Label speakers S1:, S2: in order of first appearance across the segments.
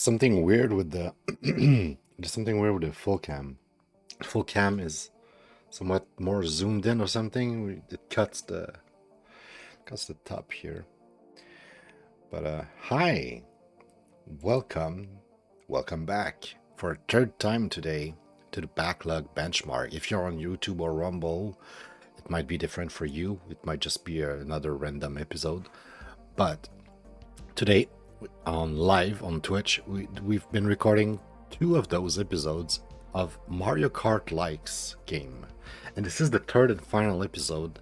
S1: Something weird with the there's something weird with the full cam. Full cam is somewhat more zoomed in or something. It cuts the top here. But hi, welcome, welcome back for a third time today to the Backlog benchmark. If you're on YouTube or Rumble, it might be different for you. It might just be another random episode. But today on live on Twitch, we've been recording two of those episodes of Mario Kart Likes game. And this is the third and final episode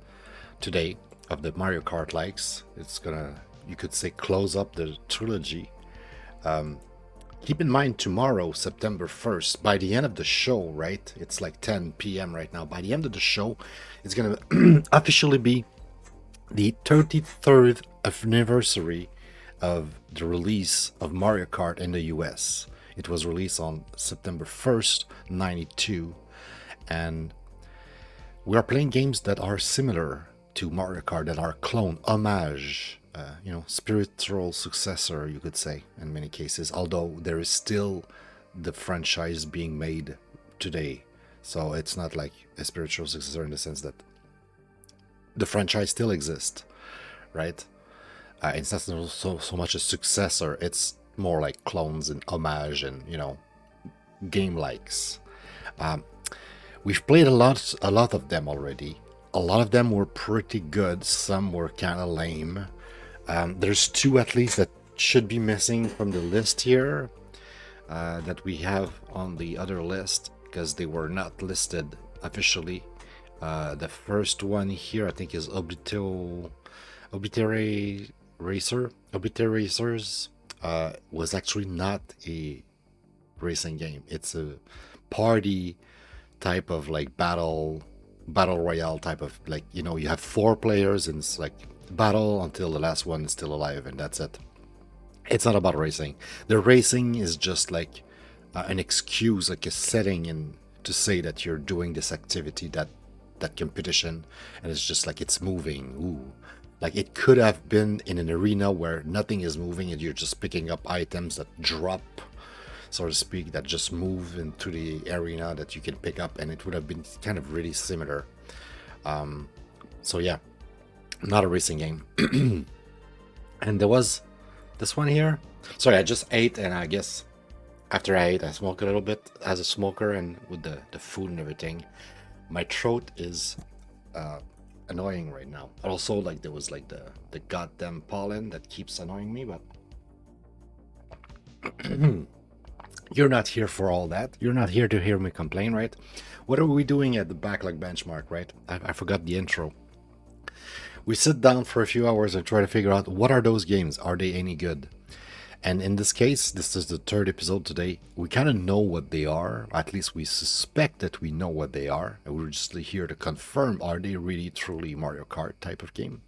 S1: today of the Mario Kart Likes. It's gonna, you could say, close up the trilogy. Keep in mind, tomorrow, September 1st, by the end of the show, right? It's like 10 p.m. right now. By the end of the show, it's gonna officially be the 33rd anniversary of the release of Mario Kart in the US. It was released on September 1st, 92, and we are playing games that are similar to Mario Kart, that are clone, homage, spiritual successor, you could say, in many cases, although there is still the franchise being made today. So it's not like a spiritual successor in the sense that the franchise still exists, right? It's not so much a successor. It's more like clones and homage and game likes. We've played a lot of them already. A lot of them were pretty good. Some were kind of lame. There's two at least that should be missing from the list here that we have on the other list because they were not listed officially. The first one here I think is Obituary Racers was actually not a racing game. It's a party type of like battle royale type of, like, you have four players and it's like battle until the last one is still alive and that's it. It's not about racing. The racing is just like an excuse, like a setting in to say that you're doing this activity, that competition, and it's just like it's moving. Ooh. Like it could have been in an arena where nothing is moving and you're just picking up items that drop, so to speak, that just move into the arena that you can pick up, and it would have been kind of really similar. So yeah, not a racing game. And there was this one here. Sorry, I just ate, and I guess after I ate, I smoked a little bit as a smoker, and with the food and everything, my throat is annoying right now. Also, like, there was like the goddamn pollen that keeps annoying me, but you're not here for all that. You're not here to hear me complain, right? What are we doing at the Backlog benchmark, right? I forgot the intro. We sit down for a few hours and try to figure out, what are those games? Are they any good? And in this case, this is the third episode today. We kind of know what they are. At least we suspect that we know what they are. And we're just here to confirm, are they really truly Mario Kart type of game?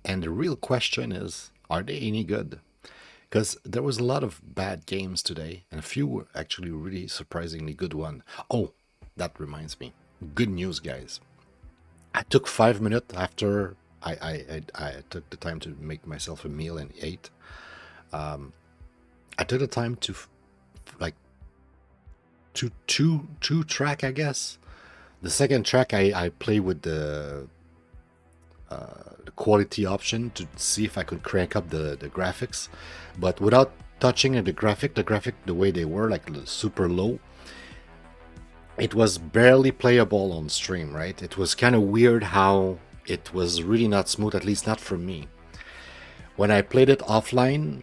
S1: And the real question is, are they any good? Because there was a lot of bad games today, and a few were actually really surprisingly good one. Oh, that reminds me. Good news, guys. I took 5 minutes after I took the time to make myself a meal and ate. I took the time to two track, I guess. The second track I play with the quality option to see if I could crank up the graphics, but without touching the graphic the way they were, like super low, it was barely playable on stream, right? It was kind of weird how it was really not smooth, at least not for me. When I played it offline,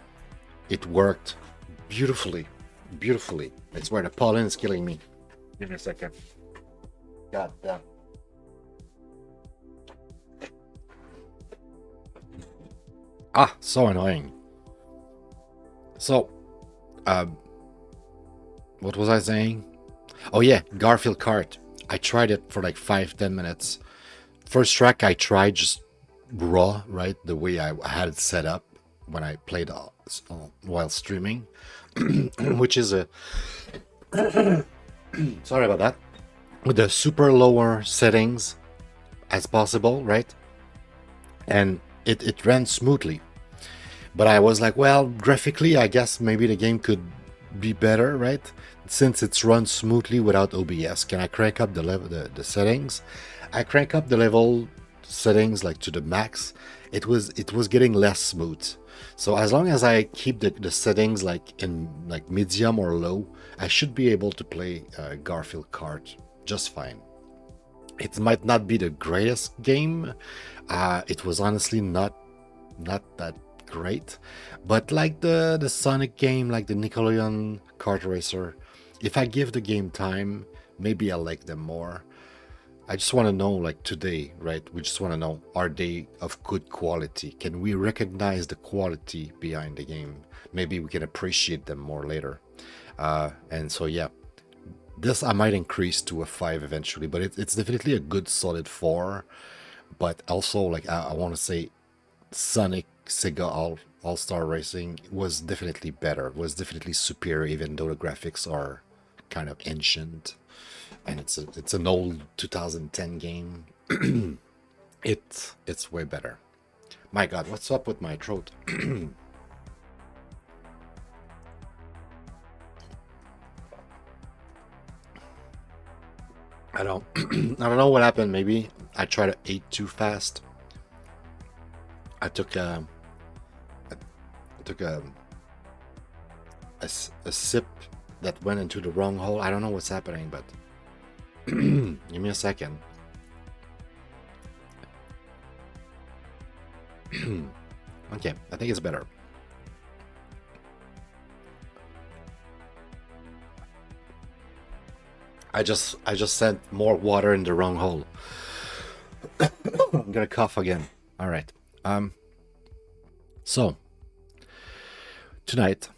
S1: it worked beautifully. I swear the pollen is killing me. Give me a second. God damn. So annoying. So, what was I saying? Oh yeah, Garfield Kart. I tried it for like 5-10 minutes. First track I tried just raw, right? The way I had it set up when I played while streaming, which is a sorry about that, with the super lower settings as possible, right? And it ran smoothly. But I was like, well, graphically, I guess maybe the game could be better, right? Since it's run smoothly without OBS, can I crank up the level, the settings? I crank up the level settings like to the max. It was getting less smooth. So as long as I keep the settings like in like medium or low, I should be able to play Garfield Kart just fine. It might not be the greatest game. It was honestly not that great, but like the Sonic game, like the Nickelodeon Kart Racer, if I give the game time, maybe I'll like them more. I just want to know, like today, right? We just want to know, are they of good quality? Can we recognize the quality behind the game? Maybe we can appreciate them more later. And so, yeah, this I might increase to a 5 eventually, but it's definitely a good solid 4. But also, like, I want to say Sonic Sega All-Star Racing was definitely better, was definitely superior, even though the graphics are kind of ancient and it's an old 2010 game. It's way better. My God, what's up with my throat? I don't I don't know what happened. Maybe I tried to eat too fast. I took I took a sip that went into the wrong hole. I don't know what's happening, but give me a second. Okay, I think it's better. I just sent more water in the wrong hole. I'm gonna cough again. All right. So tonight,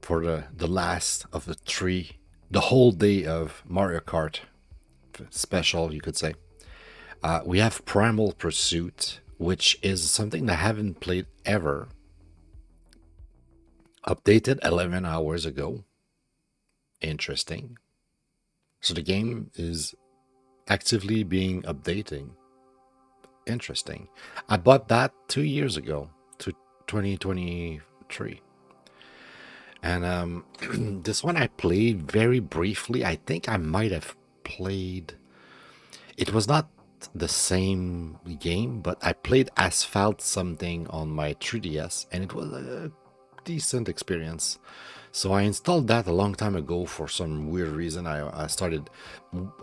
S1: for the last of the three, the whole day of Mario Kart special, you could say, we have Primal Pursuit, which is something that I haven't played ever. Updated 11 hours ago. Interesting. So the game is actively being updating. Interesting. I bought that 2 years ago, to 2023. And this one I played very briefly. I think I might have played. It was not the same game, but I played Asphalt something on my 3DS, and it was a decent experience. So I installed that a long time ago for some weird reason. I started,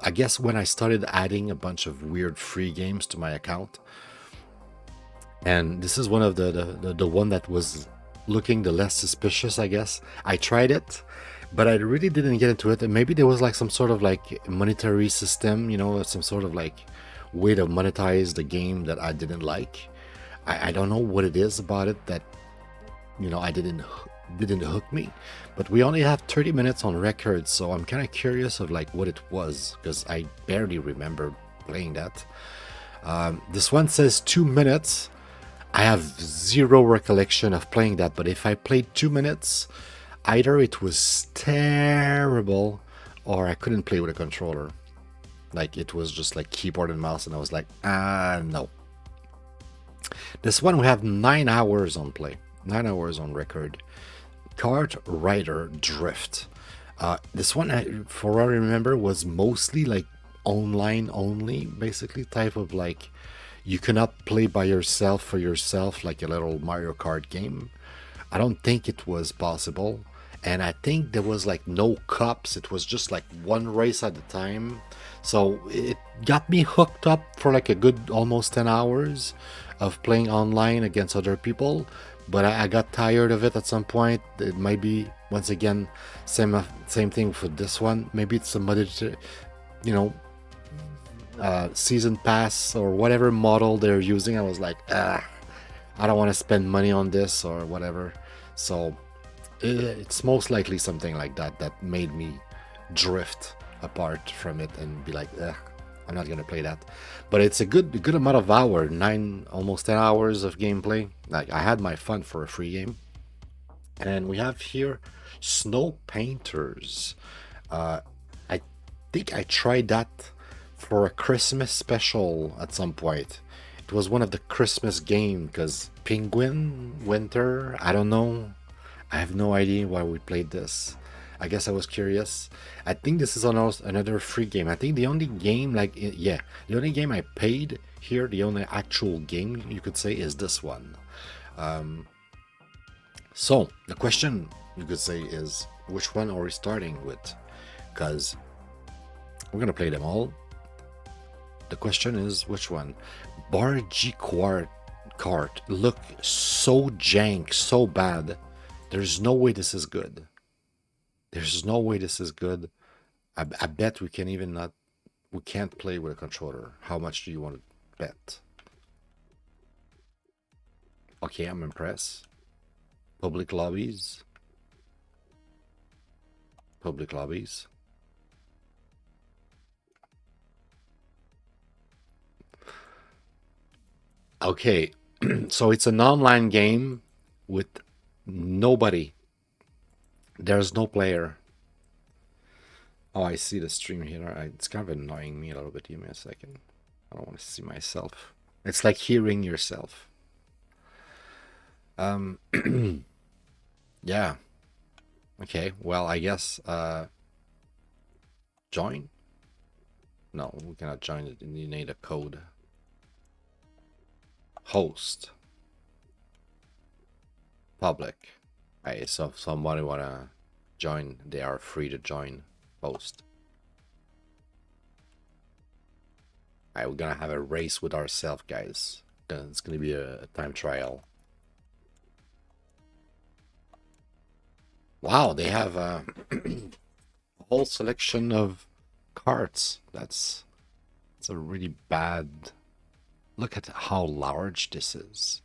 S1: I guess, when I started adding a bunch of weird free games to my account, and this is one of the one that was looking the less suspicious, I guess. I tried it, but I really didn't get into it. And maybe there was like some sort of like monetary system, some sort of like way to monetize the game that I didn't like. I don't know what it is about it that I didn't hook me. But we only have 30 minutes on record, so I'm kind of curious of like what it was, because I barely remember playing that. This one says 2 minutes. I have zero recollection of playing that, but if I played 2 minutes, either it was terrible or I couldn't play with a controller. Like it was just like keyboard and mouse, and I was like, no. This one we have 9 hours on play, 9 hours on record. KartRider Drift. This one, for what I remember, was mostly like online only, basically, type of like you cannot play by yourself for yourself like a little Mario Kart game. I don't think it was possible. And I think there was like no cups. It was just like one race at a time. So it got me hooked up for like a good almost 10 hours of playing online against other people. But I got tired of it at some point. It might be, once again, same thing for this one. Maybe it's some other, season pass or whatever model they're using. I was like, I don't want to spend money on this or whatever. So it's most likely something like that made me drift apart from it and be like, I'm not gonna play that. But it's a good amount of hours, almost 10 hours of gameplay. Like I had my fun for a free game. And we have here Snowpainters. I think I tried that for a Christmas special at some point. It was one of the Christmas games because Penguin Winter, I don't know. I have no idea why we played this. I guess I was curious. I think this is another free game. I think the only game, like, yeah, the only game I paid here, the only actual game you could say is this one. So the question you could say is, which one are we starting with? Because we're gonna play them all. The question is, which one? Barji Kart look so jank, so bad. There's no way this is good. There's no way this is good. I bet we can even not. We can't play with a controller. How much do you want to bet? Okay, I'm impressed. Public lobbies. Public lobbies. Okay, so it's an online game with nobody. There's no player. Oh, I see the stream here. It's kind of annoying me a little bit. Give me a second. I don't want to see myself. It's like hearing yourself. Yeah. Okay, well, I guess join? No, we cannot join it. You need a code. Host. Public. Hey, so if somebody wanna join, they are free to join. Host. Alright, we're gonna have a race with ourselves, guys. Then it's gonna be a time trial. Wow, they have a whole selection of carts. That's a really bad. Look at how large this is.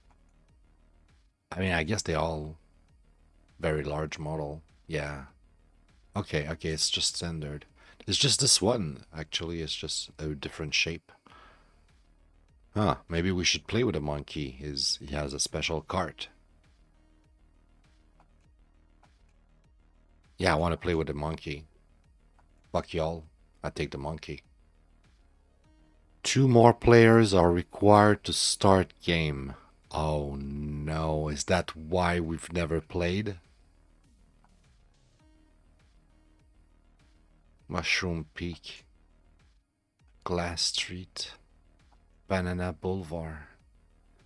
S1: I mean, I guess they all very large model. Yeah. Okay, it's just standard. It's just this one, actually. It's just a different shape. Huh, maybe we should play with a monkey. He has a special cart. Yeah, I want to play with the monkey. Fuck y'all. I take the monkey. 2 more players are required to start game. Oh no, is that why we've never played? Mushroom Peak. Glass Street. Banana Boulevard.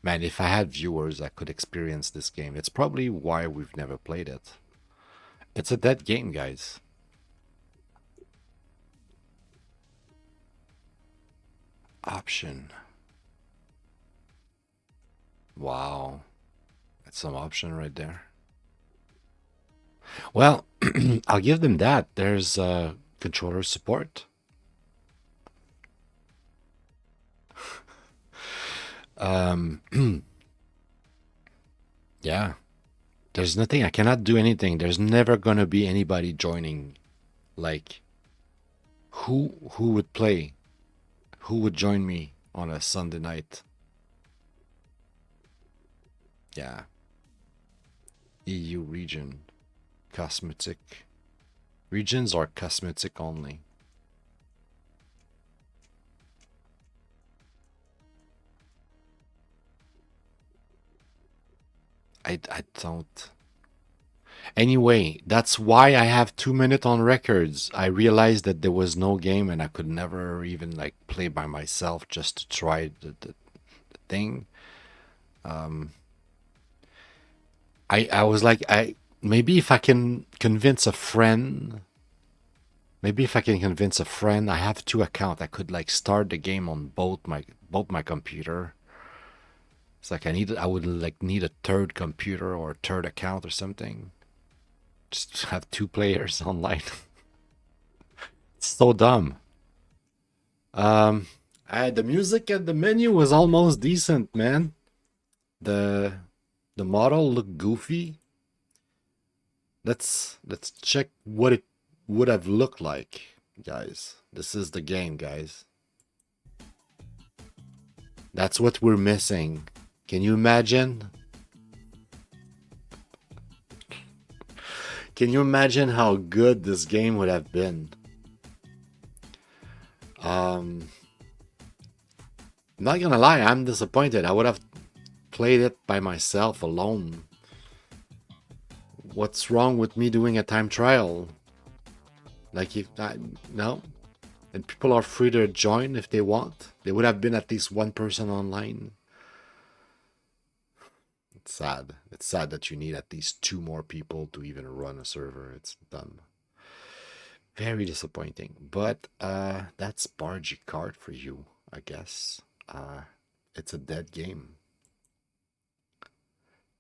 S1: Man, if I had viewers, I could experience this game. It's probably why we've never played it. It's a dead game, guys. Option. Wow. That's some option right there. Well, I'll give them that. There's controller support. Yeah. There's nothing. I cannot do anything. There's never gonna be anybody joining. Like, who would play? Who would join me on a Sunday night? Yeah. EU region. Cosmetic. Regions are cosmetic only. I don't. Anyway, that's why I have 2 minutes on records. I realized that there was no game and I could never even like play by myself just to try the thing. I was like, maybe if I can convince a friend. Maybe if I can convince a friend, I have 2 accounts. I could like start the game on both my computer. It's like I would like need a third computer or a third account or something. Just have 2 players online. It's so dumb. The music and the menu was almost decent, man. The model looked goofy. Let's check what it would have looked like, guys. This is the game, guys. That's what we're missing. Can you imagine? Can you imagine how good this game would have been? Not gonna lie, I'm disappointed. I would have played it by myself alone. What's wrong with me doing a time trial? Like if that, no, and people are free to join if they want. There would have been at least one person online. It's sad. It's sad that you need at least two more people to even run a server. It's dumb. Very disappointing. But that's Barji Kart for you, I guess. It's a dead game.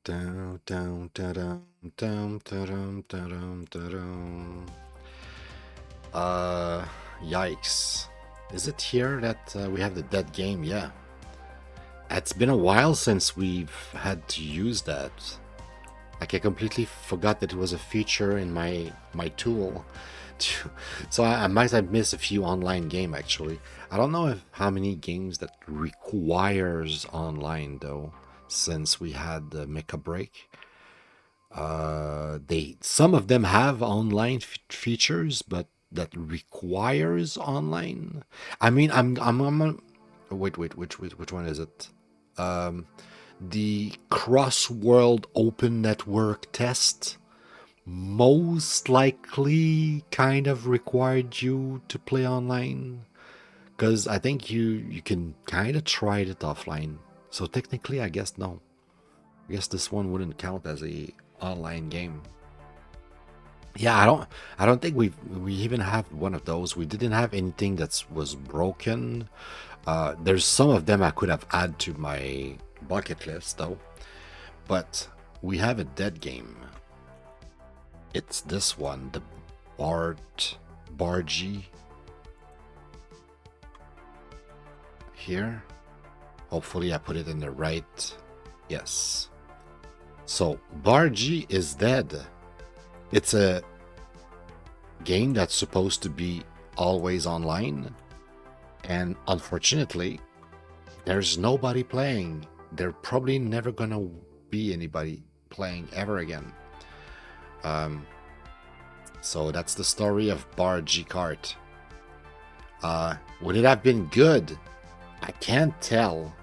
S1: Down, down, down, down, down, down, down. Yikes. Is it here that we have the dead game? Yeah. It's been a while since we've had to use that. Like I completely forgot that it was a feature in my tool. So I might have missed a few online game actually. I don't know how many games that requires online though, since we had the Mecha Break. Some of them have online features, but that requires online. I mean, wait, which one is it? The cross-world open network test most likely kind of required you to play online, because I think you can kind of try it offline. So technically, I guess no. I guess this one wouldn't count as a online game. Yeah, I don't think we even have one of those. We didn't have anything that was broken. There's some of them I could have added to my bucket list though. But we have a dead game. It's this one, the Barji here. Hopefully I put it in the right. Yes. So Barji is dead. It's a game that's supposed to be always online, and unfortunately there's nobody playing. They're probably never gonna be anybody playing ever again. So that's the story of Barji Kart. Would it have been good? I can't tell.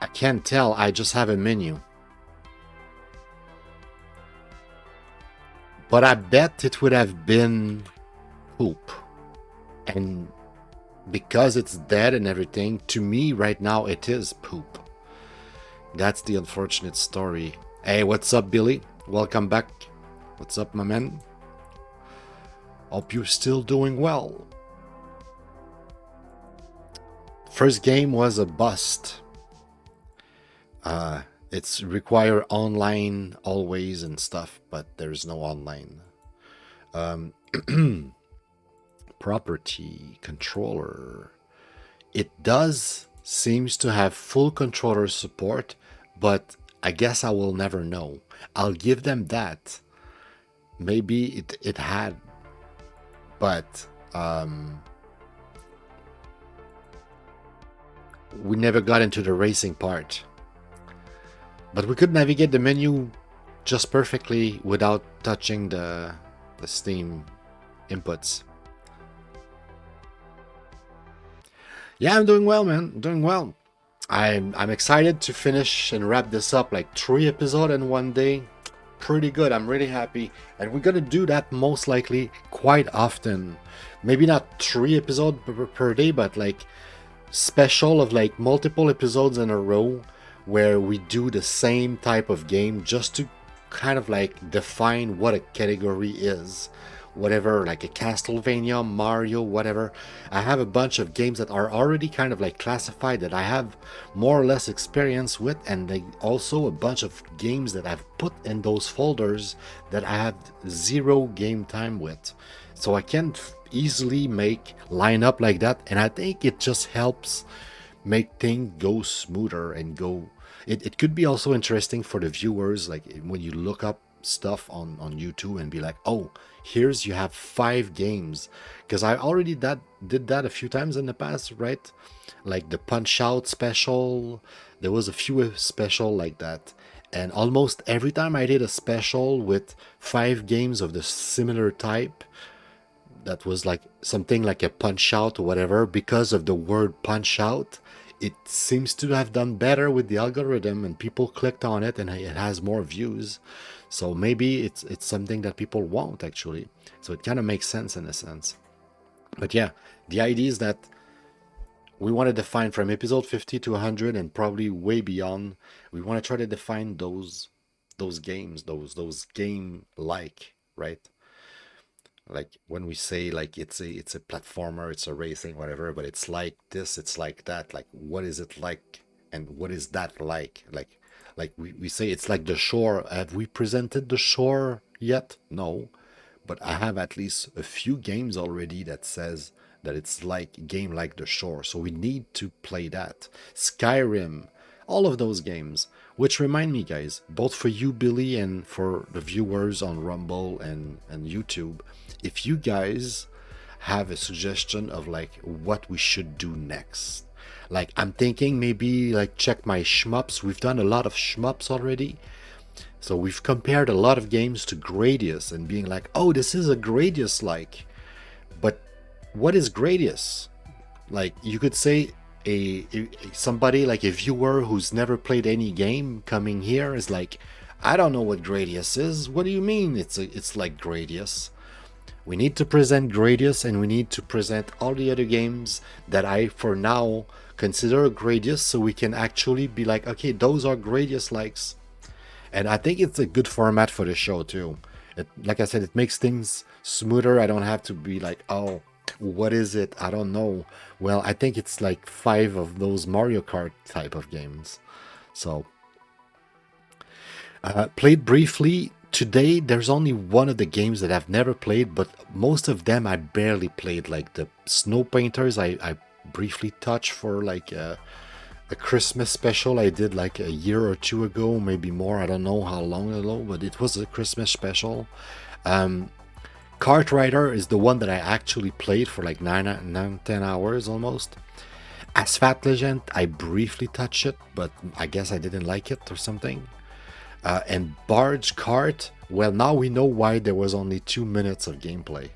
S1: I just have a menu. But I bet it would have been poop. And because it's dead and everything, to me right now it is poop. That's the unfortunate story. Hey, what's up, Billy? Welcome back. What's up, my man? Hope you're still doing well. First game was a bust. It's require online always and stuff, but there's no online. Property controller. It does seems to have full controller support, but I guess I will never know. I'll give them that. Maybe it had, but we never got into the racing part. But we could navigate the menu just perfectly without touching the Steam inputs. Yeah, I'm doing well, man. I'm doing well. I'm excited to finish and wrap this up, like 3 episodes in one day. Pretty good. I'm really happy. And we're gonna do that most likely quite often. Maybe not 3 episodes per day, but like special of like multiple episodes in a row where we do the same type of game just to kind of like define what a category is. Whatever, like a Castlevania, Mario, whatever. I have a bunch of games that are already kind of like classified that I have more or less experience with, and they also a bunch of games that I've put in those folders that I have zero game time with. So I can't easily make line up like that, and I think it just helps make things go smoother and go. It could be also interesting for the viewers, like when you look up stuff on YouTube and be like, oh, here's you have 5 games, because I already did that a few times in the past, right? Like the Punch Out special, there was a few special like that, and almost every time I did a special with 5 games of the similar type that was like something like a Punch Out or whatever, because of the word Punch Out, it seems to have done better with the algorithm, and people clicked on it, and it has more views. So maybe it's something that people want actually. So it kind of makes sense in a sense. But yeah, the idea is that we want to define from episode 50 to 100 and probably way beyond. We want to try to define those games, those game like, right? Like when we say like it's a platformer, it's a racing, whatever, but it's like this, it's like that. Like what is it like, and what is that like? Like we say it's like the shore. Have we presented the shore yet? No, but I have at least a few games already that says that it's like game like the shore. So we need to play that. Skyrim, all of those games. Which remind me, guys, both for you, Billy, and for the viewers on Rumble and YouTube, if you guys have a suggestion of like what we should do next. Like I'm thinking maybe like check my shmups. We've done a lot of shmups already. So we've compared a lot of games to Gradius and being like, oh, this is a Gradius like. But what is Gradius? Like you could say somebody like a viewer who's never played any game coming here is like, I don't know what Gradius is. What do you mean it's like Gradius? We need to present Gradius, and we need to present all the other games that I for now consider Gradius, so we can actually be like, okay, those are Gradius likes. And I think it's a good format for the show too. Like I said, it makes things smoother. I don't have to be like, oh, what is it? I don't know. Well, I think it's like 5 of those Mario Kart type of games. So, played briefly. Today, there's only one of the games that I've never played, but most of them I barely played. Like the Snowpainters, I briefly touched for like a Christmas special I did like a year or two ago, maybe more. I don't know how long ago, but it was a Christmas special. KartRider is the one that I actually played for like 10 hours almost. Asphalt Legend, I briefly touched it, but I guess I didn't like it or something. And Barji Kart, well, now we know why there was only 2 minutes of gameplay.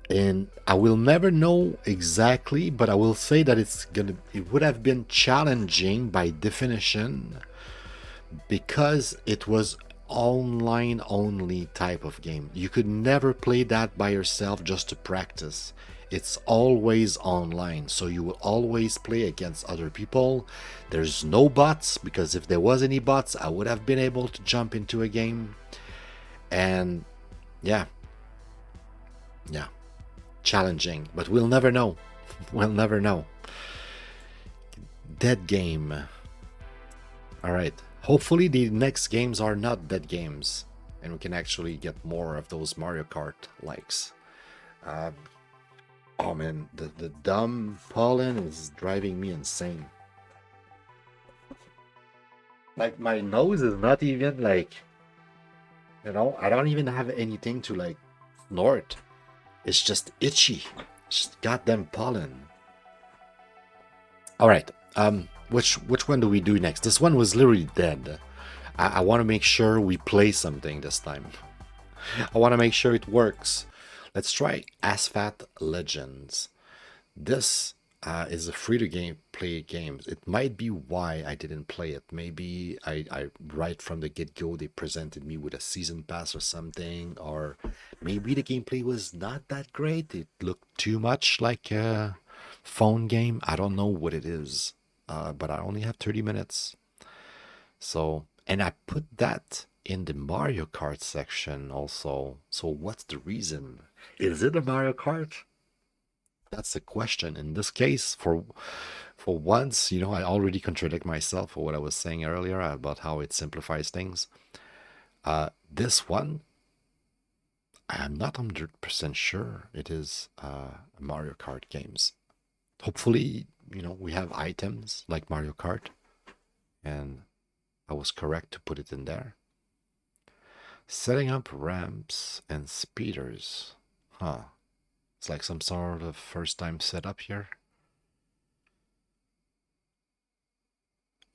S1: And I will never know exactly, but I will say that it would have been challenging by definition because it was online only type of game. You could never play that by yourself just to practice. It's always online, so you will always play against other people. There's no bots, because if there was any bots, I would have been able to jump into a game. And yeah, challenging, but we'll never know. We'll never know. Dead game. All right. Hopefully the next games are not dead games, and we can actually get more of those Mario Kart likes. Oh man, the dumb pollen is driving me insane. Like my nose is not even like, I don't even have anything to like snort. It's just itchy. Just goddamn pollen. All right. Which one do we do next? This one was literally dead. I want to make sure we play something this time. I want to make sure it works. Let's try Asphalt Legends. This is a free-to-play game. It might be why I didn't play it. Maybe I right from the get-go they presented me with a season pass or something, or maybe the gameplay was not that great. It looked too much like a phone game. I don't know what it is, but I only have 30 minutes. So, and I put that in the Mario Kart section also. So what's the reason? Is it a Mario Kart? That's the question. In this case, for once, I already contradict myself for what I was saying earlier about how it simplifies things. This one, I'm not 100% sure it is Mario Kart games. Hopefully, we have items like Mario Kart, and I was correct to put it in there. Setting up ramps and speeders. Huh. It's like some sort of first time setup here.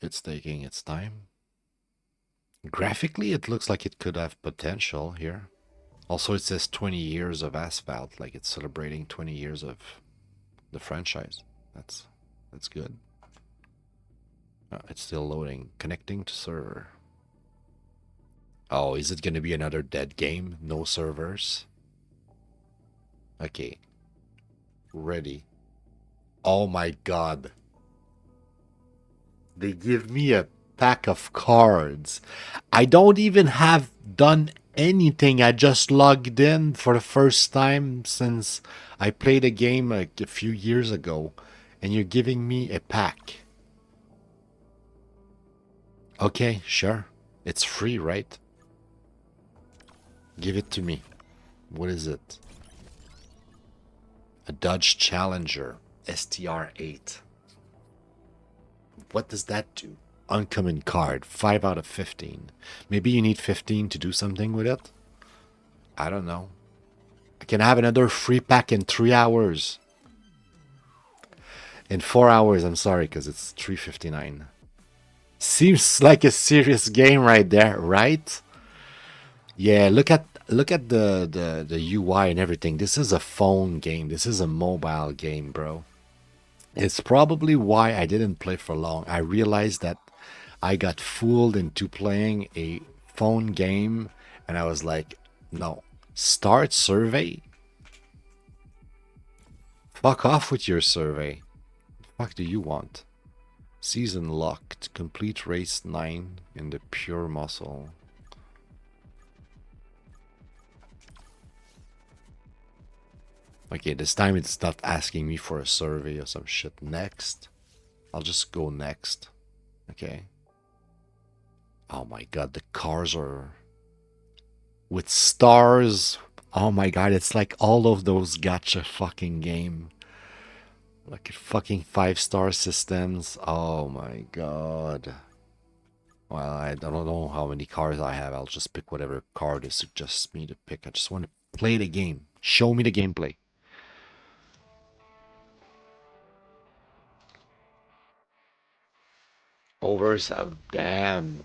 S1: It's taking its time. Graphically, it looks like it could have potential here. Also, it says 20 years of Asphalt, like it's celebrating 20 years of the franchise. That's That's good. It's still loading. Connecting to server. Oh, is it going to be another dead game? No servers? Okay. Ready. Oh my god. They give me a pack of cards. I don't even have done anything. I just logged in for the first time since I played a game like a few years ago. And you're giving me a pack. Okay, sure. It's free, right? Give it to me. What is it? A Dodge Challenger STR8. What does that do? Uncommon card, 5 out of 15. Maybe you need 15 to do something with it? I don't know. I can have another free pack in 3 hours. In 4 hours, I'm sorry, because it's 3:59. Seems like a serious game right there, right? Yeah, look at the UI and everything. This is a phone game. This is a mobile game, bro. It's probably why I didn't play for long. I realized that I got fooled into playing a phone game, and I was like, no, start survey. Fuck off with your survey. What the fuck do you want? Season locked. Complete race 9 in the pure muscle. Okay, this time it's not asking me for a survey or some shit. Next. I'll just go next. Okay. Oh my god, the cars are with stars. Oh my god, it's like all of those gacha fucking game. Like fucking 5-star systems. Oh my god. Well, I don't know how many cars I have. I'll just pick whatever car they suggest me to pick. I just want to play the game. Show me the gameplay. Oversub. Damn.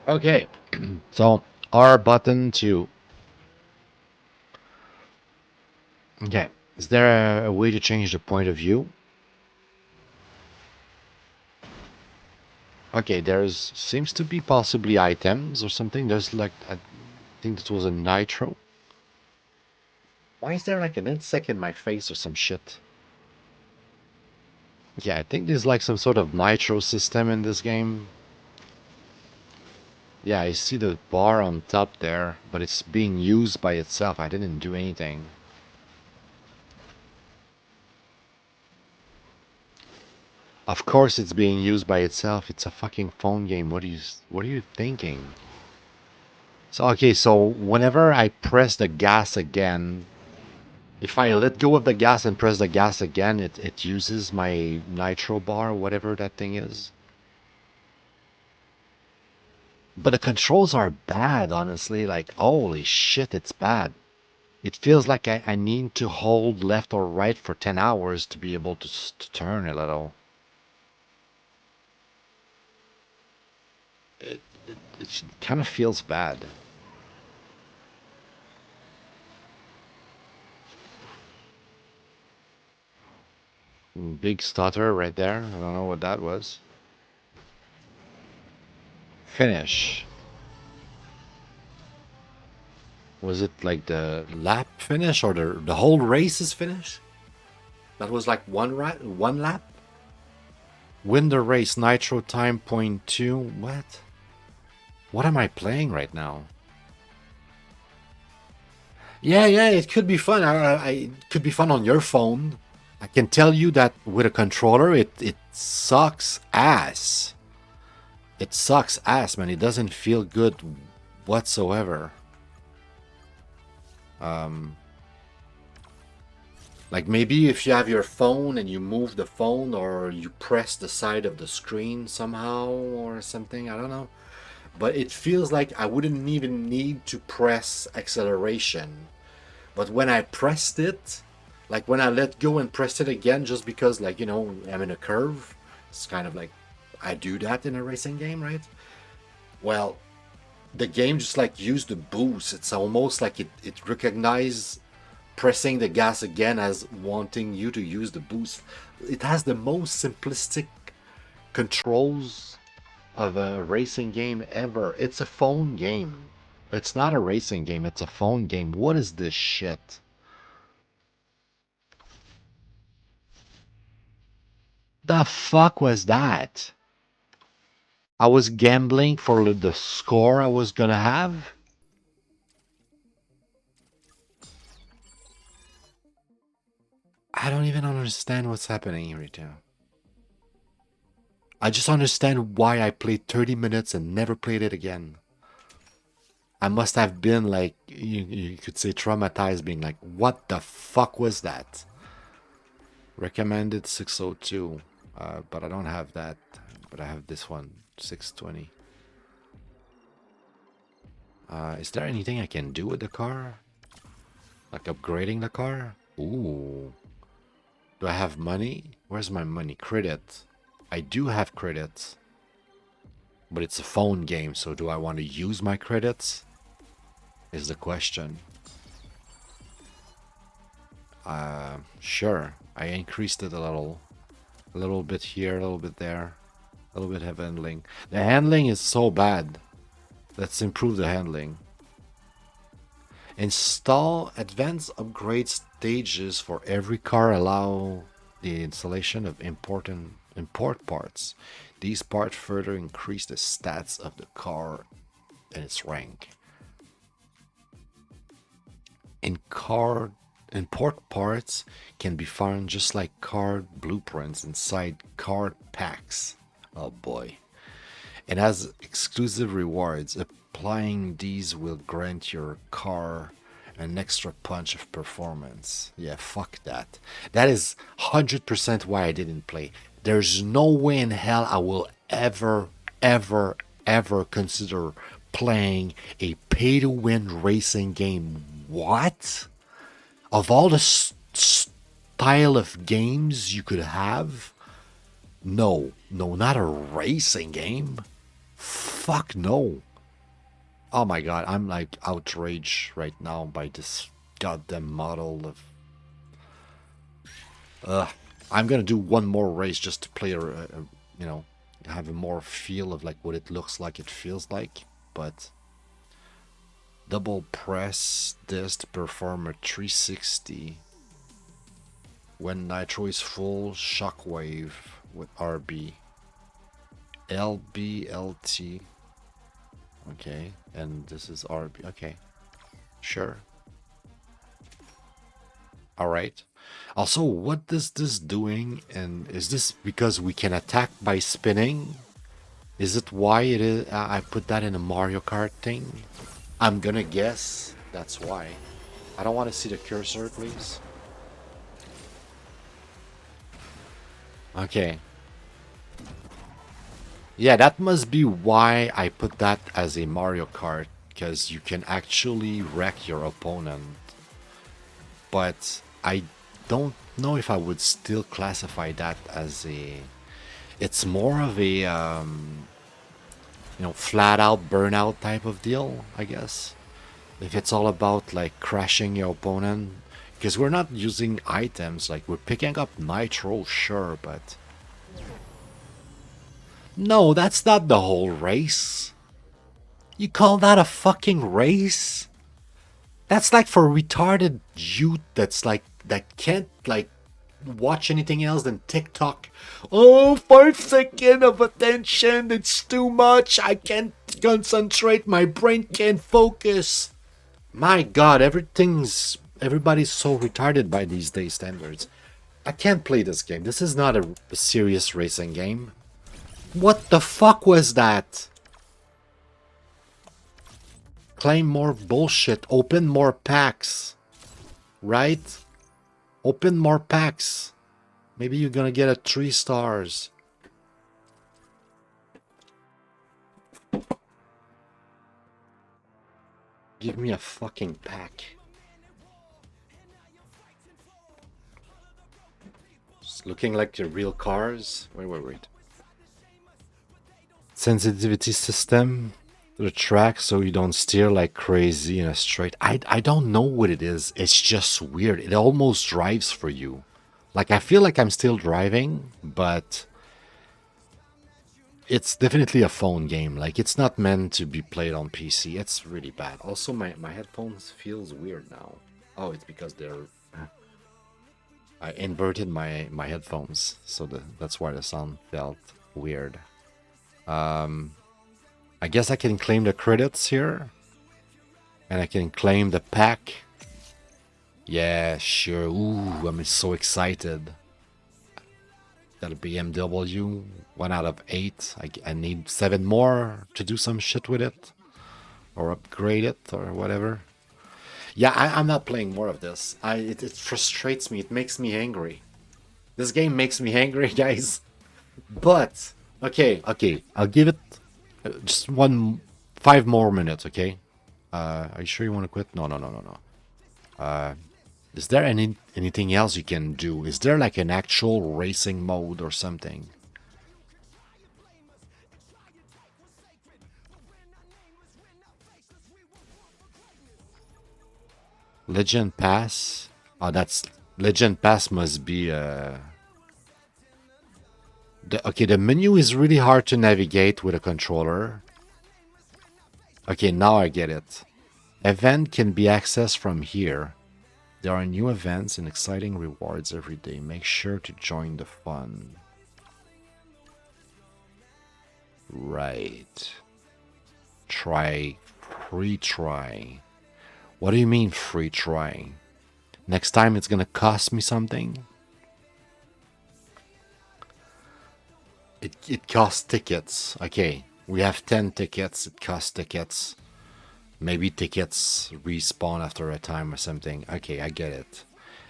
S1: Okay. So, R button 2. Okay. Is there a way to change the point of view? Okay, there's seems to be possibly items or something. There's like, I think this was a nitro. Why is there like an insect in my face or some shit? Yeah, I think there's like some sort of nitro system in this game. Yeah, I see the bar on top there, but it's being used by itself. I didn't do anything. Of course it's being used by itself. It's a fucking phone game. What are you thinking? So okay, so whenever I press the gas again, if I let go of the gas and press the gas again, it uses my nitro bar, whatever that thing is. But the controls are bad, honestly. Like, holy shit, it's bad. It feels like I need to hold left or right for 10 hours to be able to turn a little. It kind of feels bad. Big stutter right there. I don't know what that was. Finish. Was it like the lap finish or the whole race is finished? That was like one lap? Win the race, nitro time 0.2. What? What am I playing right now? Yeah, yeah, it could be fun. It could be fun on your phone. I can tell you that with a controller, it sucks ass. It sucks ass, man. It doesn't feel good whatsoever. Like maybe if you have your phone and you move the phone or you press the side of the screen somehow or something, I don't know. But it feels like I wouldn't even need to press acceleration. But when I pressed it, like when I let go and pressed it again, just because like, you know, I'm in a curve, it's kind of like I do that in a racing game, right? Well, the game just like used the boost. It's almost like it recognizes pressing the gas again as wanting you to use the boost. It has the most simplistic controls of a racing game ever. It's a phone game. It's not a racing game, it's a phone game. What is this shit? The fuck was that? I was gambling for the score I was gonna have. I don't even understand what's happening right now. I just understand why I played 30 minutes and never played it again. I must have been like, you could say traumatized, being like, what the fuck was that? Recommended 602, but I don't have that. But I have this one, 620. Is there anything I can do with the car? Like upgrading the car? Ooh. Do I have money? Where's my money? Credit. I do have credits. But it's a phone game, so do I want to use my credits? Is the question. Sure. I increased it a little. A little bit here, a little bit there. A little bit of handling. The handling is so bad. Let's improve the handling. Install advanced upgrade stages for every car. Allow the installation of import parts. These parts further increase the stats of the car and its rank. Import parts can be found just like card blueprints inside card packs. Oh boy. It has exclusive rewards. Applying these will grant your car an extra punch of performance. Yeah, fuck that. That is 100% why I didn't play. There's no way in hell I will ever, ever, ever consider playing a pay-to-win racing game. What? Of all the style of games you could have, no, not a racing game. Fuck no. Oh my god, I'm like outraged right now by this goddamn model of. I'm gonna do one more race just to play you know, have a more feel of like what it looks like, it feels like. But double press this to perform a 360 when nitro is full. Shockwave with RB, LB, LT. Okay, and this is RB. Okay, sure. All right. Also, what is this doing? And is this because we can attack by spinning? Is it why it is? I put that in a Mario Kart thing. I'm gonna guess that's why. I don't want to see the cursor, please. Okay. Yeah, that must be why I put that as a Mario Kart, because you can actually wreck your opponent. But I don't know if I would still classify that as a. It's more of a flat out burnout type of deal, I guess. If it's all about like crashing your opponent, because we're not using items, like we're picking up nitro, sure, but no, that's not the whole race. You call that a fucking race? That's like for retarded youth that's like that can't like watch anything else than TikTok. Oh, 5 seconds of attention, it's too much. I can't concentrate, my brain can't focus. My god, everybody's so retarded by these days standards. I can't play this game. This is not a serious racing game. What the fuck was that? Claim more bullshit. Open more packs. Right? Open more packs. Maybe you're gonna get a 3 stars. Give me a fucking pack. It's looking like the real cars. Wait. Sensitivity system. the track so you don't steer like crazy in a straight. I don't know what it is. It's just weird. It almost drives for you. Like I feel like I'm still driving, but it's definitely a phone game. Like it's not meant to be played on PC. It's really bad. Also, my headphones feels weird now. Oh, it's because they're I inverted my headphones, so that's why the sound felt weird. I guess I can claim the credits here, and I can claim the pack. Yeah, sure. Ooh, I'm so excited. That'll be BMW. 1 out of 8. I need 7 more to do some shit with it, or upgrade it, or whatever. Yeah, I'm not playing more of this. It frustrates me. It makes me angry. This game makes me angry, guys. But okay, I'll give it just 5 more minutes. Okay. Are you sure you want to quit? No, no, no, no, no. Is there anything else you can do? Is there like an actual racing mode or something? Legend Pass? Oh, that's Legend Pass must be okay, the menu is really hard to navigate with a controller. Okay, now I get it. Event can be accessed from here. There are new events and exciting rewards every day. Make sure to join the fun. Right. Try. Free try. What do you mean free try? Next time it's gonna cost me something? It costs tickets. Okay, we have 10 tickets. It costs tickets. Maybe tickets respawn after a time or something. Okay, I get it.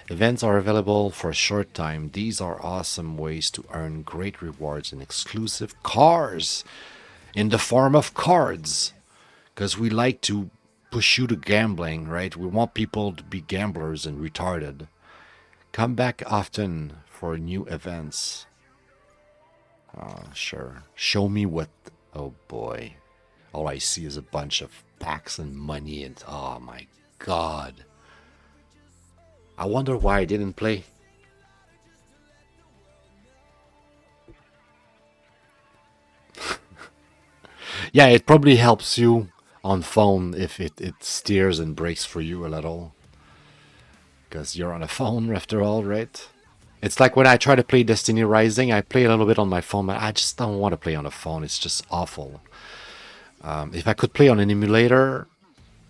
S1: Events are available for a short time. These are awesome ways to earn great rewards and exclusive cars in the form of cards. Because we like to push you to gambling, right? We want people to be gamblers and retarded. Come back often for new events. Sure. Show me what. Oh boy. All I see is a bunch of packs and money, and oh my god. I wonder why I didn't play. Yeah, it probably helps you on phone if it steers and brakes for you a little. Because you're on a phone after all, right? It's like when I try to play Destiny Rising, I play a little bit on my phone, but I just don't want to play on a phone. It's just awful. If I could play on an emulator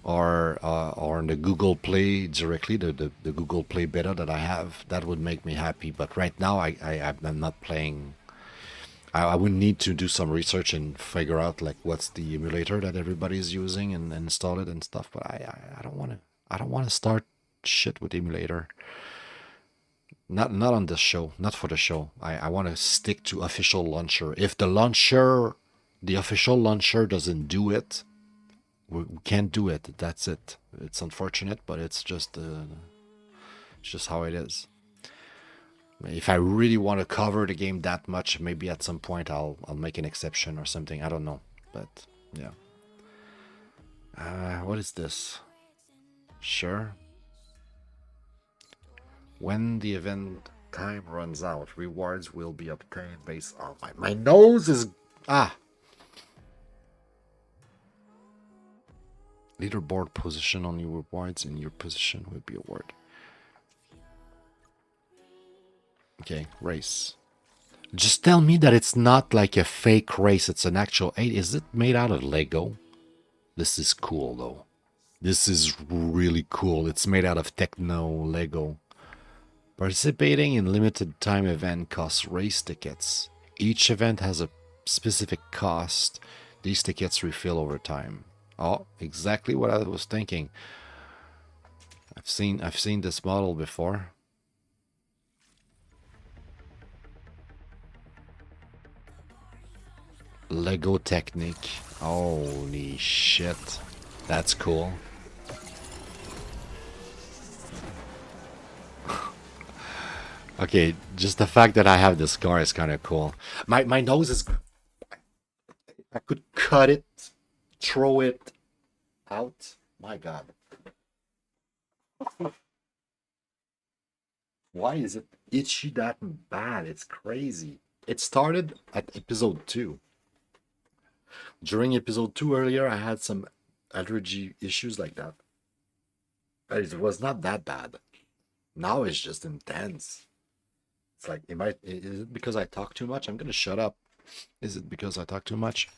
S1: or on the Google Play directly, the Google Play beta that I have, that would make me happy. But right now, I'm not playing. I would need to do some research and figure out like what's the emulator that everybody's using and install it and stuff. But I don't want to. I don't want to start shit with emulator. Not on this show. Not for the show. I want to stick to official launcher. If the official launcher doesn't do it, we can't do it. That's it. It's unfortunate, but it's just how it is. If I really want to cover the game that much, maybe at some point I'll make an exception or something. I don't know, but yeah. What is this? Sure. When the event time runs out, rewards will be obtained based on my nose is leaderboard position on your rewards and your position will be awarded. Okay, race. Just tell me that it's not like a fake race, it's an actual 8. Is it made out of Lego? This is cool though. This is really cool. It's made out of Techno Lego. Participating in limited time event costs race tickets. Each event has a specific cost. These tickets refill over time. Oh, exactly what I was thinking. I've seen this model before. Lego Technique. Holy shit. That's cool. Okay, just the fact that I have this car is kind of cool. My nose is... I could cut it. throw it out. My God. Why is it itchy that bad? It's crazy. It started at episode 2. During episode 2 earlier, I had some allergy issues like that. But it was not that bad. Now it's just intense. It's like, is it because I talk too much? I'm gonna shut up. Is it because I talk too much?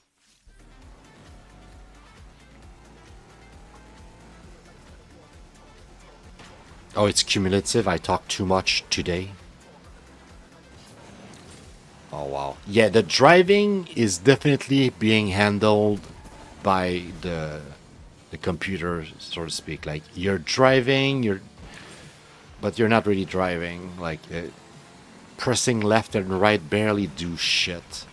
S1: Oh, it's cumulative. I talk too much today. Oh, wow. Yeah, the driving is definitely being handled by the computer, so to speak. Like, you're driving, but you're not really driving. Like, pressing left and right barely do shit.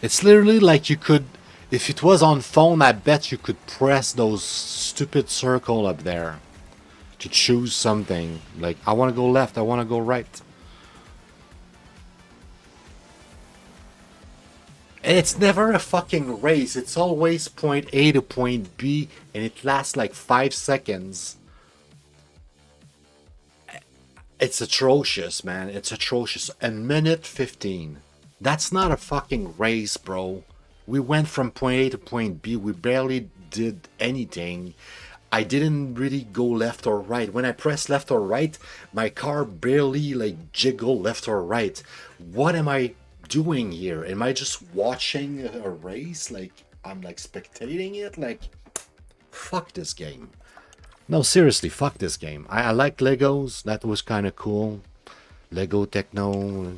S1: It's literally like you could, if it was on phone, I bet you could press those stupid circle up there to choose something. Like, I want to go left, I want to go right. And it's never a fucking race. It's always point A to point B, and it lasts like 5 seconds. It's atrocious, man. It's atrocious. A minute 15. That's not a fucking race, bro. We went from point A to point B. We barely did anything. I didn't really go left or right. When I press left or right, my car barely like jiggle left or right. What am I doing here? Am I just watching a race? Like, I'm like spectating it? Like, fuck this game. No, seriously, fuck this game. I like Legos. That was kind of cool. Lego Techno.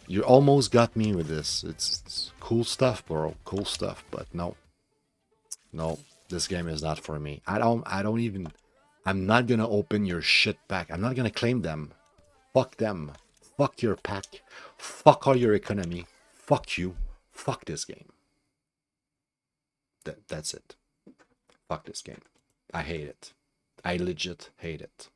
S1: You almost got me with this. It's cool stuff, bro. Cool stuff. But no. No, this game is not for me. I don't even... I'm not gonna open your shit pack. I'm not gonna claim them. Fuck them. Fuck your pack. Fuck all your economy. Fuck you. Fuck this game. That's it. Fuck this game. I hate it. I legit hate it.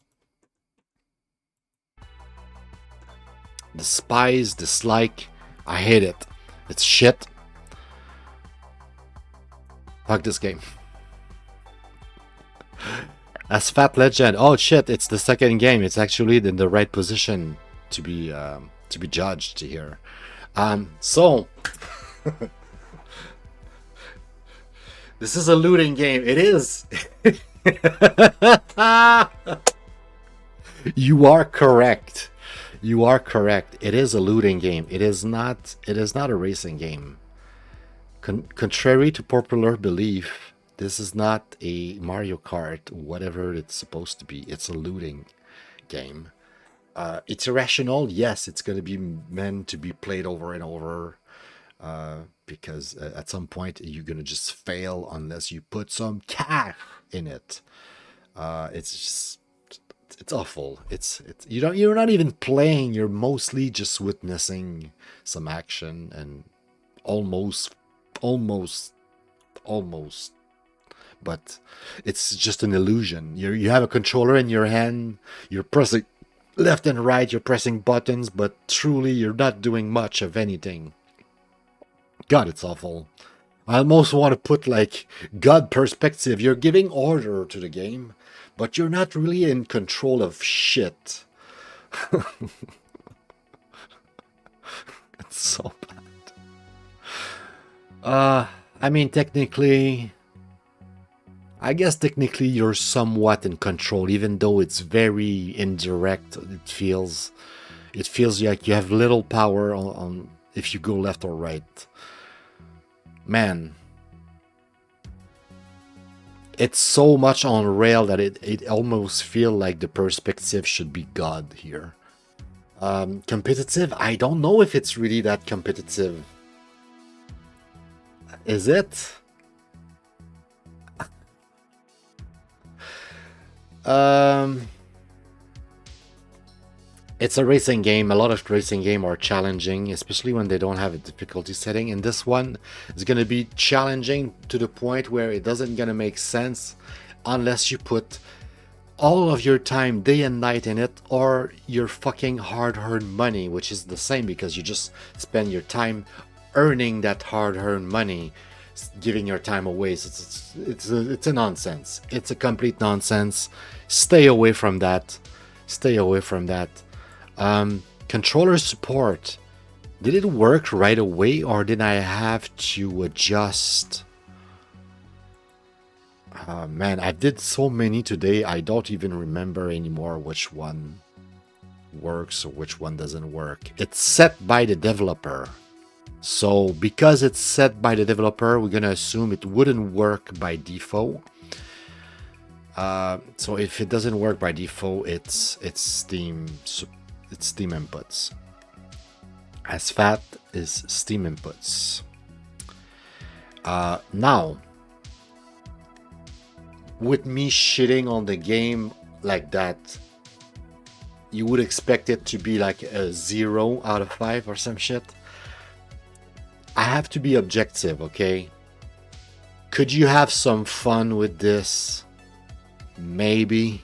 S1: Despise, dislike. I hate it. It's shit. Fuck this game. Asphalt Legend. Oh shit! It's the second game. It's actually in the right position to be judged here. So this is a looting game. It is. You are correct. You are correct. It is a looting game. It is not. It is not a racing game. Contrary to popular belief, this is not a Mario Kart, whatever it's supposed to be. It's a looting game. It's irrational. Yes, it's going to be meant to be played over and over because at some point you're going to just fail unless you put some cash in it. It's just... It's awful. It's you're not even playing. You're mostly just witnessing some action and almost, but it's just an illusion. You have a controller in your hand. You're pressing left and right. You're pressing buttons, but truly you're not doing much of anything. God, it's awful. I almost want to put like God perspective. You're giving order to the game, but you're not really in control of shit. It's so bad. I mean, technically, I guess technically you're somewhat in control, even though it's very indirect. It feels like you have little power on if you go left or right. Man, it's so much on rail that it almost feels like the perspective should be God here. Competitive? I don't know if it's really that competitive. Is it? Um, it's a racing game. A lot of racing game are challenging, especially when they don't have a difficulty setting. And this one is going to be challenging to the point where it doesn't going to make sense unless you put all of your time day and night in it, or your fucking hard-earned money, which is the same because you just spend your time earning that hard-earned money, giving your time away. So it's a nonsense. It's a complete nonsense. Stay away from that. Stay away from that. Controller support. Did it work right away, or did I have to adjust? Man, I did so many today, I don't even remember anymore which one works or which one doesn't work. It's set by the developer. So because it's set by the developer, we're going to assume it wouldn't work by default. So if it doesn't work by default, it's Steam inputs. Asphalt is Steam inputs. Now, with me shitting on the game like that, you would expect it to be like a 0 out of 5 or some shit. I have to be objective, okay? Could you have some fun with this? Maybe.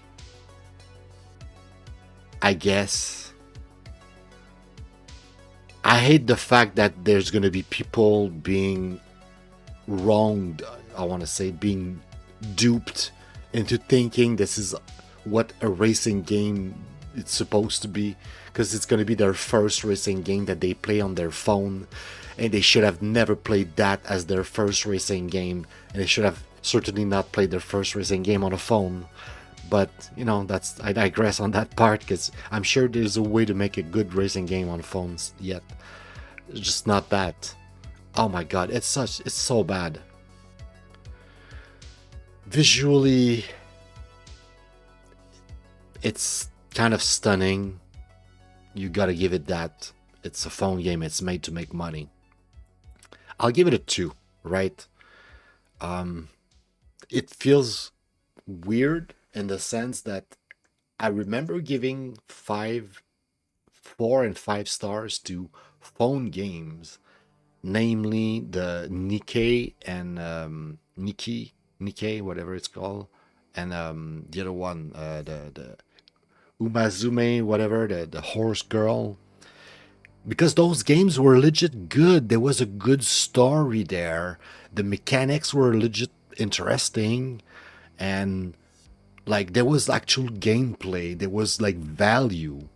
S1: I guess. I hate the fact that there's gonna be people being wronged, I want to say, being duped into thinking this is what a racing game it's supposed to be, because it's going to be their first racing game that they play on their phone, and they should have never played that as their first racing game, and they should have certainly not played their first racing game on a phone. But you know, that's, I digress on that part, because I'm sure there's a way to make a good racing game on phones, yet it's just not that. Oh my god, it's so bad. Visually, it's kind of stunning. You gotta give it that. It's a phone game. It's made to make money. I'll give it a 2, right? It feels weird in the sense that I remember giving 4 and 5 stars to phone games, namely the Nikkei and Nikkei, whatever it's called, and the other one, the Umazume, whatever, the horse girl. Because those games were legit good. There was a good story there. The mechanics were legit interesting, and like there was actual gameplay. There was like value.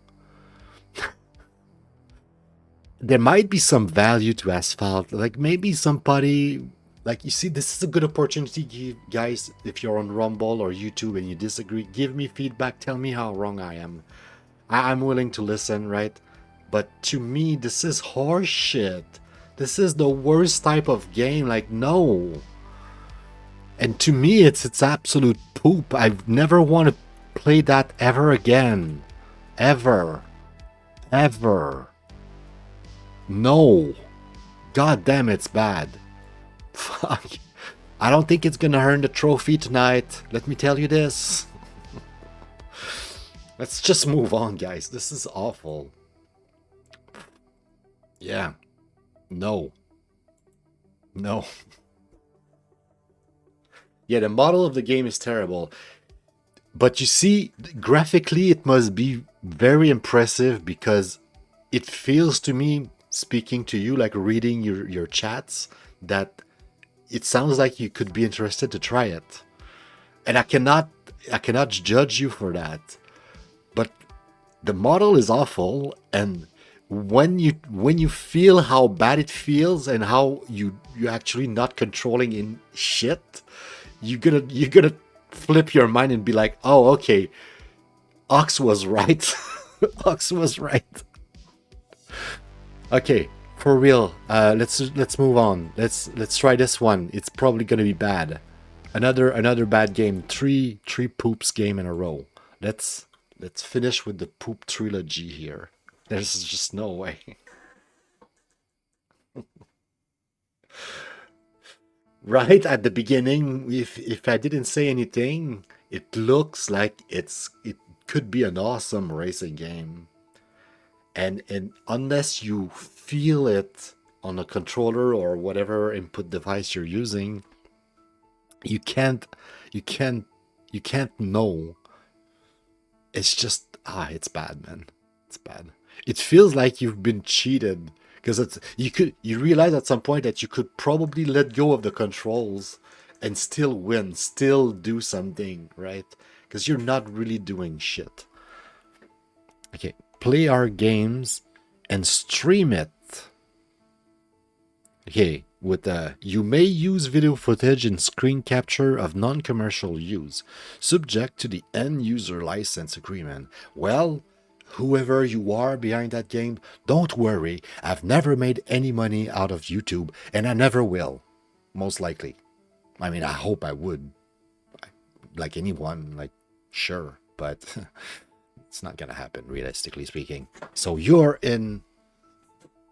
S1: There might be some value to Asphalt. Like maybe somebody, like, you see, this is a good opportunity, guys. If you're on Rumble or YouTube and you disagree, give me feedback. Tell me how wrong I am. I'm willing to listen, right? But to me, this is horseshit. This is the worst type of game. Like, no. And to me, it's absolute poop. I've never want to play that ever again. Ever. Ever. No. God damn, it's bad. Fuck. I don't think it's gonna earn the trophy tonight. Let me tell you this. Let's just move on, guys. This is awful. Yeah. No. No. Yeah, the model of the game is terrible. But you see, graphically, it must be very impressive, because it feels to me, speaking to you, like reading your chats, that it sounds like you could be interested to try it. And I cannot judge you for that. But the model is awful, and when you feel how bad it feels and how you actually not controlling in shit, you're gonna flip your mind and be like, oh, okay, Ox was right. Ox was right. Okay, for real. Let's move on. Let's try this one. It's probably gonna be bad. Another bad game. Three poops game in a row. Let's finish with the poop trilogy here. There's just no way. Right at the beginning, if I didn't say anything, It looks like it could be an awesome racing game. And unless you feel it on a controller or whatever input device you're using, you can't you can't you can't know. It's just it's bad, man. It's bad. It feels like you've been cheated because you realize at some point that you could probably let go of the controls and still win, still do something, right? Because you're not really doing shit. Okay, play our games and stream it. Okay, with you may use video footage and screen capture of non-commercial use, subject to the end user license agreement. Well, whoever you are behind that game, don't worry. I've never made any money out of YouTube, and I never will, most likely. I mean, I hope I would, like anyone, like sure, but it's not gonna happen, realistically speaking. So you're in.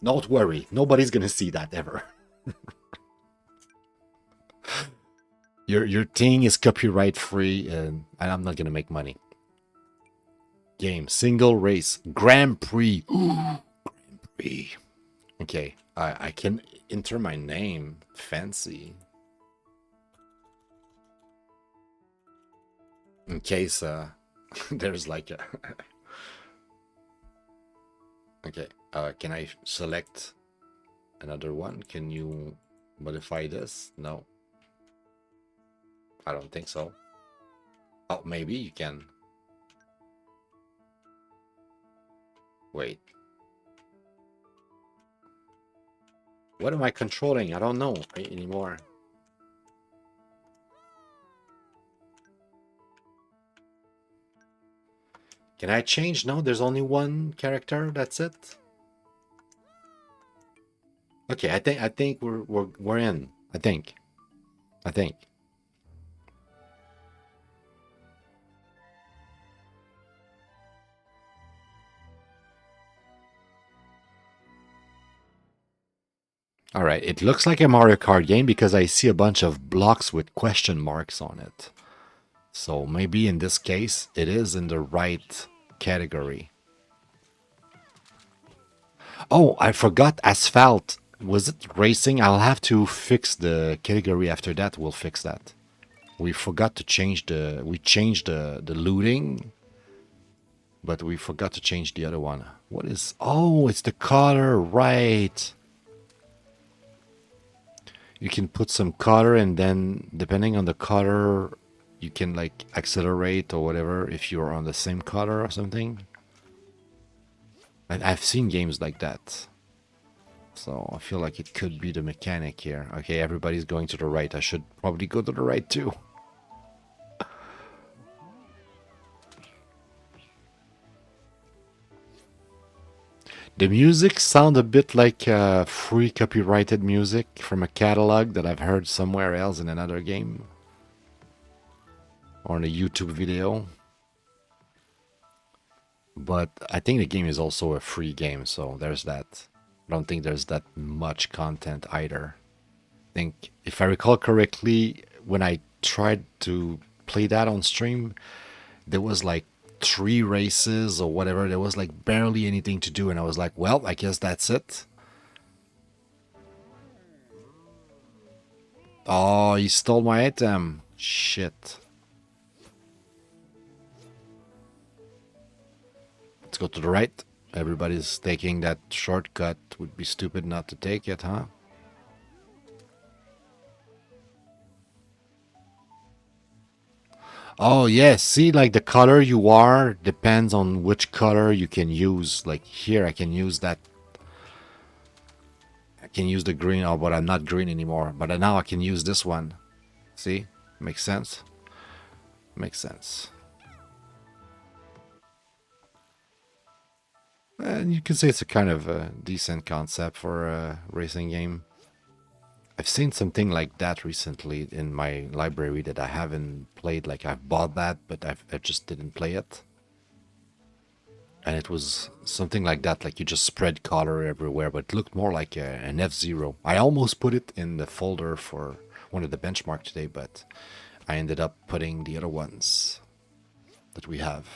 S1: Don't worry, nobody's gonna see that ever. Your thing is copyright free, and I'm not gonna make money. Game single race Grand Prix. Ooh, Grand Prix. Okay, I can enter my name. Fancy. In case there's like a. Okay, can I select another one? Can you modify this? No. I don't think so. Oh, maybe you can. Wait. What am I controlling? I don't know anymore. Can I change? No, there's only one character. That's it. Okay, I think we're in. I think. All right, it looks like a Mario Kart game because I see a bunch of blocks with question marks on it. So maybe in this case, it is in the right category. Oh, I forgot Asphalt. Was it racing? I'll have to fix the category after that. We'll fix that. We forgot to change we changed the looting, but we forgot to change the other one. What is, oh, it's the color, right. You can put some color, and then depending on the color, you can like accelerate or whatever if you're on the same color or something. I've seen games like that. So I feel like it could be the mechanic here. Okay, everybody's going to the right. I should probably go to the right too. The music sounds a bit like free copyrighted music from a catalog that I've heard somewhere else in another game. Or in a YouTube video. But I think the game is also a free game, so there's that. I don't think there's that much content either. I think, if I recall correctly, when I tried to play that on stream, there was like 3 races or whatever. There was like barely anything to do, and I was like, well, I guess that's it. Oh, he stole my item. Shit. Let's go to the right. Everybody's taking that shortcut. Would be stupid not to take it, huh? Oh, yes. See, like the color you are depends on which color you can use. Like here, I can use that. I can use the green. Oh, but I'm not green anymore. But now I can use this one. See? Makes sense? Makes sense. And you can say it's a kind of a decent concept for a racing game. I've seen something like that recently in my library that I haven't played. Like I've bought that, but I just didn't play it. And it was something like that, like you just spread color everywhere, but it looked more like an F-Zero. I almost put it in the folder for one of the benchmark today, but I ended up putting the other ones that we have.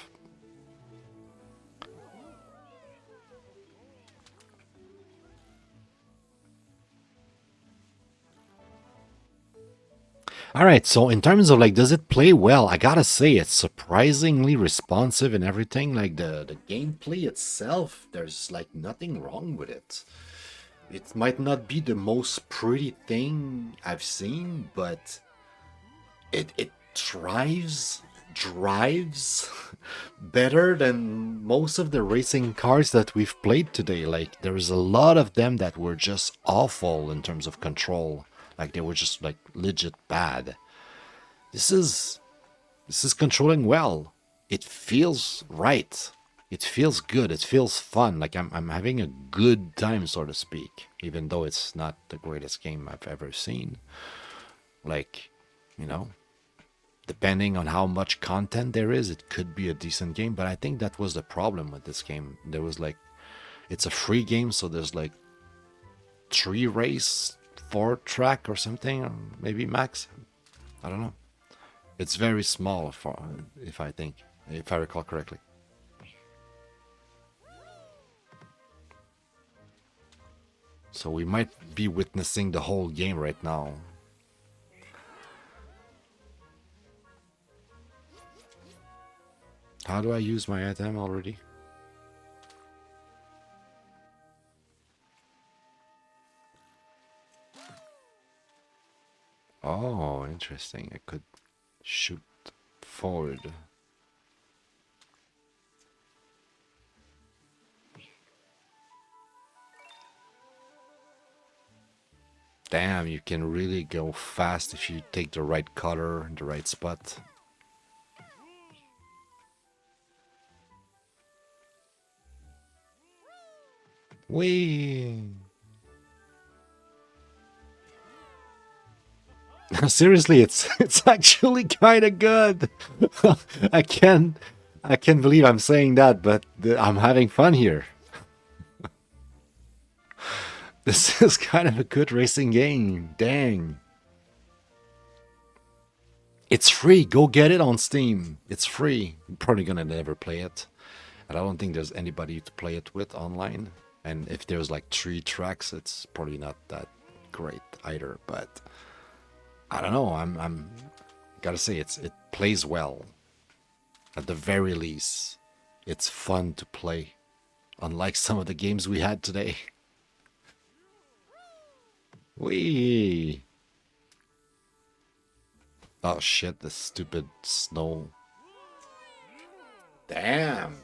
S1: All right, so in terms of like, does it play well? I gotta say, it's surprisingly responsive and everything. Like the gameplay itself, there's like nothing wrong with it. It might not be the most pretty thing I've seen, but it drives better than most of the racing cars that we've played today. Like there's a lot of them that were just awful in terms of control. Like they were just like legit bad. This is controlling well. It feels right. It feels good. It feels fun. Like I'm having a good time, so to speak, even though it's not the greatest game I've ever seen. Like, you know, depending on how much content there is, it could be a decent game. But I think that was the problem with this game. There was like, it's a free game, so there's like 3 race, 4 track or something, or maybe max. I don't know. It's very small, for if I recall correctly. So we might be witnessing the whole game right now. How do I use my item already? Oh, interesting. I could shoot forward. Damn, you can really go fast if you take the right color in the right spot. Whee! Seriously, it's actually kind of good. I can't believe I'm saying that, but I'm having fun here. This is kind of a good racing game. Dang. It's free. Go get it on Steam. It's free. I'm probably gonna never play it. And I don't think there's anybody to play it with online. And if there's like 3 tracks, it's probably not that great either. But I don't know. I'm gotta say it plays well. At the very least, it's fun to play. Unlike some of the games we had today. Whee! Oh shit, the stupid snow. Damn!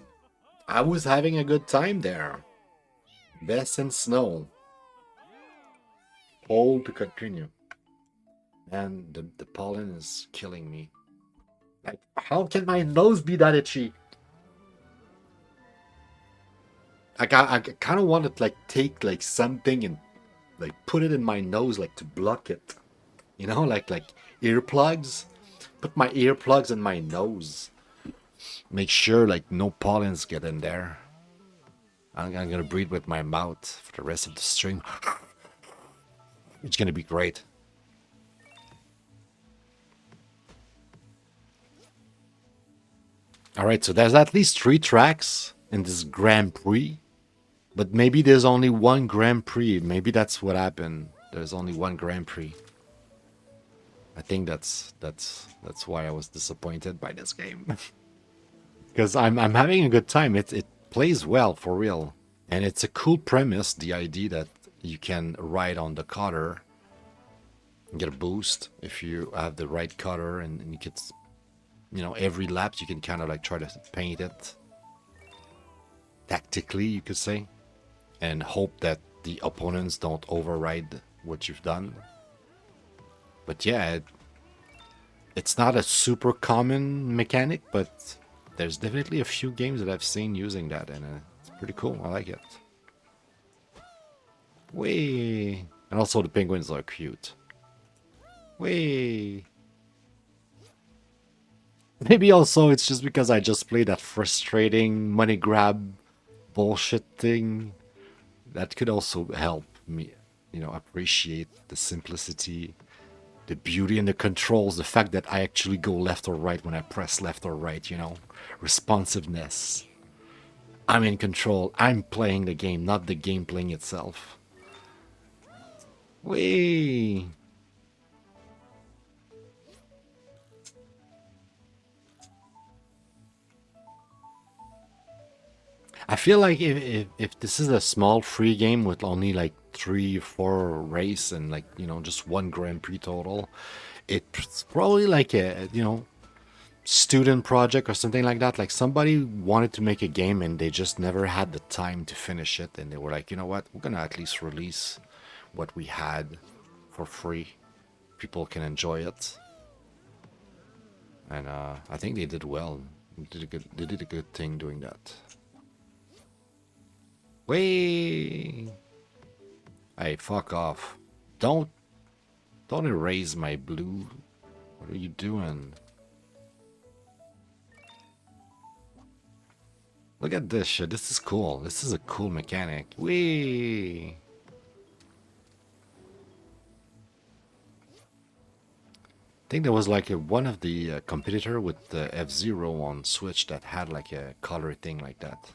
S1: I was having a good time there. Best in snow. All to continue. And the pollen is killing me. Like, how can my nose be that itchy? I kind of want to like take like something and like put it in my nose like to block it. You know, like earplugs. Put my earplugs in my nose. Make sure like no pollens get in there. I'm gonna breathe with my mouth for the rest of the stream. It's gonna be great. Alright, so there's at least 3 tracks in this Grand Prix. But maybe there's only 1 Grand Prix. Maybe that's what happened. There's only 1 Grand Prix. I think that's why I was disappointed by this game. Because I'm having a good time. It plays well for real. And it's a cool premise, the idea that you can ride on the cutter and get a boost if you have the right cutter, and you get, you know, every lap you can kind of like try to paint it tactically, you could say, and hope that the opponents don't override what you've done. But yeah, it's not a super common mechanic, but there's definitely a few games that I've seen using that, and it's pretty cool. I like it. Whee! And also the penguins are cute. Whee! Maybe also it's just because I just played that frustrating money grab bullshit thing. That could also help me, you know, appreciate the simplicity The beauty in the controls, the fact that I actually go left or right when I press left or right, responsiveness. I'm in control. I'm playing the game, not the game playing itself. Whee! I feel like if this is a small free game with only like 3 or 4 race and like just one Grand Prix total, it's probably like a student project or something like that. Like somebody wanted to make a game and they just never had the time to finish it, and they were like, you know what, we're gonna at least release what we had for free. People can enjoy it, and I think they did well. They did a good thing doing that. Way. Hey, fuck off. Don't erase my blue. What are you doing? Look at this shit. This is cool. This is a cool mechanic. Whee! I think there was like one of the competitor with the F-Zero on Switch that had like a color thing like that.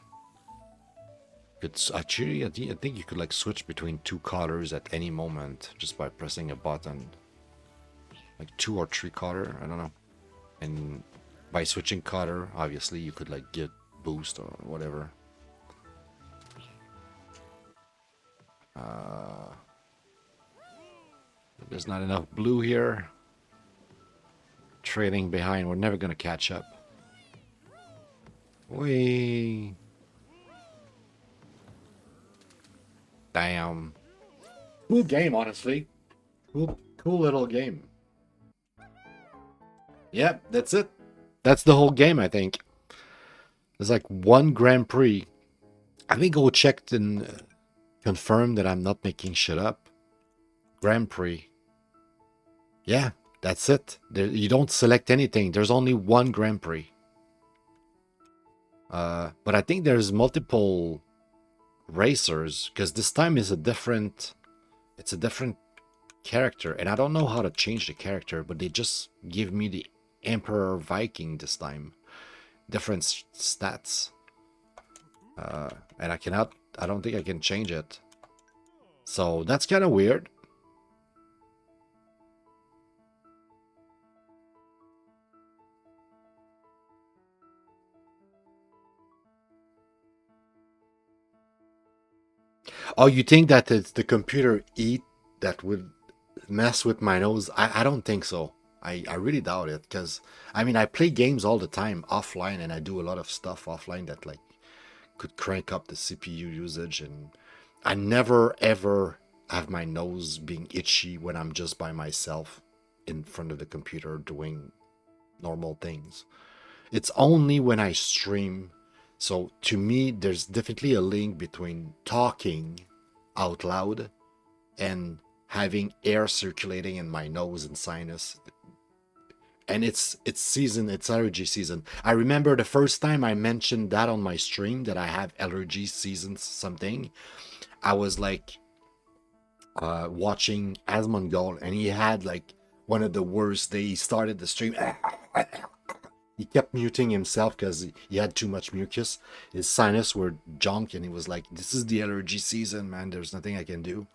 S1: It's actually, I think you could like switch between 2 colors at any moment just by pressing a button. Like 2 or 3 color, I don't know. And by switching color, obviously you could like get boost or whatever. There's not enough blue here. Trailing behind, we're never gonna catch up. Whee! Damn. Cool game, honestly. Cool little game. Yep, that's it. That's the whole game, I think. There's like one Grand Prix. I think go check and confirm that I'm not making shit up. Grand Prix. Yeah, that's it. You don't select anything. There's only one Grand Prix. But I think there's multiple racers because this time is it's a different character, and I don't know how to change the character, but they just give me the Emperor Viking this time. Different stats. And I don't think I can change it. So that's kind of weird. Oh, you think that it's the computer that would mess with my nose? I don't think so. I really doubt it, because I mean I play games all the time offline, and I do a lot of stuff offline that like could crank up the CPU usage, and I never ever have my nose being itchy when I'm just by myself in front of the computer doing normal things. It's only when I stream. So to me, there's definitely a link between talking out loud and having air circulating in my nose and sinus. And it's allergy season. I remember the first time I mentioned that on my stream, that I have allergy season something. I was like watching Asmongold, and he had like one of the worst days. He started the stream. He kept muting himself because he had too much mucus. His sinus were junk, and he was like, "This is the allergy season, man. There's nothing I can do."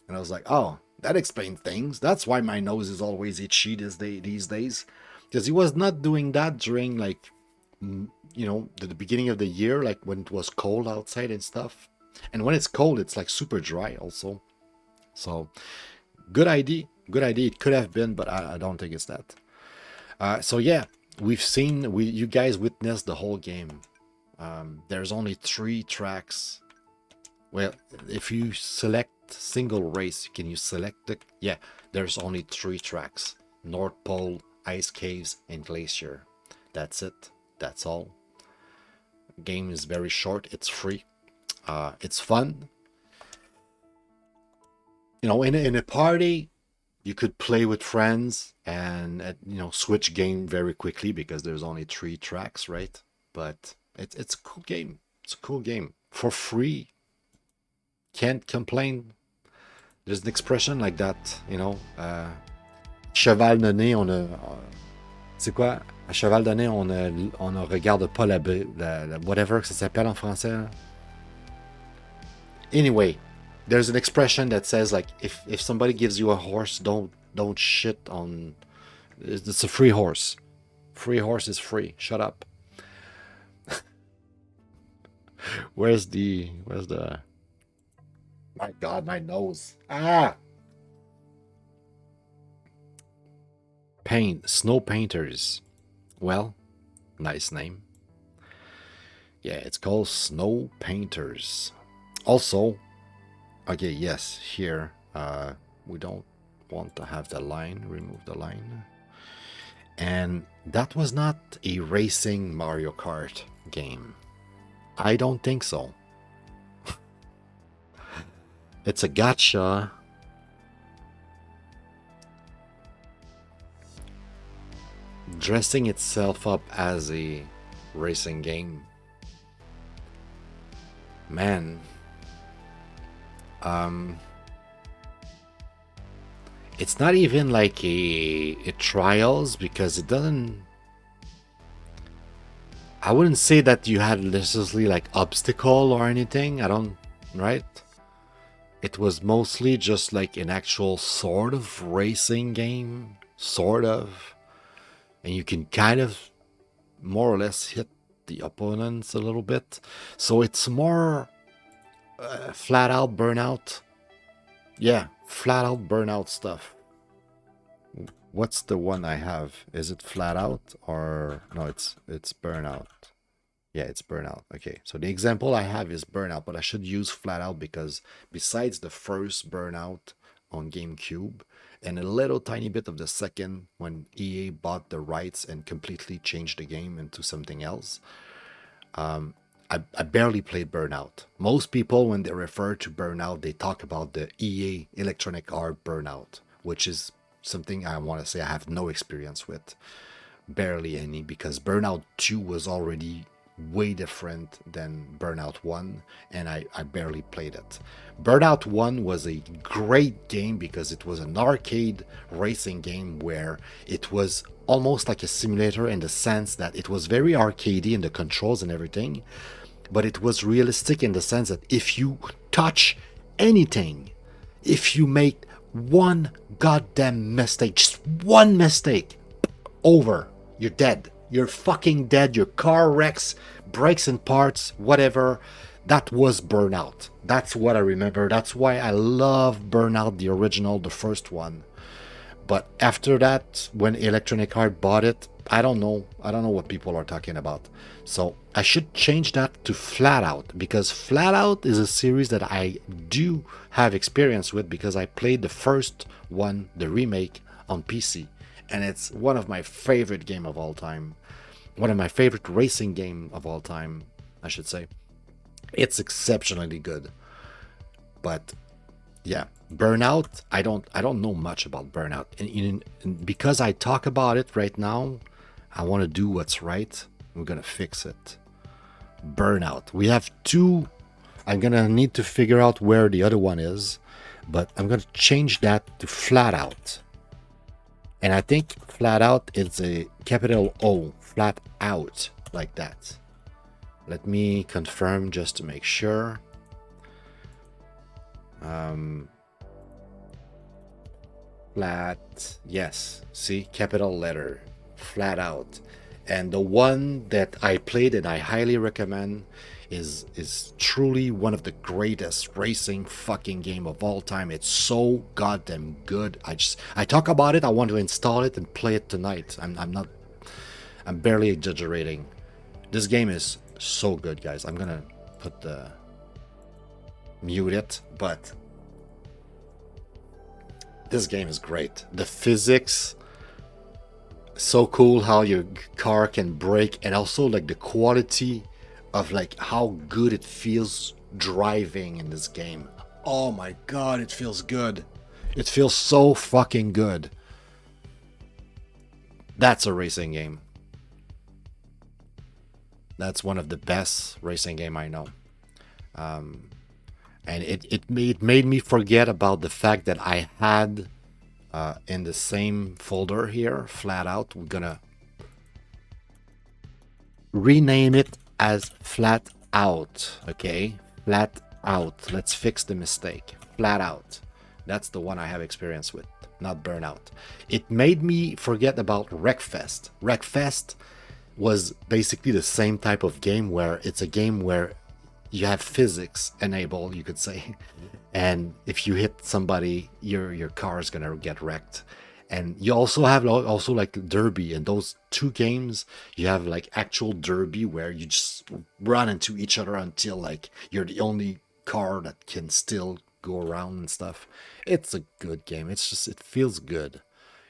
S1: And I was like, "Oh, that explains things. That's why my nose is always itchy these days." Because he was not doing that during like, the beginning of the year, like when it was cold outside and stuff. And when it's cold, it's like super dry also. So, good idea. Good idea. It could have been, but I don't think it's that. So yeah. You guys witnessed the whole game. There's only 3 tracks. Well, if you select single race, can you select the... Yeah, there's only 3 tracks. North Pole, Ice Caves, and Glacier. That's it. That's all. Game is very short. It's free. It's fun. In a party, you could play with friends and switch game very quickly because there's only 3 tracks, right? But it's a cool game. It's a cool game for free. Can't complain. There's an expression like that, Cheval de nez, on a. C'est quoi? À cheval de nez, on ne regarde pas whatever que ça s'appelle en français. Là. Anyway, there's an expression that says like if somebody gives you a horse, don't shit on. It's a free horse. Free horse is free. Shut up. Where's the my god, my nose. Ah, Snowpainters. Well, nice name. Yeah, it's called Snowpainters. Also, okay, yes, here we don't want to have the line. Remove the line. And that was not a racing Mario Kart game. I don't think so. It's a gacha. Dressing itself up as a racing game. Man. It's not even like a trials because it doesn't. I wouldn't say that you had necessarily like obstacle or anything. I don't. Right? It was mostly just like an actual sort of racing game. Sort of. And you can kind of more or less hit the opponents a little bit. So it's more flat out burnout. Yeah, flat out burnout stuff. What's the one I have? Is it flat out or no? It's burnout. Yeah, it's burnout. Okay, so the example I have is burnout, but I should use flat out because besides the first burnout on GameCube and a little tiny bit of the second when EA bought the rights and completely changed the game into something else, I barely played Burnout. Most people, when they refer to Burnout, they talk about the EA Electronic Art Burnout, which is something I want to say I have no experience with. Barely any, because Burnout 2 was already way different than Burnout 1, and I barely played it. Burnout 1 was a great game because it was an arcade racing game where it was almost like a simulator in the sense that it was very arcadey in the controls and everything, but it was realistic in the sense that if you touch anything, if you make one goddamn mistake, just one mistake, over, you're dead. You're fucking dead. Your car wrecks, breaks in parts, whatever. That was Burnout. That's what I remember. That's why I love Burnout, the original, the first one. But after that, when Electronic Arts bought it, I don't know. I don't know what people are talking about. So I should change that to Flat Out, because Flat Out is a series that I do have experience with because I played the first one, the remake, on PC. And it's one of my favorite game of all time. One of my favorite racing game of all time, I should say. It's exceptionally good. But yeah, Burnout, I don't know much about Burnout. And because I talk about it right now, I want to do what's right. We're going to fix it. Burnout. We have two. I'm going to need to figure out where the other one is, but I'm going to change that to Flat Out. And I think Flat Out is a capital O, Flat Out, like that. Let me confirm just to make sure. Flat, yes, see, capital letter, Flat Out. And the one that I played and I highly recommend is truly one of the greatest racing fucking game of all time. It's so goddamn good. I talk about it, I want to install it and play it tonight. I'm barely exaggerating. This game is so good, guys. I'm gonna mute it, but this game is great. The physics, so cool how your car can brake, and also like the quality of like how good it feels driving in this game. Oh my god, it feels good. It feels so fucking good. That's a racing game. That's one of the best racing game I know. And it made me forget about the fact that I had in the same folder here, flat out. We're gonna rename it as flat out. Okay, flat out. Let's fix the mistake. Flat out. That's the one I have experience with, not burnout. It made me forget about Wreckfest. Wreckfest was basically the same type of game where it's a game where you have physics enabled, you could say. And if you hit somebody, your car is gonna get wrecked. And you also have also like derby. In those two games, you have like actual derby where you just run into each other until like you're the only car that can still go around and stuff. It's a good game. It's just, it feels good.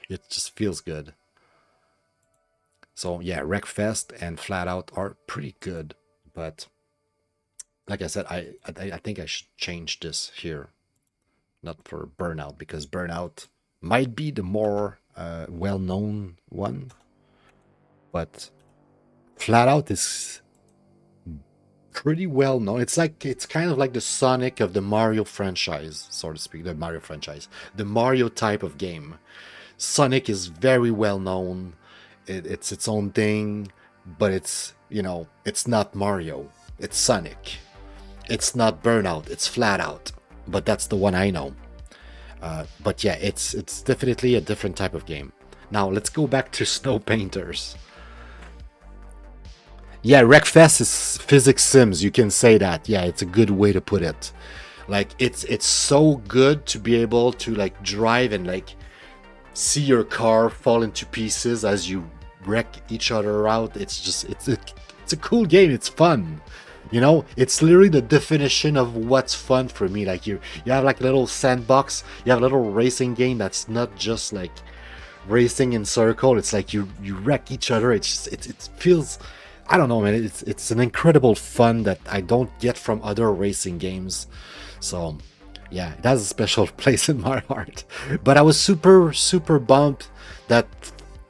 S1: It just feels good. So yeah, Wreckfest and Flat Out are pretty good, but like I said, I think I should change this here, not for Burnout, because Burnout might be the more well-known one, but Flat Out is pretty well known. It's like, it's kind of like the Sonic of the Mario franchise, so to speak. The Mario franchise, the Mario type of game. Sonic is very well known. It's its own thing, but it's, you know, it's not Mario. It's Sonic. It's not Burnout. It's Flat Out. But that's the one I know. But yeah, it's definitely a different type of game. Now let's go back to Snowpainters. Yeah, Wreckfest is physics sims. You can say that. Yeah, it's a good way to put it. Like it's so good to be able to like drive and like see your car fall into pieces as you wreck each other out. It's just it's a cool game. It's fun. You know, it's literally the definition of what's fun for me. Like you have like a little sandbox. You have a little racing game that's not just like racing in circle. It's like you wreck each other. It's just, it feels, I don't know, man. It's an incredible fun that I don't get from other racing games. So yeah, it has a special place in my heart. But I was super bummed that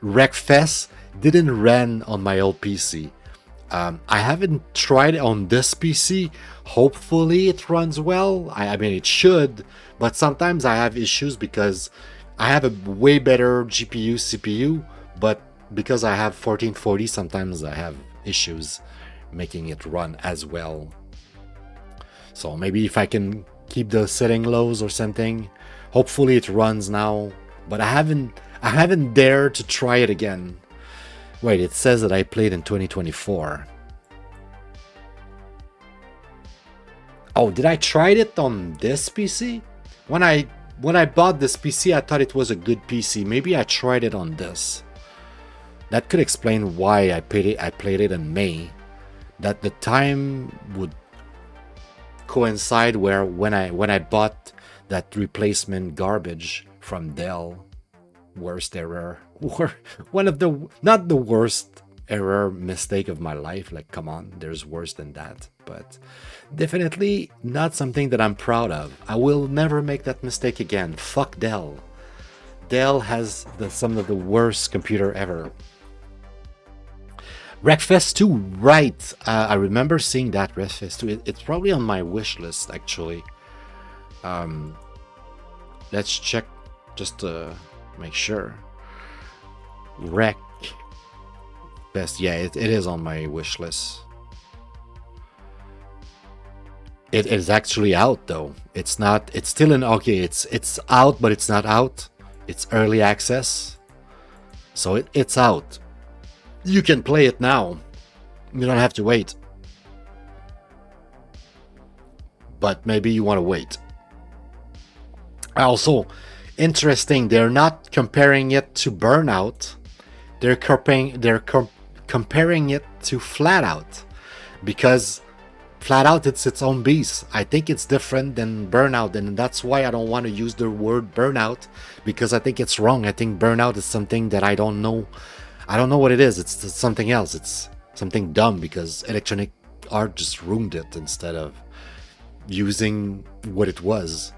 S1: Wreckfest didn't run on my old PC. I haven't tried it on this PC. Hopefully it runs well. I mean, it should, but sometimes I have issues because I have a way better GPU, CPU, but because I have 1440, sometimes I have issues making it run as well. So maybe if I can keep the setting lows or something, hopefully it runs now, but I haven't dared to try it again. Wait, it says that I played in 2024. Oh, did I try it on this PC? When I bought this PC, I thought it was a good PC. Maybe I tried it on this. That could explain why I played it in May. That the time would coincide where when I bought that replacement garbage from Dell. Worst error, or one of the, not the worst error mistake of my life. Like, come on, there's worse than that, but definitely not something that I'm proud of. I will never make that mistake again. Fuck Dell. Dell has some of the worst computer ever. Wreckfest 2, right? I remember seeing that Wreckfest 2. It's probably on my wish list actually. Let's check just to make sure. Wreck Best, yeah, it is on my wish list. It is actually out though. It's not, it's still in, okay, it's out, but it's not out. It's early access. So it's out. You can play it now. You don't have to wait. But maybe you want to wait. Also, interesting, they're not comparing it to Burnout. They're comparing it to Flat Out, because Flat Out, it's its own beast. I think it's different than Burnout, and that's why I don't want to use the word Burnout, because I think it's wrong. I think Burnout is something that I don't know. I don't know what it is. It's something else. It's something dumb because Electronic Art just ruined it instead of using what it was.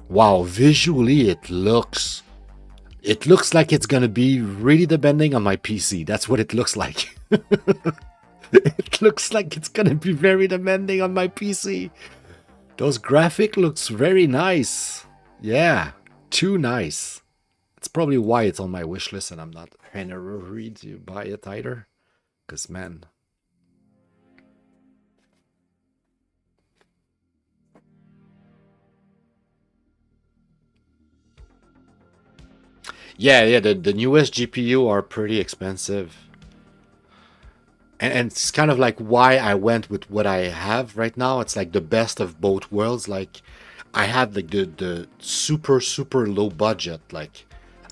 S1: Wow, visually it looks like it's gonna be really demanding on my PC. That's what it looks like. It looks like it's gonna be very demanding on my PC. Those graphics looks very nice. Yeah, too nice. That's probably why it's on my wish list and I'm not in a hurry to buy it either. Because, man. Yeah, yeah, the newest GPU are pretty expensive. And it's kind of like why I went with what I have right now. It's like the best of both worlds. Like, I had like the super, super low budget. Like,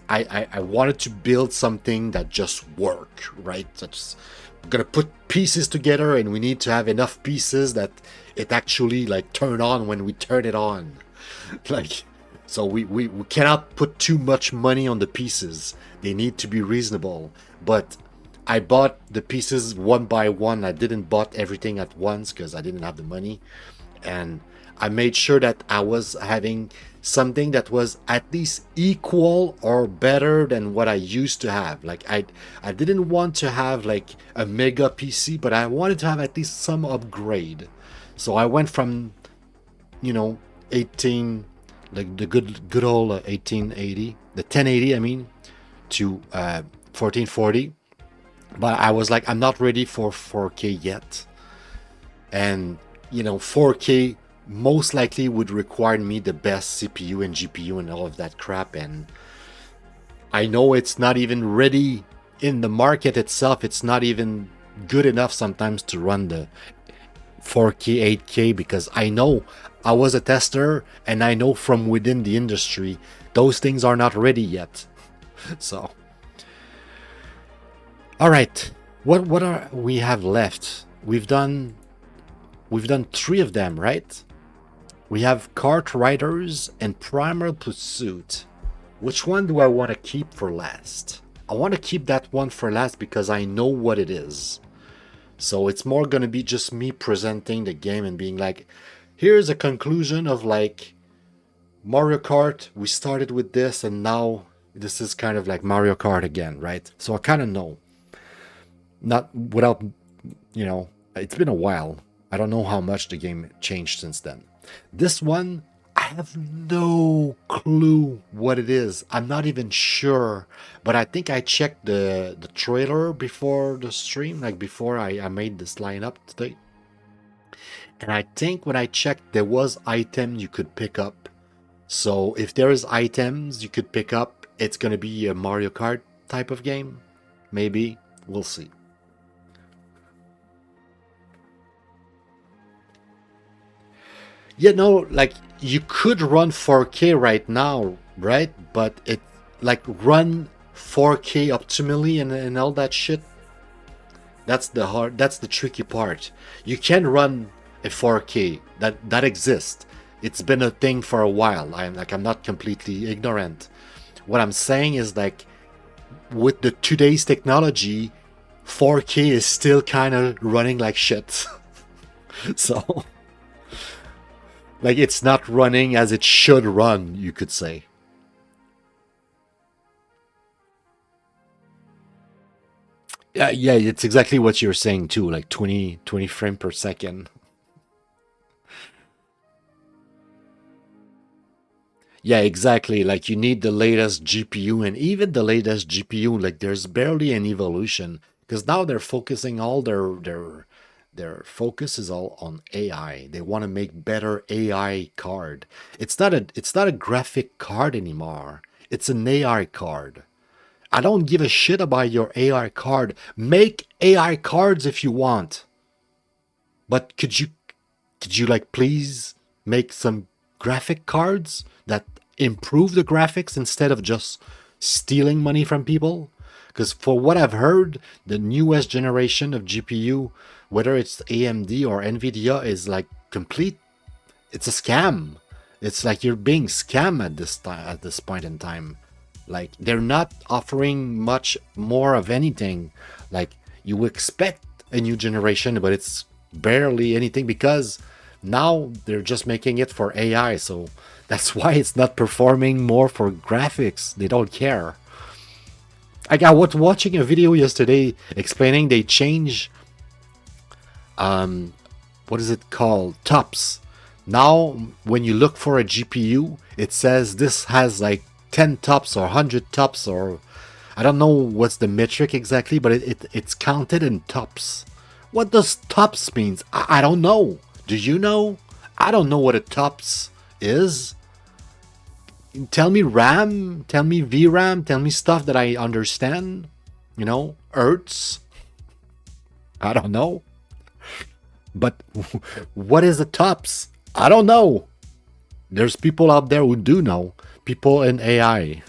S1: I wanted to build something that just work, right? That's gonna put pieces together, and we need to have enough pieces that it actually like turn on when we turn it on. Like, so we cannot put too much money on the pieces. They need to be reasonable. But I bought the pieces one by one. I didn't bought everything at once because I didn't have the money, and I made sure that I was having something that was at least equal or better than what I used to have. Like, I didn't want to have like a mega PC, but I wanted to have at least some upgrade. So I went from, you know, 18, like the good old 1880, the 1080 I mean, to 1440. But I was like, I'm not ready for 4K yet. And 4K most likely would require me the best CPU and GPU and all of that crap, and I know it's not even ready in the market itself. It's not even good enough sometimes to run the 4K 8K, because I know I was a tester and I know from within the industry those things are not ready yet. So all right, what are we have left? We've done three of them, right? We have KartRiders and Primal Pursuit. Which one do I want to keep for last? I want to keep that one for last because I know what it is. So it's more going to be just me presenting the game and being like, here's a conclusion of like Mario Kart. We started with this and now this is kind of like Mario Kart again, right? So I kind of know. Not without, it's been a while. I don't know how much the game changed since then. This one, I have no clue what it is. I'm not even sure. But I think I checked the trailer before the stream, like before I made this lineup today. And I think when I checked, there was item you could pick up. So if there is items you could pick up, it's going to be a Mario Kart type of game. Maybe. We'll see. Like you could run 4K right now, right? But it like run 4K optimally and all that shit. That's the tricky part. You can run a 4K that exists. It's been a thing for a while. I'm not completely ignorant. What I'm saying is like with the today's technology, 4K is still kind of running like shit. So like it's not running as it should run, you could say. Yeah, yeah, it's exactly what you're saying too, like 20 frame per second. Yeah, exactly. Like you need the latest GPU, and even the latest GPU, like there's barely an evolution because now they're focusing all their focus is all on AI. They want to make better AI card. It's not a graphic card anymore. It's an AI card. I don't give a shit about your AI card. Make AI cards if you want. But could you like please make some graphic cards that improve the graphics instead of just stealing money from people? Because for what I've heard, the newest generation of GPU, whether it's AMD or Nvidia, is like complete. It's a scam. It's like you're being scammed at this time, at this point in time. Like they're not offering much more of anything. Like you expect a new generation, but it's barely anything because now they're just making it for AI. So that's why it's not performing more for graphics. They don't care. I was watching a video yesterday explaining they change what is it called? TOPS. Now, when you look for a GPU, it says this has like 10 tops or 100 tops, or I don't know what's the metric exactly, but it's counted in tops. What does tops means? I don't know. Do you know? I don't know what a tops is. Tell me RAM, tell me VRAM, tell me stuff that I understand. You know, Hertz. I don't know. But what is a tops? I don't know. There's people out there who do know. People in AI.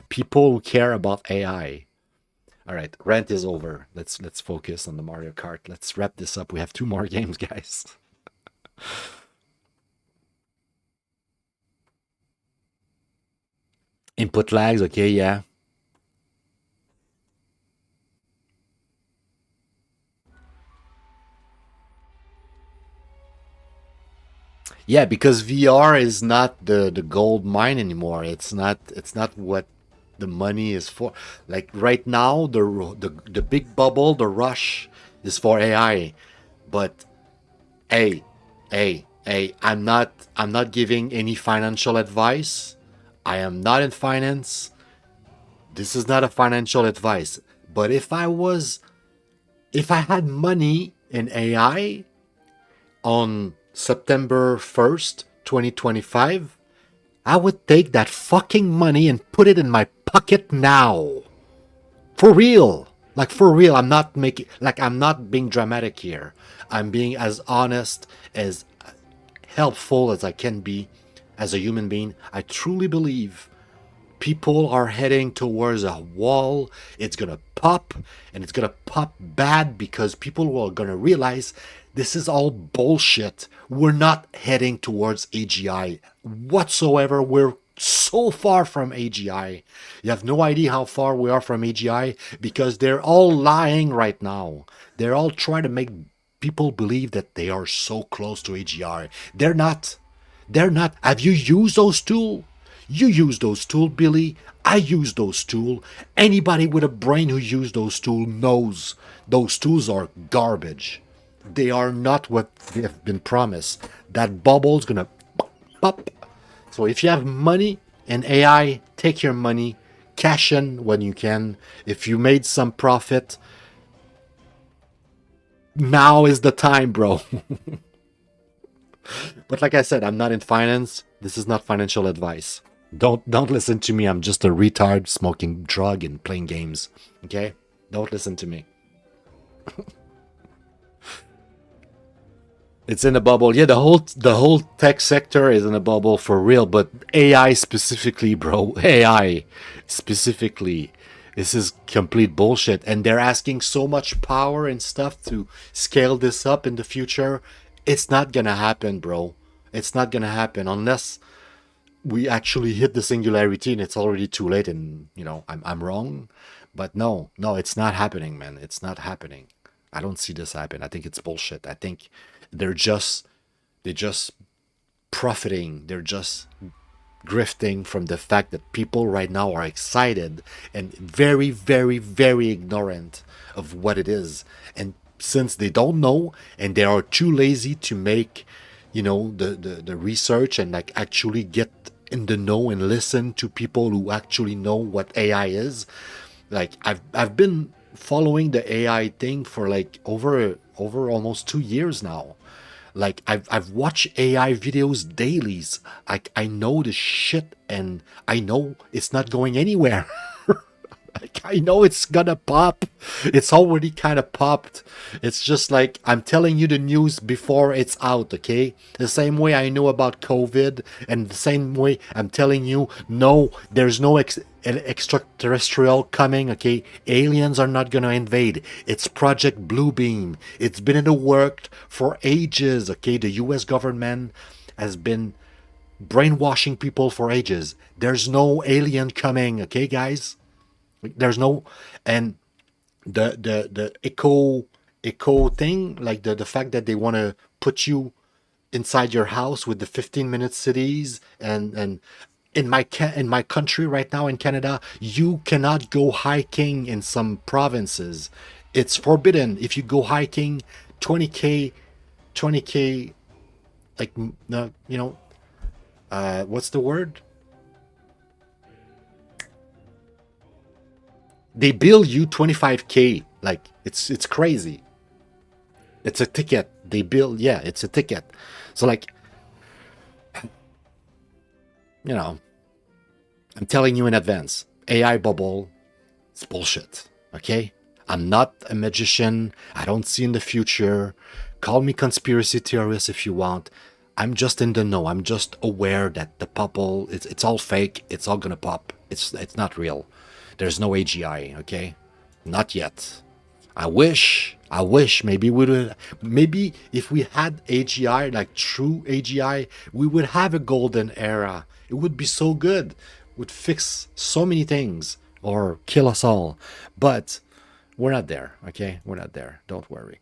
S1: People who care about AI. All right, rant is over. Let's focus on the Mario Kart. Let's wrap this up. We have 2 more games, guys. Input lags, okay, yeah. Yeah, because VR is not the gold mine anymore. It's not what the money is for. Like right now, the big bubble, the rush is for AI. But hey, hey, I'm not giving any financial advice. I am not in finance. This is not a financial advice. But if I had money in AI on September 1st, 2025, I would take that fucking money and put it in my pocket now. For real. Like for real. I'm not being dramatic here. I'm being as honest, as helpful as I can be as a human being. I truly believe people are heading towards a wall. It's gonna pop, and it's gonna pop bad because people are gonna realize this is all bullshit. We're not heading towards AGI whatsoever. We're so far from AGI. You have no idea how far we are from AGI because they're all lying right now. They're all trying to make people believe that they are so close to AGI. They're not. They're not. Have you used those tools? You use those tools, Billy. I use those tools. Anybody with a brain who use those tools knows those tools are garbage. They are not what they have been promised. That bubble's gonna pop. So if you have money and AI, take your money, cash in when you can. If you made some profit, now is the time, bro. But like I said, I'm not in finance. This is not financial advice. Don't listen to me. I'm just a retard smoking drug and playing games. Okay? Don't listen to me. It's in a bubble. Yeah, the whole tech sector is in a bubble for real, but AI specifically, bro. AI specifically. This is complete bullshit. And they're asking so much power and stuff to scale this up in the future. It's not gonna happen, bro. It's not gonna happen unless we actually hit the singularity and it's already too late, and I'm wrong. But no, it's not happening, man. It's not happening. I don't see this happen. I think it's bullshit. I think they're just they're just profiting. They're just grifting from the fact that people right now are excited and very, very, very ignorant of what it is. And since they don't know and they are too lazy to make, the research and like actually get in the know and listen to people who actually know what AI is. Like I've been following the AI thing for like over almost 2 years now. Like I've watched AI videos dailies. Like I know the shit and I know it's not going anywhere. Like I know it's gonna pop. It's already kind of popped. It's just like I'm telling you the news before it's out, okay? The same way I know about COVID, and the same way I'm telling you, no, there's no extraterrestrial coming, okay? Aliens are not gonna invade. It's Project Bluebeam. It's been in the work for ages, okay? The US government has been brainwashing people for ages. There's no alien coming, okay, guys? There's no, and the eco thing, like the fact that they want to put you inside your house with the 15-minute cities, and in my country right now in Canada, you cannot go hiking in some provinces. It's forbidden. If you go hiking 20k like what's the word? They bill you 25K. Like it's crazy. It's a ticket. They bill, yeah, it's a ticket. So like, you know, I'm telling you in advance, AI bubble, it's bullshit. Okay? I'm not a magician. I don't see in the future. Call me conspiracy theorist if you want. I'm just in the know. I'm just aware that the bubble, it's all fake. It's all gonna pop. It's not real. There's no AGI, okay? Not yet. I wish maybe if we had AGI, like true AGI, we would have a golden era. It would be so good. Would fix so many things or kill us all. But we're not there, okay? We're not there. Don't worry.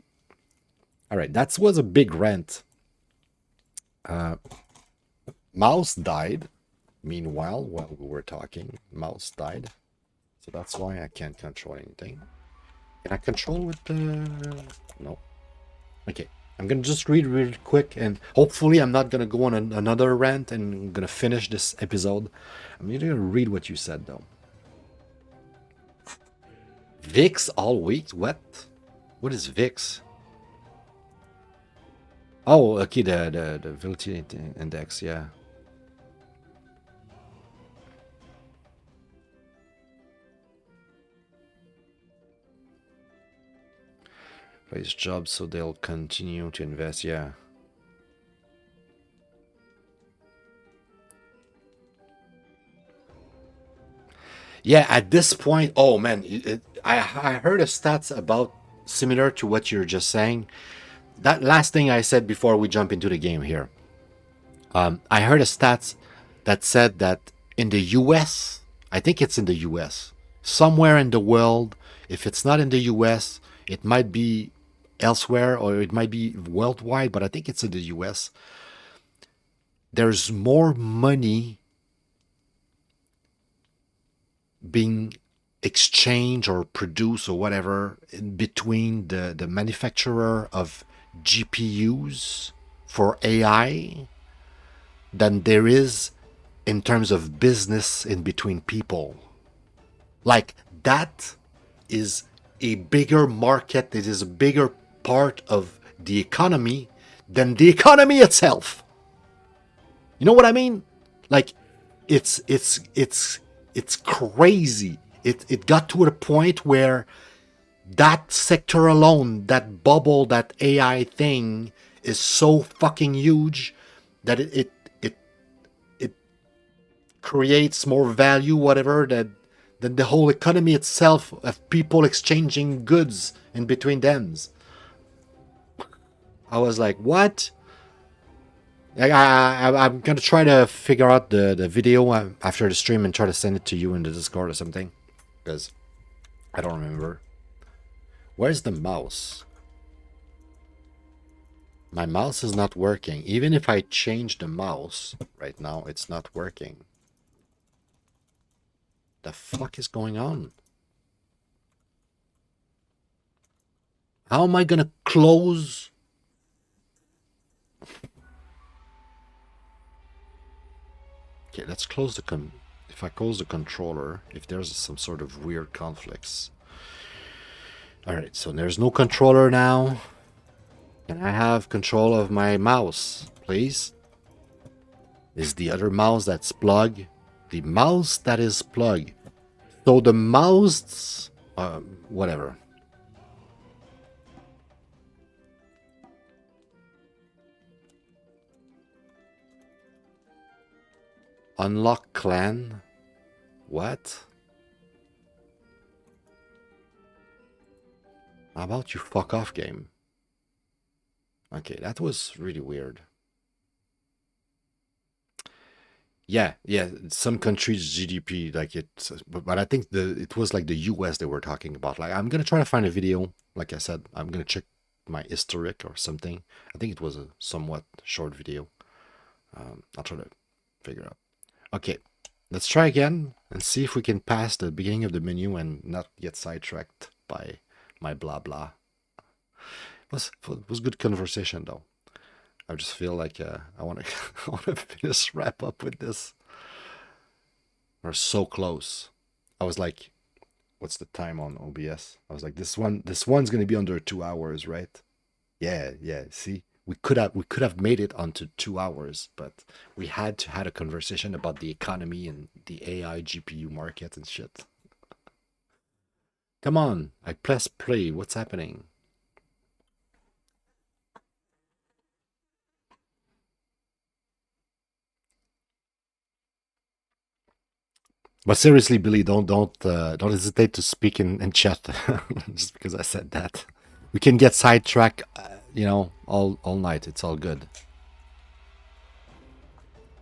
S1: All right, that was a big rant. Mouse died. Meanwhile, while we were talking, mouse died. So that's why I can't control anything. Can I control with the... No. Okay. I'm going to just read really quick, and hopefully I'm not going to go on another rant and I'm going to finish this episode. I'm going to read what you said, though. VIX all week? What? What is VIX? Oh, okay, the volatility index, yeah. Place jobs so they'll continue to invest, yeah. Yeah, at this point, oh man, I heard a stats about similar to what you're just saying. That last thing I said before we jump into the game here. I heard a stats that said that in the US, I think it's in the US, somewhere in the world, if it's not in the US, it might be elsewhere or it might be worldwide, but I think it's in the US. There's more money being exchanged or produced or whatever in between the manufacturer of GPUs for AI than there is in terms of business in between people. Like that is a bigger market, it is a bigger part of the economy than the economy itself. You know what I mean? Like it's crazy. It got to a point where that sector alone, that bubble, that AI thing is so fucking huge that it creates more value, whatever, than the whole economy itself of people exchanging goods in between them. I was like, what? I'm gonna try to figure out the video after the stream and try to send it to you in the Discord or something, because I don't remember. Where's the mouse? My mouse is not working. Even if I change the mouse right now, it's not working. The fuck is going on? How am I gonna close? Okay, let's close the if I close the controller, if there's some sort of weird conflicts. Alright, so there's no controller now. Can I have control of my mouse, please? Is the other mouse that's plugged? The mouse that is plugged. So the mouse... whatever. Unlock clan? What? How about you fuck off, game? Okay, that was really weird. Yeah, some countries' GDP, like but I think it was like the US they were talking about. Like, I'm gonna try to find a video. Like I said, I'm gonna check my historic or something. I think it was a somewhat short video. I'll try to figure out. Okay, let's try again and see if we can pass the beginning of the menu and not get sidetracked by my blah blah. It was good conversation though. I just feel like I want to I want to finish wrap up with this. We're so close. I was like, what's the time on OBS? I was like, this one's gonna be under 2 hours, right? Yeah, yeah. See, we could have made it onto 2 hours, but we had to had a conversation about the economy and the AI GPU market and shit. Come on, I press play. What's happening? But seriously, Billy, don't hesitate to speak in chat just because I said that. We can get sidetracked, all night. It's all good.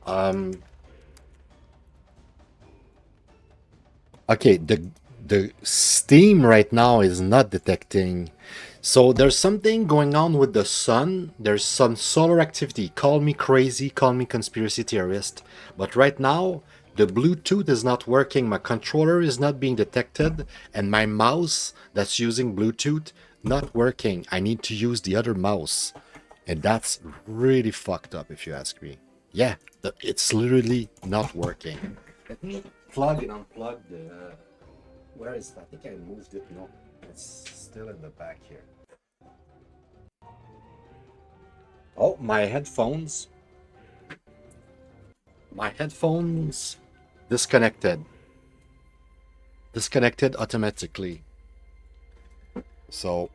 S1: Um, okay, the Steam right now is not detecting. So there's something going on with the sun. There's some solar activity. Call me crazy, call me conspiracy theorist. But right now, the Bluetooth is not working. My controller is not being detected, and my mouse that's using Bluetooth not working. I need to use the other mouse, and that's really fucked up if you ask me. Yeah, it's literally not working. Let me plug and unplug the. Where is that? I think I moved it. No, it's still in the back here. Oh, my headphones. My headphones disconnected. Disconnected automatically. So,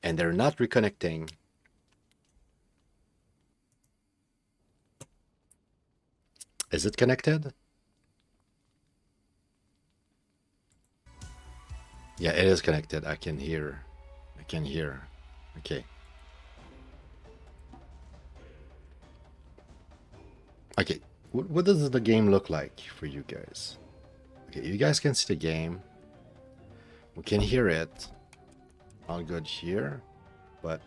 S1: and they're not reconnecting. Is it connected? Yeah, it is connected. I can hear. I can hear. Okay. Okay. What does the game look like for you guys? Okay, you guys can see the game. We can hear it. All good here, but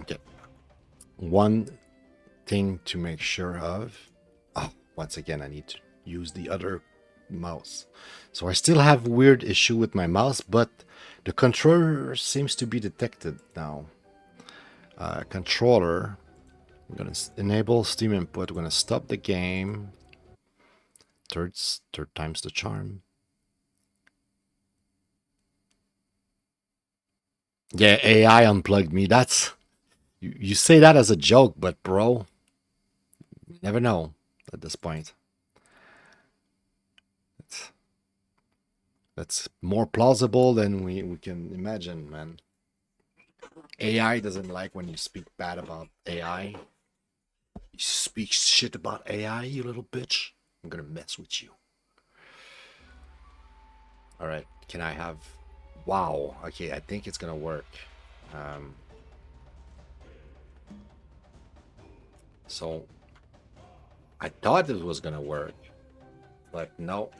S1: okay. One thing to make sure of. Oh, once again, I need to use the other mouse. So I still have weird issue with my mouse, but the controller seems to be detected now. Controller. I'm gonna enable Steam input. We're gonna stop the game. Third time's the charm. Yeah, AI unplugged me. That's you say that as a joke, but bro, you never know at this point. It's, that's more plausible than we can imagine, man. AI doesn't like when you speak bad about AI. You speak shit about AI, you little bitch. I'm gonna mess with you. All right, can I have? Wow. Okay, I think it's gonna work. Um, so I thought it was gonna work, but no.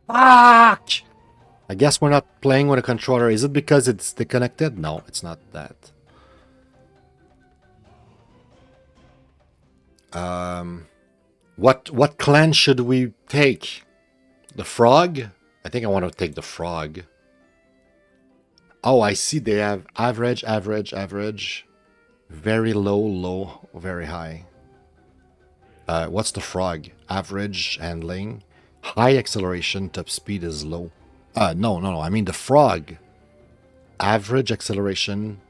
S1: Fuck! I guess we're not playing with a controller. Is it because it's disconnected? No, it's not that. What clan should we take? The frog? I think I want to take the frog. Oh, I see they have average, average, average, very low, low, very high. What's the frog? Average handling, high acceleration, top speed is low. No. I mean the frog. Average acceleration,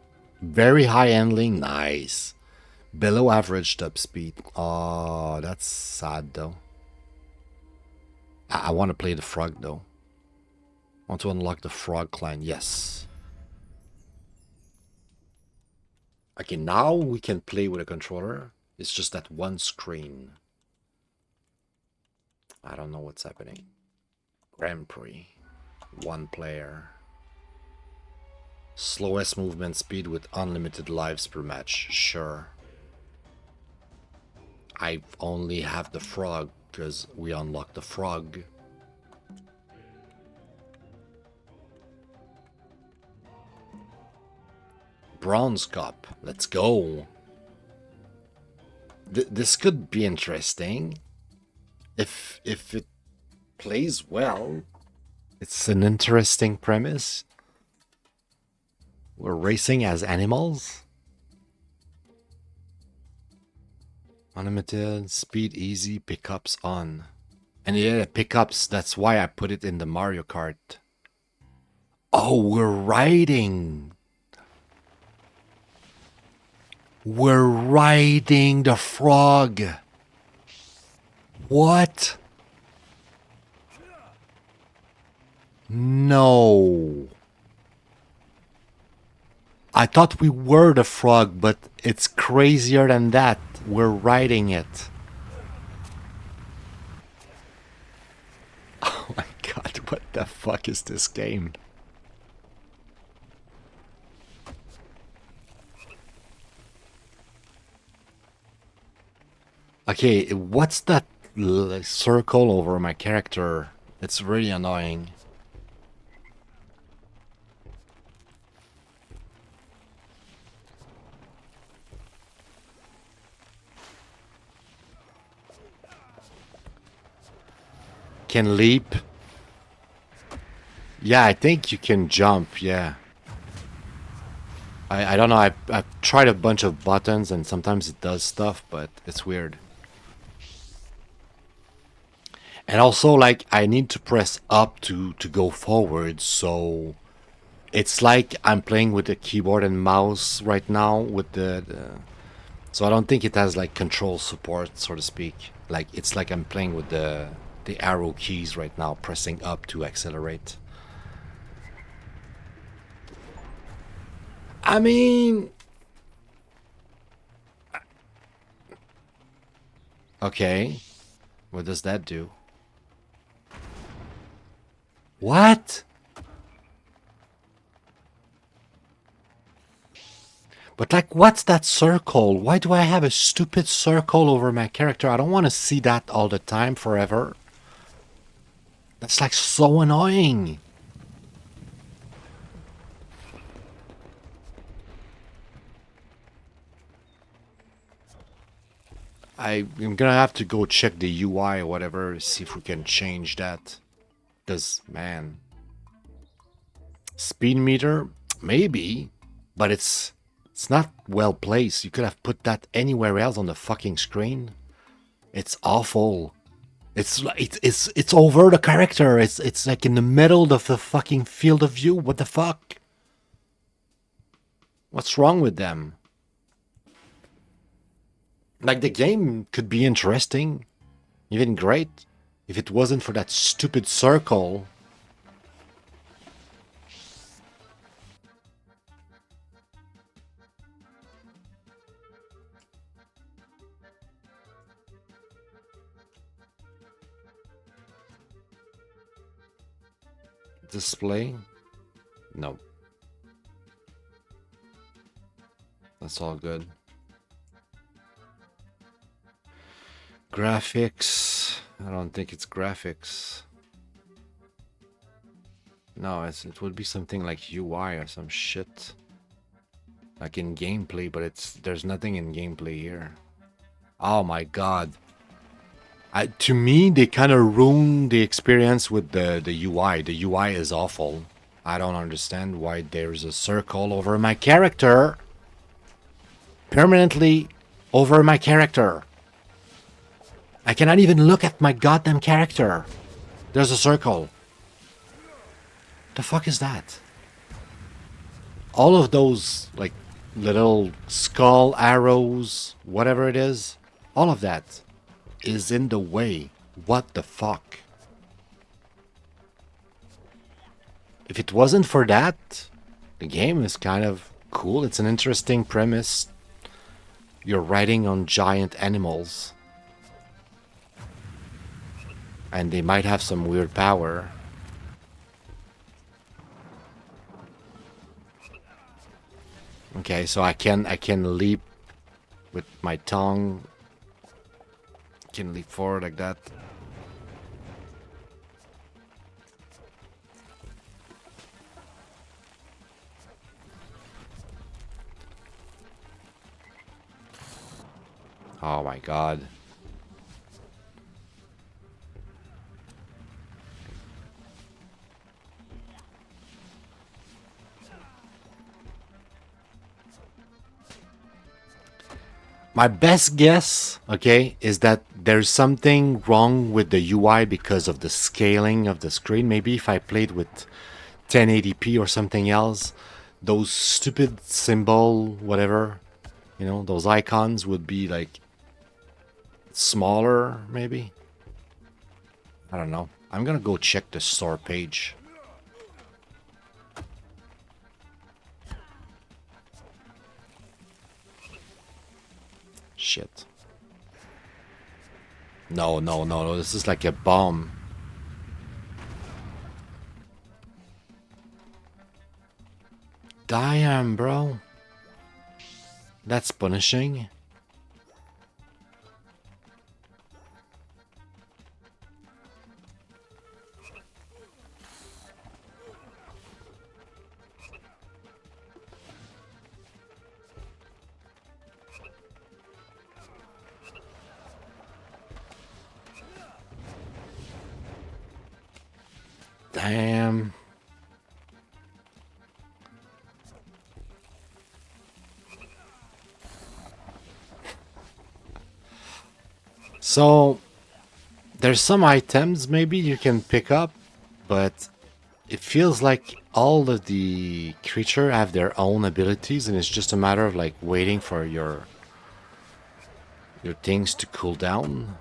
S1: very high handling, nice. Below average top speed. Oh, that's sad though. I want to play the frog though. I want to unlock the frog clan. Yes. Okay, now we can play with a controller. It's just that one screen. I don't know what's happening. Grand Prix. One player. Slowest movement speed with unlimited lives per match. Sure. I only have the frog because we unlocked the frog. Bronze Cup. Let's go. This could be interesting if it plays well. It's an interesting premise. We're racing as animals. Unlimited, speed easy, pickups on. And yeah, pickups, that's why I put it in the Mario Kart. Oh, we're riding. We're riding the frog. What? No. I thought we were the frog, but it's crazier than that. We're riding it. Oh my god, what the fuck is this game? Okay, what's that circle over my character? It's really annoying. Can leap. Yeah, I think you can jump, yeah. I don't know, I've tried a bunch of buttons and sometimes it does stuff, but it's weird. And also, like, I need to press up to go forward, so it's like I'm playing with the keyboard and mouse right now with so I don't think it has like control support, so to speak. Like it's like I'm playing with the arrow keys right now, pressing up to accelerate. I mean, okay, what does that do? What? But like, what's that circle? Why do I have a stupid circle over my character? I don't want to see that all the time forever. That's like so annoying. I'm gonna have to go check the UI or whatever, see if we can change that. Because, man, speed meter, maybe, but it's not well placed. You could have put that anywhere else on the fucking screen. It's awful. It's over the character. It's like in the middle of the fucking field of view. What the fuck? What's wrong with them? Like, the game could be interesting, even great, if it wasn't for that stupid circle. Display? No. That's all good. Graphics. I don't think it's graphics. No, it would be something like UI or some shit. Like in gameplay, but there's nothing in gameplay here. Oh my god. To me, they kind of ruined the experience with the UI. The UI is awful. I don't understand why there's a circle over my character. Permanently over my character. I cannot even look at my goddamn character. There's a circle. The fuck is that? All of those, like, little skull arrows, whatever it is, all of that is in the way. What the fuck? If it wasn't for that, the game is kind of cool. It's an interesting premise. You're riding on giant animals. And they might have some weird power. Okay, so I can leap with my tongue. I can leap forward like that. Oh my god. My best guess, okay, is that there's something wrong with the UI because of the scaling of the screen. Maybe if I played with 1080p or something else, those stupid symbol, whatever, you know, those icons would be like smaller, maybe. I don't know. I'm gonna go check the store page. Shit. No, no, no, no. This is like a bomb. Damn, bro. That's punishing. Damn. So, there's some items maybe you can pick up, but it feels like all of the creature have their own abilities, and it's just a matter of like waiting for your things to cool down.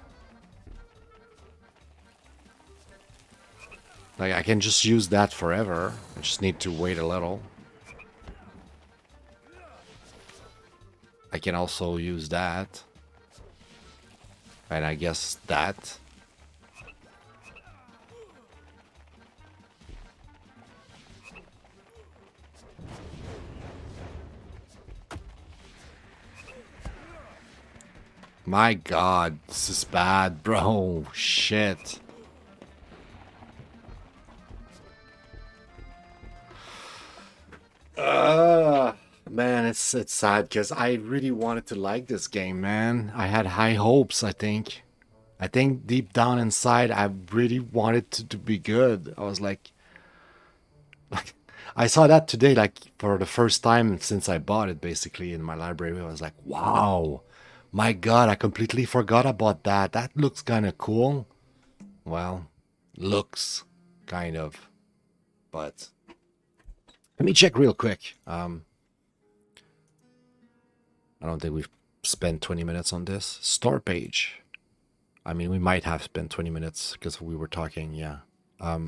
S1: Like I can just use that forever. I just need to wait a little. I can also use that. And I guess that. My god, this is bad, bro. Shit. Man, it's sad because I really wanted to like this game, man. I had high hopes, I think. I think deep down inside, I really wanted to be good. I was like, I saw that today, like for the first time since I bought it, basically in my library. I was like, wow, my God, I completely forgot about that. That looks kind of cool. Well, looks kind of, but let me check real quick. I don't think we've spent 20 minutes on this store page. I mean, we might have spent 20 minutes because we were talking. Yeah. I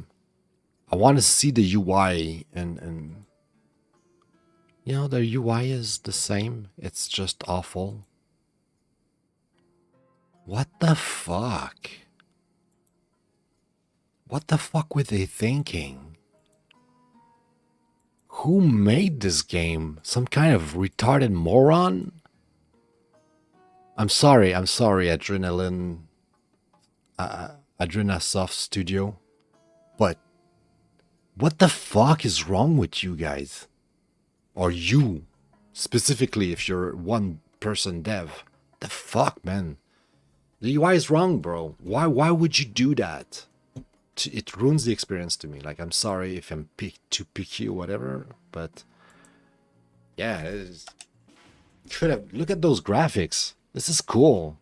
S1: want to see the UI, and you know, the UI is the same. It's just awful. What the fuck? What the fuck were they thinking? Who made this game? Some kind of retarded moron? I'm sorry, Adrenasoft Studio. But what the fuck is wrong with you guys? Or you, specifically if you're one person dev. The fuck, man? The UI is wrong, bro. Why would you do that? It ruins the experience to me. Like, I'm sorry if I'm too picky or whatever, but yeah, should have. Look at those graphics. This is cool.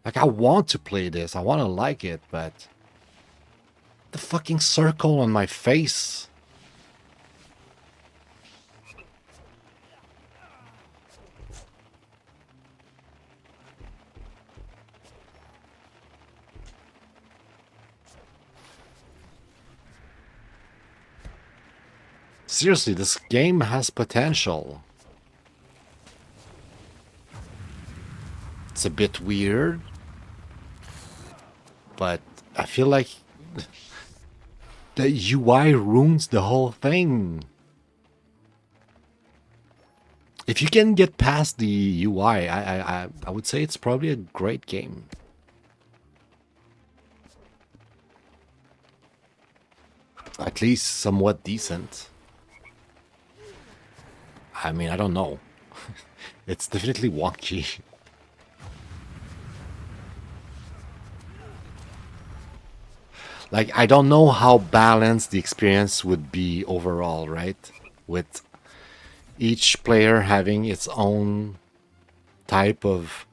S1: Like, I want to play this. I want to like it, but the fucking circle on my face. Seriously, this game has potential. It's a bit weird, but I feel like the UI ruins the whole thing. If you can get past the UI, I would say it's probably a great game. At least somewhat decent. I mean, I don't know. It's definitely wonky. Like, I don't know how balanced the experience would be overall, right? With each player having its own type of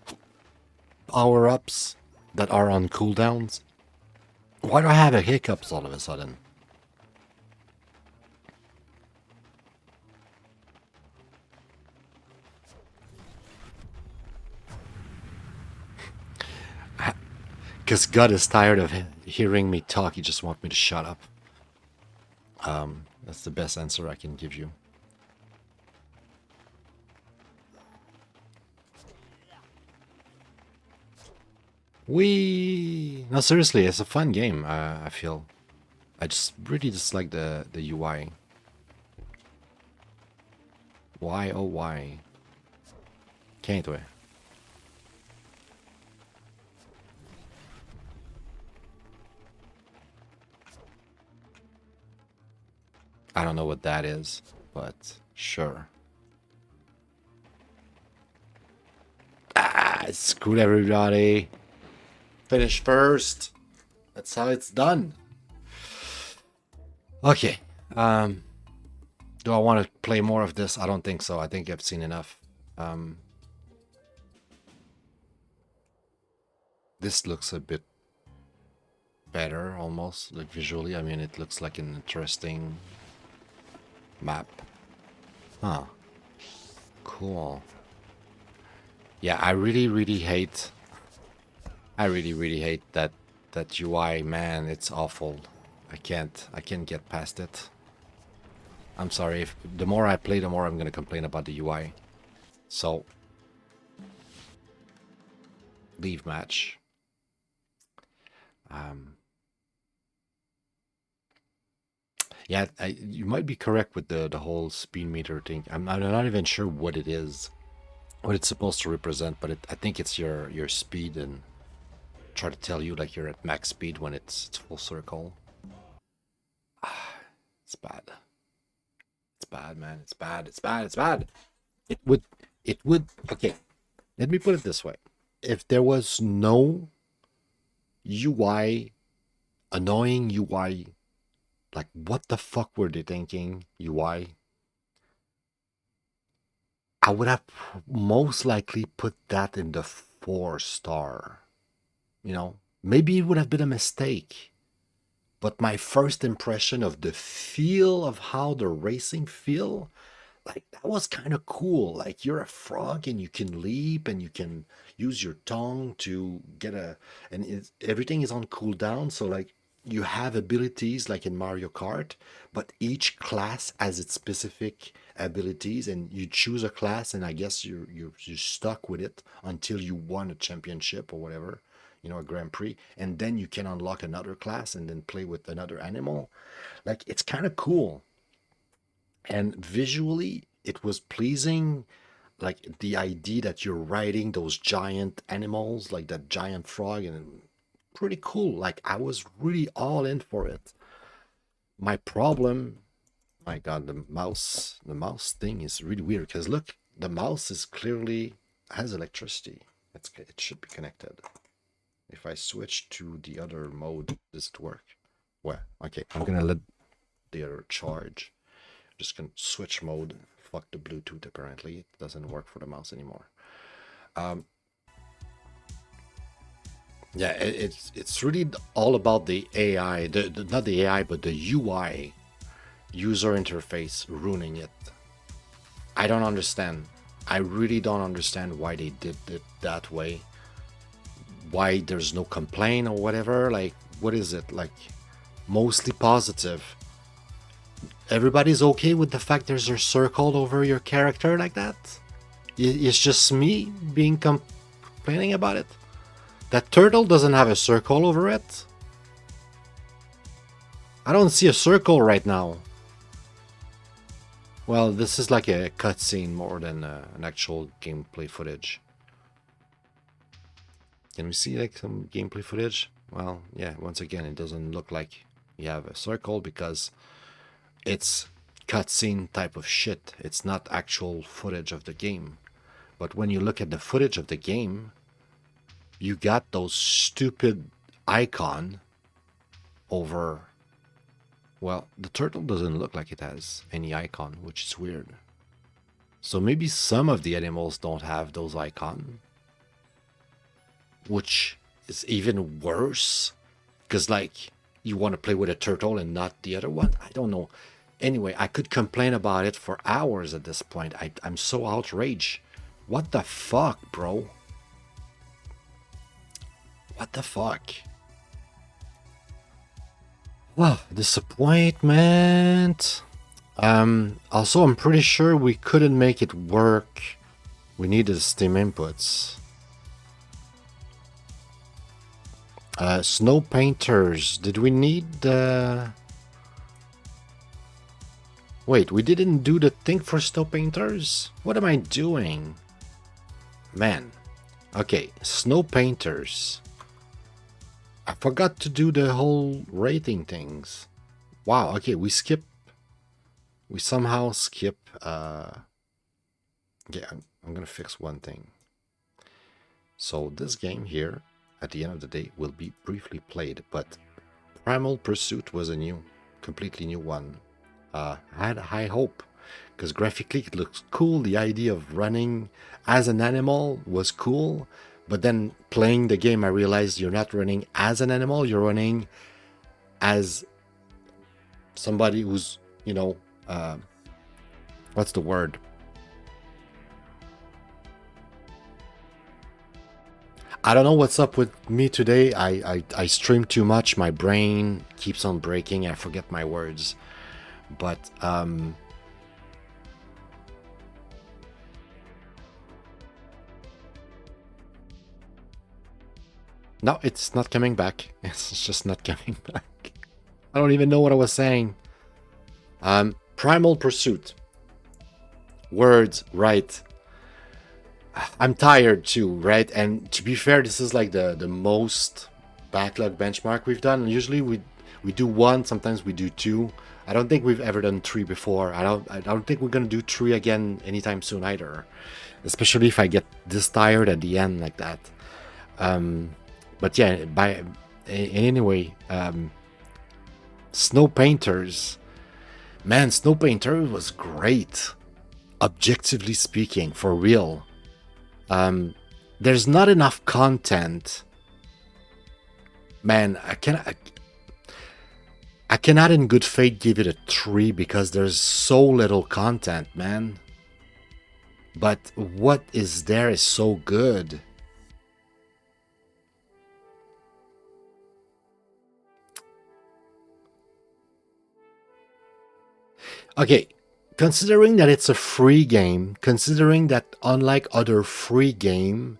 S1: power-ups that are on cooldowns. Why do I have a hiccups all of a sudden? Because God is tired of hearing me talk. He just wants me to shut up. That's the best answer I can give you. No, seriously, it's a fun game. I feel. I just really dislike the UI. Why oh why? Can't we? I don't know what that is, but sure. Ah, screwed everybody. Finish first. That's how it's done. Okay. Do I want to play more of this? I don't think so. I think I've seen enough. This looks a bit better, almost, like visually. I mean, it looks like an interesting map. Huh. Cool. Yeah, I really hate that UI, man. It's awful. I can't get past it. I'm sorry, if the more I play, the more I'm gonna complain about the UI. So leave match. Yeah, you might be correct with the whole speed meter thing. I'm not even sure what it is, what it's supposed to represent, but I think it's your speed and try to tell you like you're at max speed when it's full circle. It's bad. It's bad, man. It's bad. It's bad. It's bad. It would. Okay, let me put it this way: if there was no UI, annoying UI, like what the fuck were they thinking? UI. I would have most likely put that in the 4-star. You know, maybe it would have been a mistake. But my first impression of the feel of how the racing feel, like that was kind of cool. Like you're a frog and you can leap and you can use your tongue to get and everything is on cooldown. So like you have abilities like in Mario Kart, but each class has its specific abilities, and you choose a class, and I guess you're stuck with it until you won a championship or whatever, a Grand Prix, and then you can unlock another class and then play with another animal. Like it's kind of cool, and visually it was pleasing, like the idea that you're riding those giant animals like that giant frog, and pretty cool. Like I was really all in for it. My problem, my god, the mouse thing is really weird, because look, the mouse is clearly has electricity. It should be connected. If I switch to the other mode, does it work? Well, okay, I'm gonna let the other charge. Just gonna switch mode. Fuck the Bluetooth, apparently. It doesn't work for the mouse anymore. Yeah, it's really all about the AI, not the AI, but the UI, user interface, ruining it. I don't understand. I really don't understand why they did it that way. Why there's no complaint or whatever. Like, what is it? Like, mostly positive. Everybody's okay with the fact there's a circle over your character like that? It's just me being complaining about it? That turtle doesn't have a circle over it? I don't see a circle right now. Well, this is like a cutscene more than an actual gameplay footage. Can we see like some gameplay footage? Well, yeah, once again, it doesn't look like you have a circle because it's cutscene type of shit. It's not actual footage of the game. But when you look at the footage of the game, you got those stupid icon over... Well, the turtle doesn't look like it has any icon, which is weird. So maybe some of the animals don't have those icons, which is even worse. Because, like, you want to play with a turtle and not the other one? I don't know. Anyway, I could complain about it for hours at this point. I'm so outraged. What the fuck, bro? What the fuck? Well, disappointment. Also, I'm pretty sure we couldn't make it work. We needed Steam inputs. Snowpainters. Did we need the... Wait, we didn't do the thing for Snowpainters? What am I doing? Man. Okay, Snowpainters. I forgot to do the whole rating things. Wow, okay, we somehow skip... Yeah, I'm gonna fix one thing. So this game here, at the end of the day, will be briefly played, but Primal Pursuit was a completely new one. I had high hope, because graphically it looks cool. The idea of running as an animal was cool, but then playing the game I realized you're not running as an animal, you're running as somebody who's, you know, what's the word? I don't know what's up with me today. I stream too much. My brain keeps on breaking. I forget my words. But no, it's not coming back. It's just not coming back. I don't even know what I was saying. Primal Pursuit. Words, right. I'm tired too, right? And to be fair, this is like the most backlog benchmark we've done. Usually we do one, sometimes we do two. I don't think we've ever done three before. I don't think we're gonna do three again anytime soon either. Especially if I get this tired at the end like that. But yeah, anyway, Snowpainters. Man, Snowpainters was great. Objectively speaking, for real. There's not enough content. Man, I cannot in good faith give it a 3 because there's so little content, man. But what is there is so good. Okay, considering that it's a free game, considering that unlike other free game,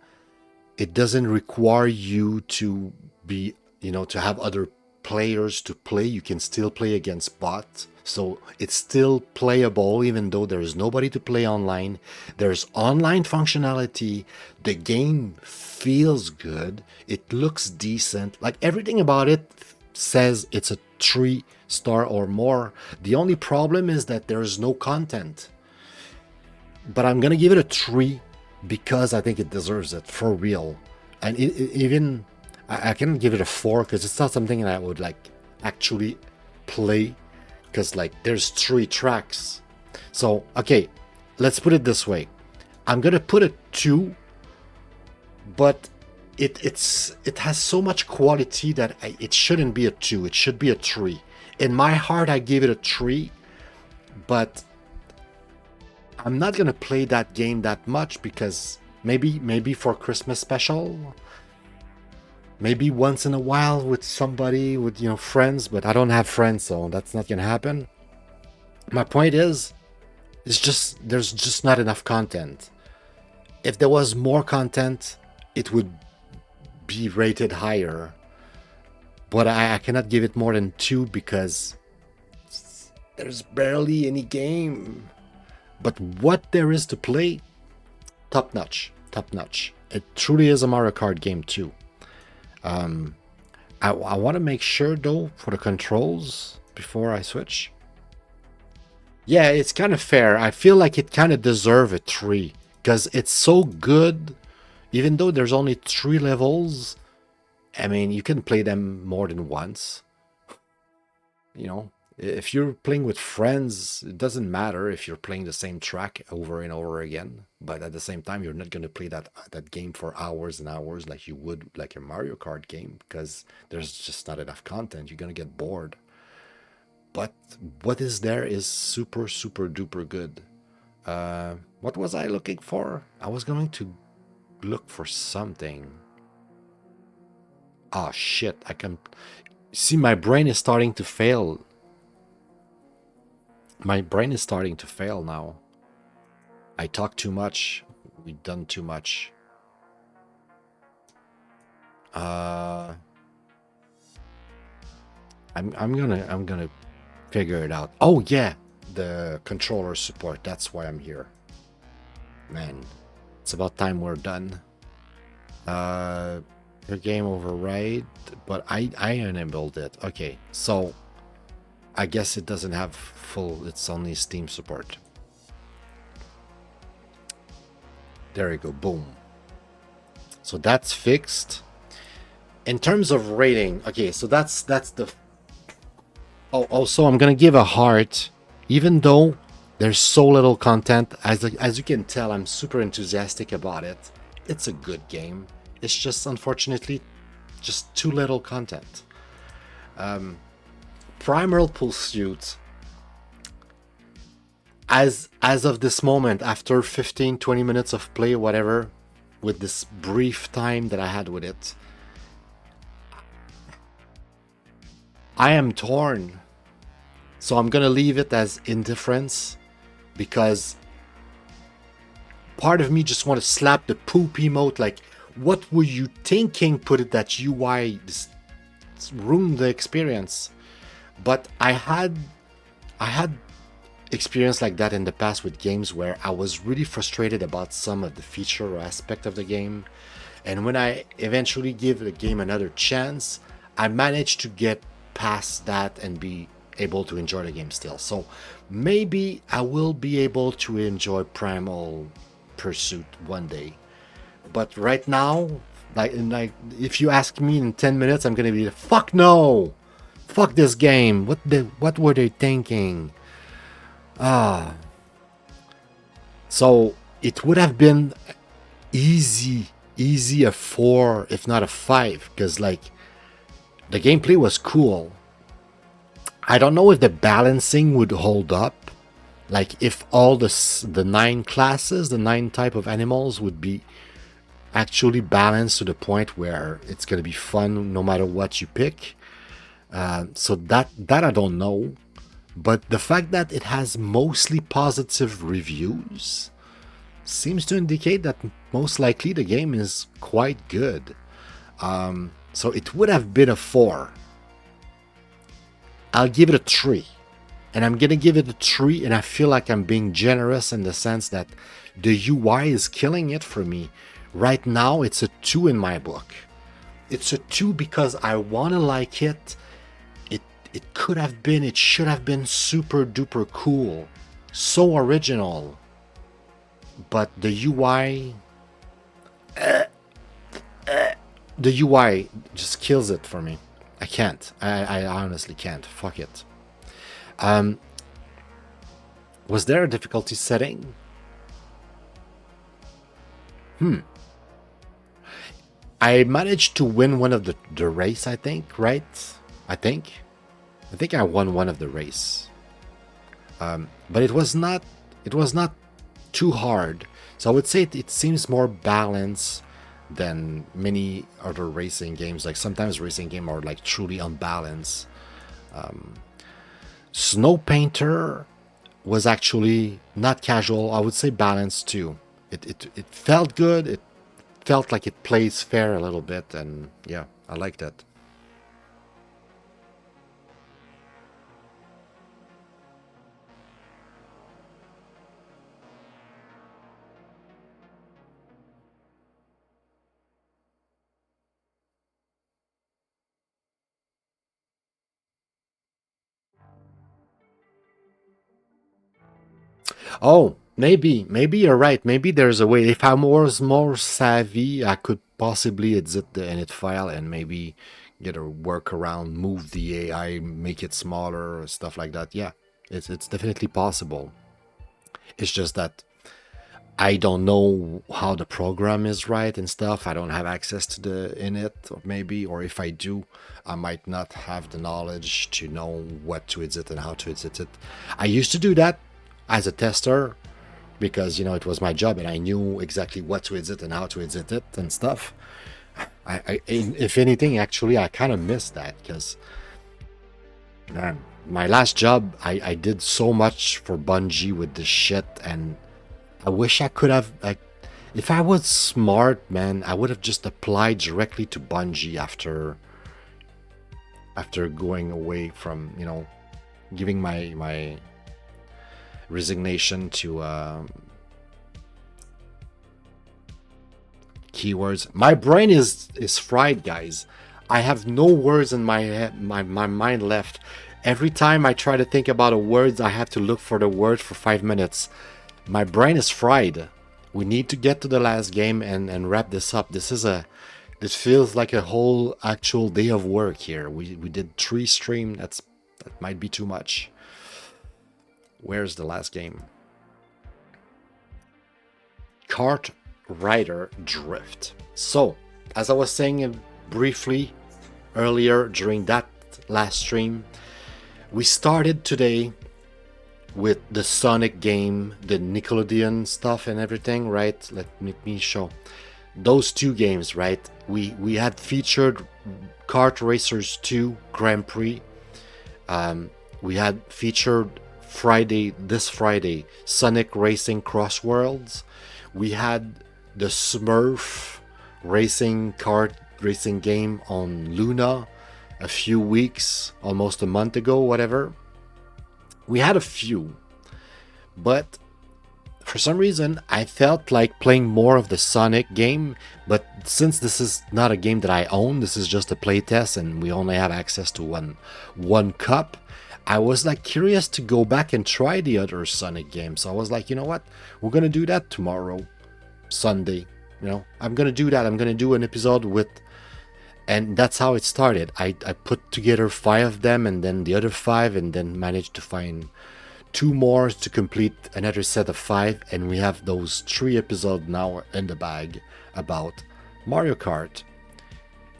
S1: it doesn't require you to be, you know, to have other players to play. You can still play against bots. So it's still playable even though there's nobody to play online. There's online functionality. The game feels good. It looks decent. Like everything about it says it's a 3-star or more. The only problem is that there's no content. But I'm gonna give it a 3 because I think it deserves it for real. And even I can give it a 4 because it's not something that I would like actually play, because like there's 3 tracks. So okay, let's put it this way. I'm gonna put a 2, but it has so much quality that it shouldn't be a 2. It should be a 3. In my heart, I give it a 3, but I'm not gonna play that game that much because maybe for Christmas special, maybe once in a while with somebody, with, you know, friends, but I don't have friends, so that's not gonna happen. My point is, it's just there's just not enough content. If there was more content, it would be rated higher, but I cannot give it more than 2 because there's barely any game. But what there is to play, top notch. It truly is a Mario Kart game too. I want to make sure though for the controls before I switch. Yeah, it's kind of fair. I feel like it kind of deserves a 3 because it's so good. Even though there's only 3 levels, I mean, you can play them more than once. You know, if you're playing with friends, it doesn't matter if you're playing the same track over and over again. But at the same time, you're not going to play that game for hours and hours like you would like a Mario Kart game because there's just not enough content. You're going to get bored. But what is there is super, super duper good. What was I looking for? I was going to look for something. Oh shit, I can see my brain is starting to fail. My brain is starting to fail now. I talk too much. We've done too much. Uh I'm gonna figure it out. Oh yeah, the controller support. That's why I'm here. Man, it's about time we're done. Your game override, but I enabled it. Okay, so I guess it doesn't have full. It's only Steam support. There you go. Boom. So that's fixed. In terms of rating, okay, so that's the. Oh, also I'm gonna give a heart, even though there's so little content. As you can tell, I'm super enthusiastic about it. It's a good game. It's just unfortunately just too little content. Primal Pursuit, as of this moment, after 15-20 minutes of play, whatever, with this brief time that I had with it, I am torn. So I'm gonna leave it as indifference because part of me just want to slap the poop emote. Like, what were you thinking? Put it that UI ruined the experience. But I had experience like that in the past with games where I was really frustrated about some of the feature or aspect of the game. And when I eventually give the game another chance, I managed to get past that and be able to enjoy the game still. So maybe I will be able to enjoy Primal Pursuit one day. But right now, like if you ask me in 10 minutes, I'm gonna be fuck no, fuck this game. What were they thinking? Ah, so it would have been easy a 4, if not a 5, because like the gameplay was cool. I don't know if the balancing would hold up. Like if all the 9 classes, the 9 type of animals would be actually balanced to the point where it's gonna be fun no matter what you pick. So that I don't know. But the fact that it has mostly positive reviews seems to indicate that most likely the game is quite good. So it would have been a 4. I'll give it a 3. And I'm gonna give it a 3, and I feel like I'm being generous in the sense that the UI is killing it for me. Right now, it's a 2 in my book. It's a 2 because I wanna like it. It could have been, it should have been super duper cool. So original. But the UI, the UI just kills it for me. I can't. I honestly can't. Fuck it. Was there a difficulty setting? I managed to win one of the race, I think, right? I think. I think I won one of the race. But it was not too hard. So I would say it seems more balanced than many other racing games. Like sometimes racing games are like truly unbalanced. Snowpainter was actually not casual. I would say balanced too. It felt good. It felt like it plays fair a little bit, and yeah, I like that. Oh, maybe you're right. Maybe there's a way. If I was more savvy, I could possibly exit the init file and maybe get a workaround, move the AI, make it smaller, stuff like that. Yeah, it's definitely possible. It's just that I don't know how the program is right and stuff. I don't have access to the in it, or maybe, or if I do, I might not have the knowledge to know what to edit and how to edit it. I used to do that as a tester because it was my job and I knew exactly what to edit and how to edit it and stuff. If anything, actually, I kind of miss that because, man, my last job, I did so much for Bungie with this shit, and I wish I could have, like, if I was smart, man, I would have just applied directly to Bungie after going away from, giving my resignation to keywords. My brain is fried, guys. I have no words in my head, my mind left. Every time I try to think about a word, I have to look for the word for 5 minutes. My brain is fried. We need to get to the last game and wrap this up. This feels like a whole actual day of work here. We did 3 streams. That might be too much. Where's the last game? KartRider Drift. So, as I was saying briefly earlier during that last stream, we started today with the Sonic game, the Nickelodeon stuff and everything, right? Let me show those 2 games, right? We had featured Kart Racers 2 Grand Prix. We had featured this Friday, Sonic Racing Cross Worlds. We had the Smurf racing kart racing game on Luna a few weeks, almost a month ago, whatever. We had a few, but for some reason I felt like playing more of the Sonic game. But since this is not a game that I own, this is just a playtest and we only have access to one cup, I was like curious to go back and try the other Sonic games. So I was like, you know what, we're gonna do that tomorrow, Sunday. I'm gonna do that. I'm gonna do an episode with, and that's how it started. I put together 5 of them and then the other 5, and then managed to find 2 more to complete another set of 5, and we have those 3 episodes now in the bag about Mario Kart,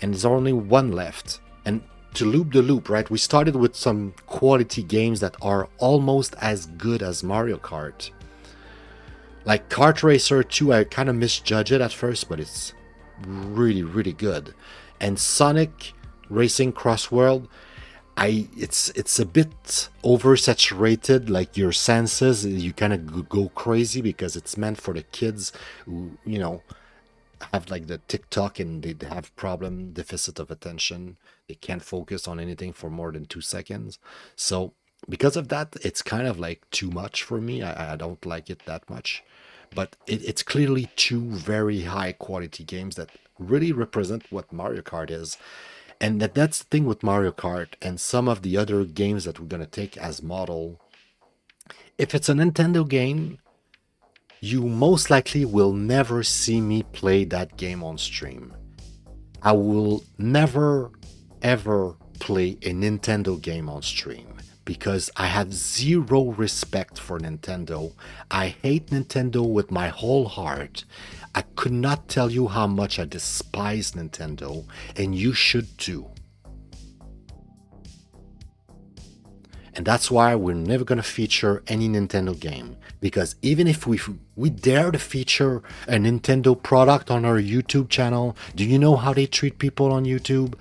S1: and there's only 1 left. And to loop the loop, right, we started with some quality games that are almost as good as Mario Kart. Like Kart Racer 2, I kind of misjudged it at first, but it's really, really good. And Sonic Racing Cross World, it's a bit oversaturated. Like your senses, you kind of go crazy because it's meant for the kids who have like the TikTok and they have deficit of attention. They can't focus on anything for more than 2 seconds. So because of that, it's kind of like too much for me. I don't like it that much. But it's clearly 2 very high quality games that really represent what Mario Kart is. And that's the thing with Mario Kart and some of the other games that we're going to take as model. If it's a Nintendo game, you most likely will never see me play that game on stream. I will never, ever play a Nintendo game on stream because I have zero respect for Nintendo. I hate Nintendo with my whole heart. I could not tell you how much I despise Nintendo, and you should too. And that's why we're never going to feature any Nintendo game. Because even if we dare to feature a Nintendo product on our YouTube channel, do you know how they treat people on YouTube?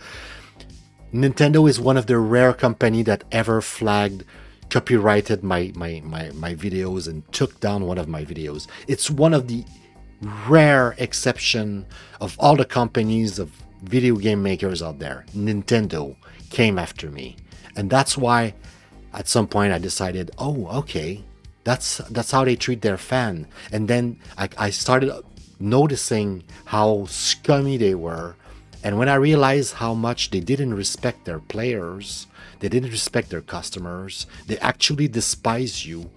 S1: Nintendo is one of the rare company that ever flagged, copyrighted my videos and took down one of my videos. It's one of the rare exception of all the companies of video game makers out there. Nintendo came after me. And that's why at some point I decided, oh, okay, that's how they treat their fan. And then I started noticing how scummy they were. And when I realized how much they didn't respect their players, they didn't respect their customers, they actually despise you,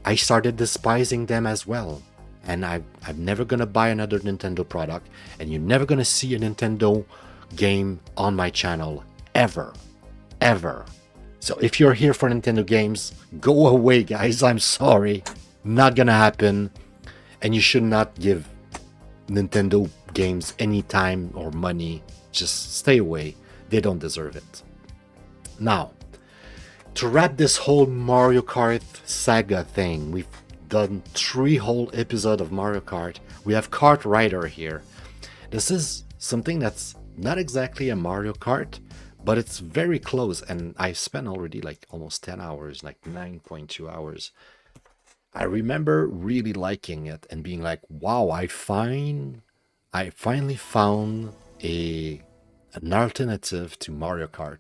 S1: I started despising them as well. And I'm never gonna buy another Nintendo product, and you're never gonna see a Nintendo game on my channel ever. Ever. So if you're here for Nintendo games, go away, guys. I'm sorry. Not gonna happen. And you should not give Nintendo games any time or money. Just stay away. They don't deserve it. Now, to wrap this whole Mario Kart saga thing, we've done 3 whole episodes of Mario Kart. We have KartRider here. This is something that's not exactly a Mario Kart, but it's very close, and I spent already like almost 10 hours, like 9.2 hours. I remember really liking it and being like, wow, I finally found an alternative to Mario Kart.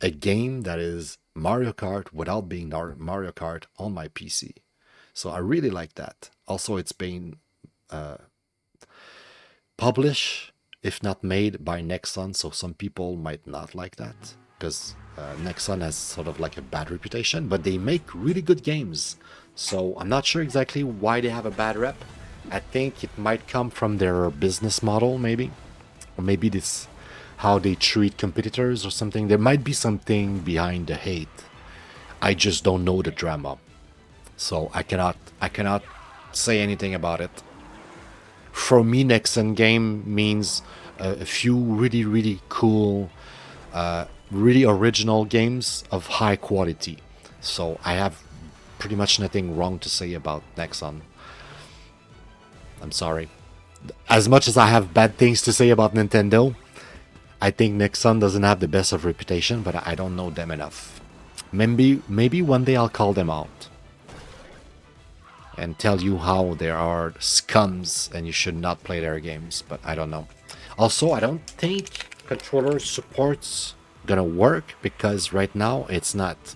S1: A game that is Mario Kart without being Mario Kart on my PC. So I really like that. Also, it's been published, if not made, by Nexon, so some people might not like that because Nexon has sort of like a bad reputation, but they make really good games. So I'm not sure exactly why they have a bad rep. I think it might come from their business model, maybe, or maybe this how they treat competitors or something. There might be something behind the hate. I just don't know the drama, so I cannot say anything about it. For me, Nexon game means a few really cool, really original games of high quality. So I have pretty much nothing wrong to say about Nexon. I'm sorry. As much as I have bad things to say about Nintendo, I think Nexon doesn't have the best of reputation, but I don't know them enough. Maybe one day I'll call them out and tell you how they are scums and you should not play their games, but I don't know. Also, I don't think controller support's gonna work because right now it's not.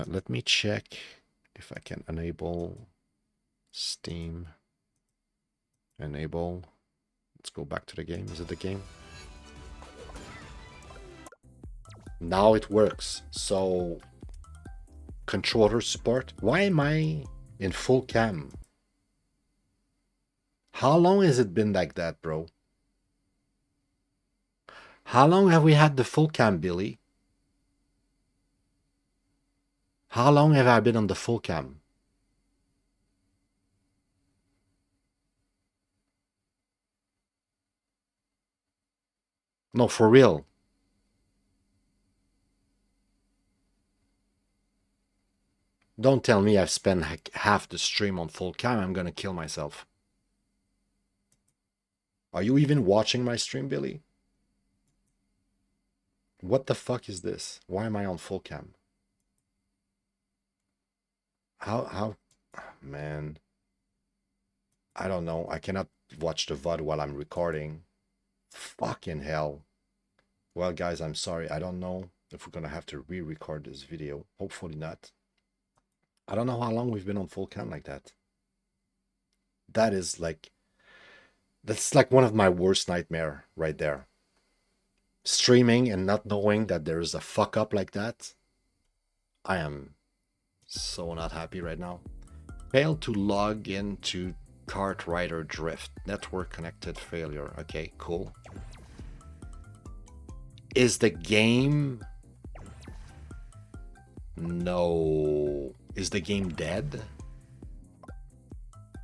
S1: Let me check if I can enable Steam. Enable. Let's go back to the game. Is it the game? Now it works. So, controller support. Why am I in full cam? How long has it been like that, bro? How long have we had the full cam, Billy? How long have I been on the full cam? No, for real. Don't tell me I've spent half the stream on full cam. I'm gonna kill myself. Are you even watching my stream, Billy? What the fuck is this? Why am I on full cam? How, man. I don't know. I cannot watch the VOD while I'm recording. Fucking hell. Well, guys, I'm sorry. I don't know if we're gonna have to re-record this video. Hopefully not. I don't know how long we've been on full cam like that. That's like one of my worst nightmare right there. Streaming and not knowing that there is a fuck up like that. I am so not happy right now. Failed to log into KartRider Drift. Network connected failure. Okay, cool. Is the game... No. Is the game dead?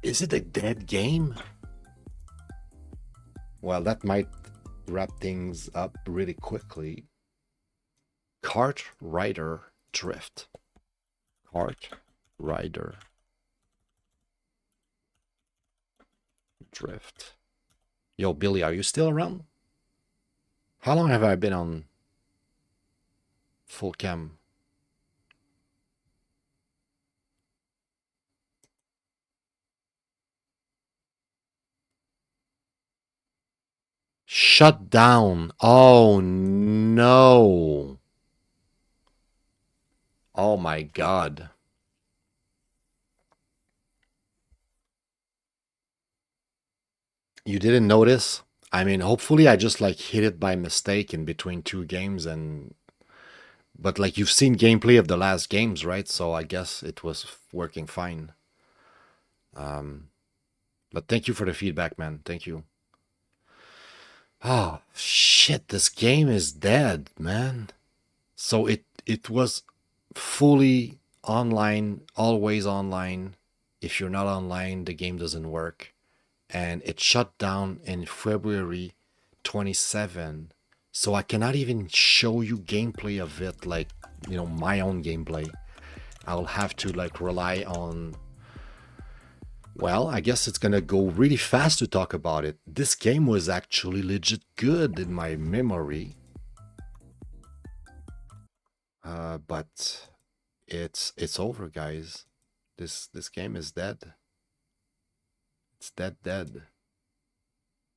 S1: Is it a dead game? Well, that might wrap things up really quickly. KartRider Drift. KartRider Drift. Yo, Billy, are you still around? How long have I been on full cam? Shut down. Oh no. Oh my god. You didn't notice? I mean, hopefully I just like hit it by mistake in between 2 games and... But like you've seen gameplay of the last games, right? So I guess it was working fine. But thank you for the feedback, man. Thank you. Oh shit, this game is dead, man. So it was fully online, always online. If you're not online, the game doesn't work. And it shut down in February 27. So I cannot even show you gameplay of it, like, you know, my own gameplay. I'll have to like rely on, well, I guess it's gonna go really fast to talk about it. This game was actually legit good in my memory. But it's over, guys. This game is dead. It's dead.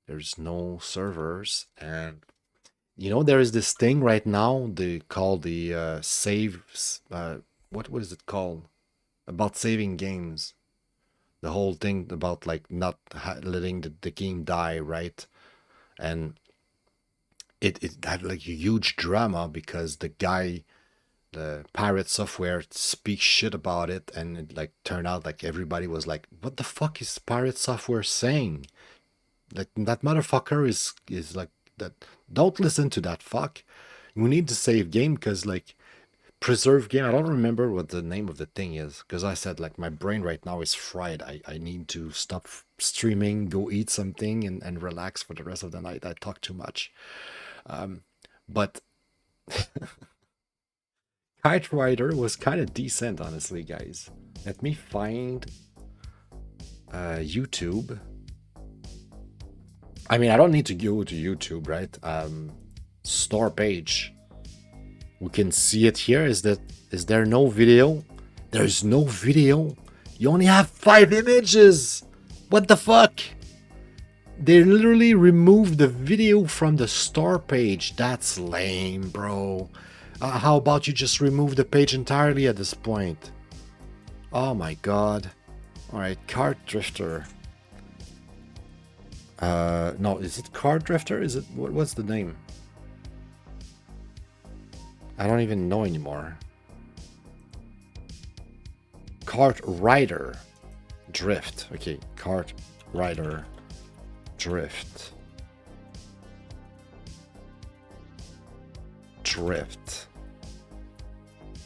S1: There's no servers, and you know there is this thing right now they call the saves. What is it called? About saving games. The whole thing about like not letting the game die, right? And it had like a huge drama because the pirate software speaks shit about it, and it like turned out like everybody was like, what the fuck is pirate software saying? Like that motherfucker is like that. Don't listen to that fuck. You need to save game because like preserve game. I don't remember what the name of the thing is because I said like my brain right now is fried. I need to stop streaming, go eat something, and relax for the rest of the night. I talk too much. But KartRider was kind of decent, honestly, guys. Let me find YouTube. I mean, I don't need to go to YouTube, right? Store page. We can see it here. Is there no video? There's no video. You only have 5 images. What the fuck? They literally removed the video from the store page. That's lame, bro. How about you just remove the page entirely at this point? Oh my god. Alright, Kart Drifter. No, is it Kart Drifter? Is it, what's the name? I don't even know anymore. KartRider Drift. Okay, KartRider Drift.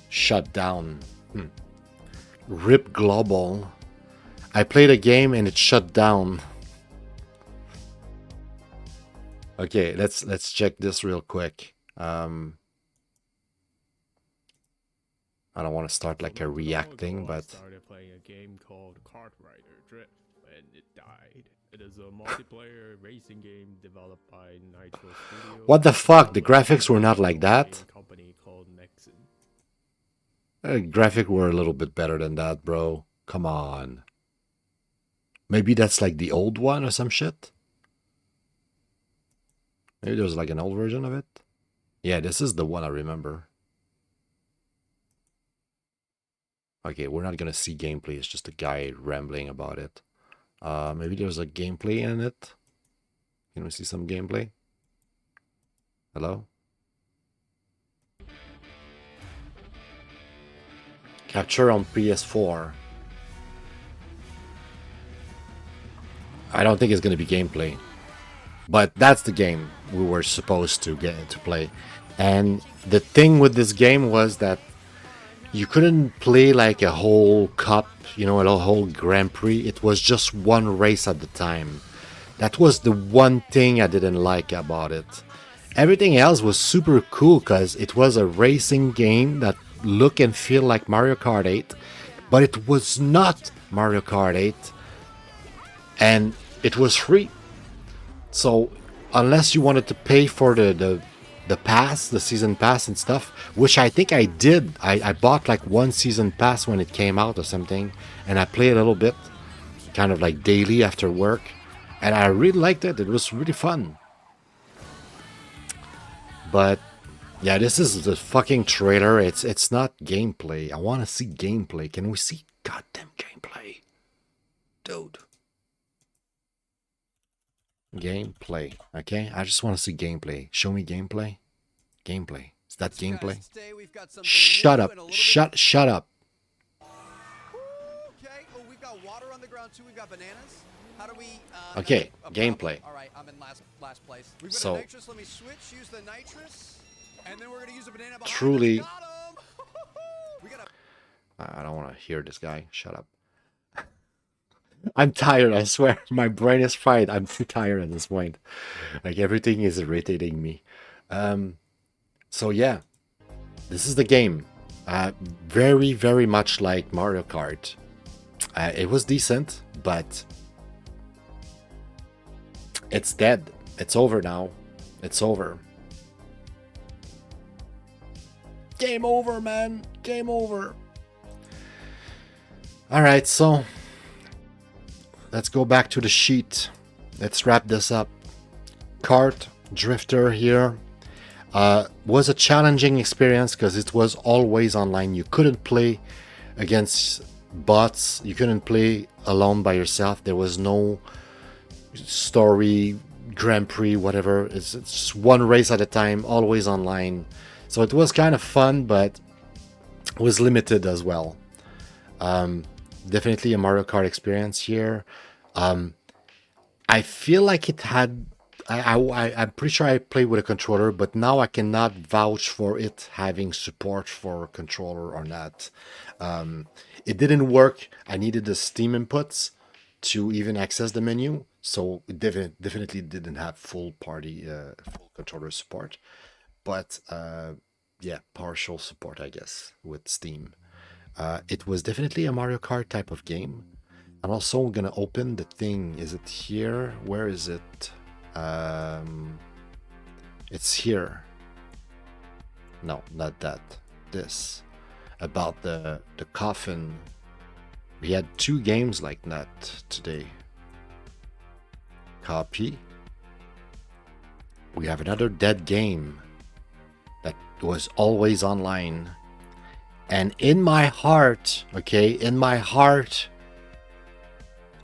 S1: Shut down. RIP Global. I played a game and it shut down. Okay, let's check this real quick. I don't want to start like a reacting, but
S2: I started playing a game called KartRider Drift and it died. It is a multiplayer racing game developed by Nitro Studio.
S1: What the fuck? The graphics were not like that.
S2: Company called Nexon.
S1: Graphic were a little bit better than that, bro. Come on. Maybe that's like the old one or some shit. Maybe there's like an old version of it. Yeah, this is the one I remember. Okay, we're not gonna see gameplay. It's just a guy rambling about it. Maybe there's a gameplay in it. Can we see some gameplay? Hello? Capture on PS4. I don't think it's gonna be gameplay. But that's the game we were supposed to get to play. And the thing with this game was that you couldn't play like a whole cup, you know, a whole Grand Prix. It was just one race at the time. That was the one thing I didn't like about it. Everything else was super cool because it was a racing game that looked and feel like Mario Kart 8, but it was not Mario Kart 8, and it was free. So unless you wanted to pay for the pass, the season pass and stuff, which I think I did. I bought like one season pass when it came out or something, and I played a little bit, kind of like daily after work, and I really liked it. It was really fun. But yeah, this is the fucking trailer. It's not gameplay. I want to see gameplay. Can we see goddamn gameplay? Dude. Gameplay. Okay, I just want to see gameplay. Show me gameplay. Gameplay. Is that gameplay? Shut up. Shut up.
S3: water on the ground too. We've got bananas. How do we?
S1: Okay, gameplay.
S3: All right, I'm in last place. We've got
S1: So,
S3: a nitrous. Let me switch. Use the nitrous, and then we're gonna use a banana behind
S1: truly,
S3: us. Got him. We got a.
S1: I don't want to hear this guy. Shut up. I'm tired, I swear. My brain is fried. I'm too tired at this point. Like, everything is irritating me. So, yeah. This is the game. Very, very much like Mario Kart. It was decent, but it's dead. It's over now. It's over. Game over, man. Game over. Alright, so let's go back to the sheet. Let's wrap this up. Kart Drifter here. Was a challenging experience because it was always online. You couldn't play against bots. You couldn't play alone by yourself. There was no story, Grand Prix, whatever. It's one race at a time, always online. So it was kind of fun, but was limited as well. Definitely a Mario Kart experience here. I feel like it had... I'm pretty sure I played with a controller, but now I cannot vouch for it having support for a controller or not. It didn't work. I needed the Steam inputs to even access the menu, so it definitely didn't have full controller support. But yeah, partial support, I guess, with Steam. It was definitely a Mario Kart type of game. I'm also gonna open the thing. Is it here? Where is it? It's here. No, not that. This. About the coffin. We had 2 games like that today. Copy. We have another dead game that was always online. And in my heart, okay, in my heart,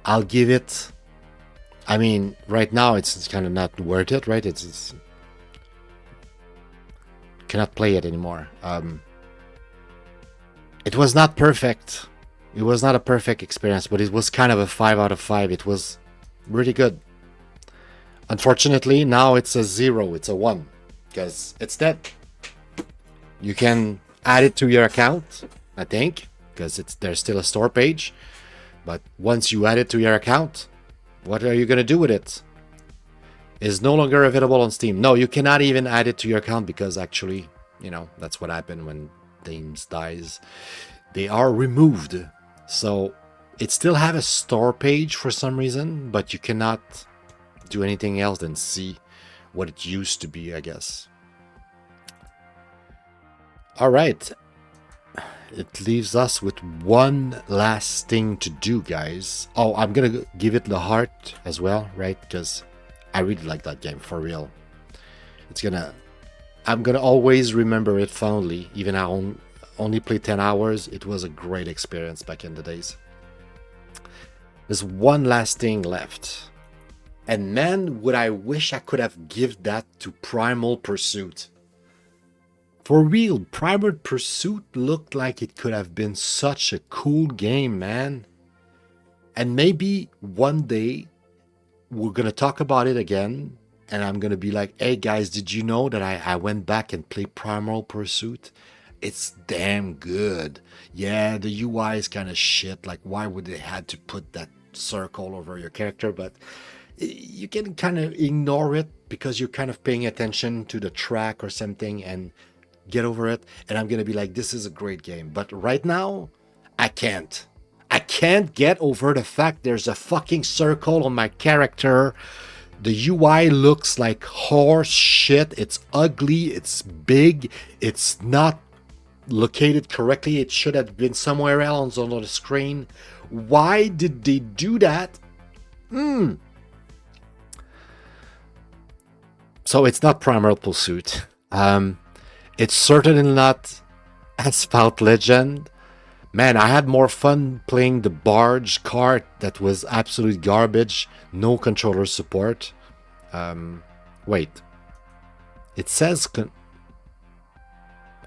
S1: I'll give it... I mean, right now it's kind of not worth it, right? It's cannot play it anymore. It was not perfect. It was not a perfect experience, but it was kind of a 5 out of 5. It was really good. Unfortunately, now it's a 0. It's a 1 because it's dead. You can add it to your account, I think, because there's still a store page. But once you add it to your account, what are you going to do with it? It's no longer available on Steam. No, you cannot even add it to your account because actually, you know, that's what happened when games dies. They are removed. So it still have a store page for some reason, but you cannot do anything else than see what it used to be, I guess. All right. It leaves us with one last thing to do, guys. Oh, I'm gonna give it the heart as well, right? Because I really like that game, for real. I'm gonna always remember it fondly, even I only played 10 hours. It was a great experience back in the days. There's one last thing left. And man, would I wish I could have given that to Primal Pursuit. For real, Primal Pursuit looked like it could have been such a cool game, man. And maybe one day we're going to talk about it again. And I'm going to be like, hey guys, did you know that I went back and played Primal Pursuit? It's damn good. Yeah, the UI is kind of shit. Like, why would they had to put that circle over your character? But you can kind of ignore it because you're kind of paying attention to the track or something and get over it. And I'm gonna be like, this is a great game. But right now, I can't get over the fact there's a fucking circle on my character. The UI looks like horse shit. It's ugly, it's big, it's not located correctly. It should have been somewhere else on the screen. Why did they do that? So it's not Primal Pursuit. It's certainly not Asphalt Legend. Man, I had more fun playing the Barji Kart that was absolute garbage. No controller support. Wait. It says...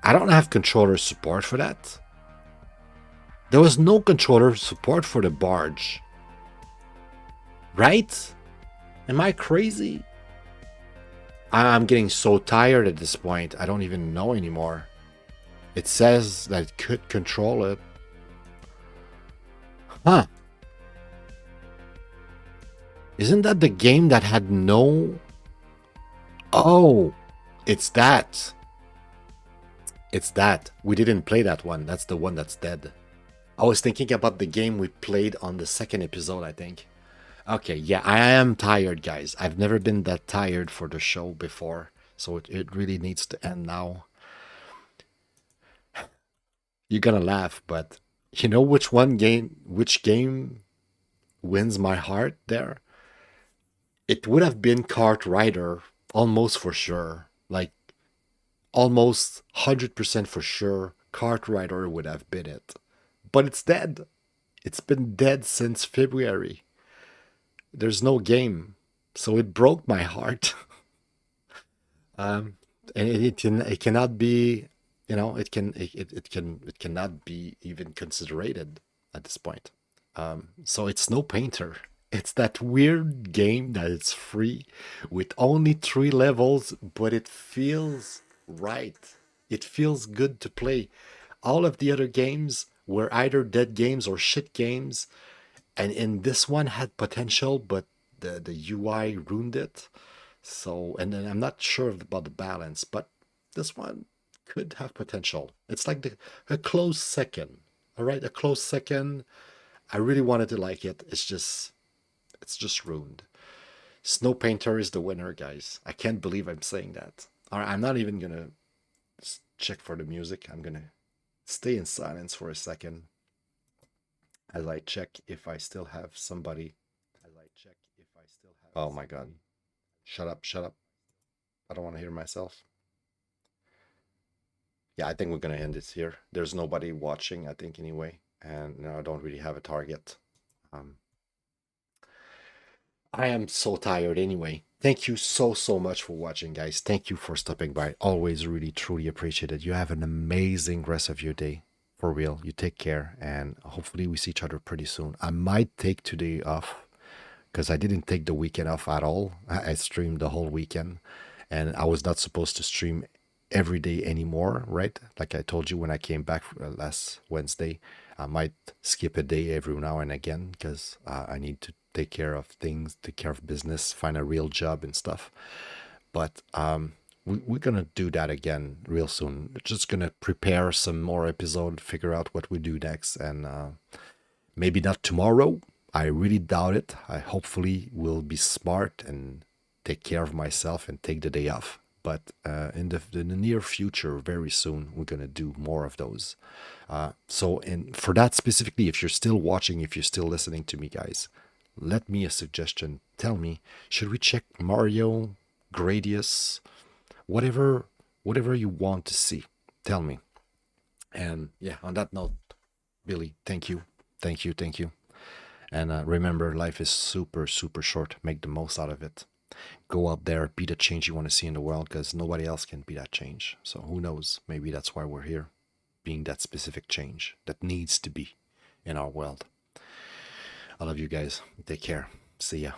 S1: I don't have controller support for that. There was no controller support for the barge. Right? Am I crazy? I'm getting so tired at this point. I don't even know anymore. It says that it could control it. Huh. Isn't that the game that had no... Oh, it's that. It's that. We didn't play that one. That's the one that's dead. I was thinking about the game we played on the second episode, I think. Okay, yeah, I am tired, guys. I've never been that tired for the show before, so it really needs to end now. You're gonna laugh, but you know which game wins my heart there? It would have been KartRider, almost for sure. Like, almost 100% for sure, KartRider would have been it. But it's dead. It's been dead since February. There's no game, so it broke my heart. And it cannot be, it cannot be even considered at this point. So it's Snowpainter. It's that weird game that it's free with only 3 levels, but it feels right. It feels good to play. All of the other games were either dead games or shit games, and in this one had potential, but the UI ruined it. So, and then I'm not sure about the balance, but this one could have potential. It's like a close second. All right, a close second. I really wanted to like it. It's just ruined. Snowpainter is the winner, guys. I can't believe I'm saying that. All right, I'm not even gonna check for the music. I'm gonna stay in silence for a second as I check if I still have somebody. Oh my god. Shut up, shut up. I don't want to hear myself. Yeah, I think we're gonna end this here. There's nobody watching, I think, anyway. And no, I don't really have a target. I am so tired anyway. Thank you so much for watching, guys. Thank you for stopping by. Always really, truly appreciate it. You have an amazing rest of your day. For real. You take care, and hopefully we see each other pretty soon. I might take today off because I didn't take the weekend off at all. I streamed the whole weekend, and I was not supposed to stream every day anymore, right? Like I told you when I came back last Wednesday, I might skip a day every now and again because I need to take care of things, take care of business, find a real job and stuff. But we're gonna do that again real soon. Just gonna prepare some more episode, figure out what we do next, and maybe not tomorrow. I really doubt it. I hopefully will be smart and take care of myself and take the day off. But in the near future, very soon, we're gonna do more of those. So, and for that specifically, if you're still watching, if you're still listening to me, guys, let me a suggestion. Tell me, should we check Mario, Gradius, whatever you want to see? Tell me. And yeah, on that note, Billy, thank you. And remember, life is super short. Make the most out of it. Go out there, be the change you want to see in the world, because nobody else can be that change. So who knows? Maybe that's why we're here, being that specific change that needs to be in our world. I love you guys. Take care. See ya.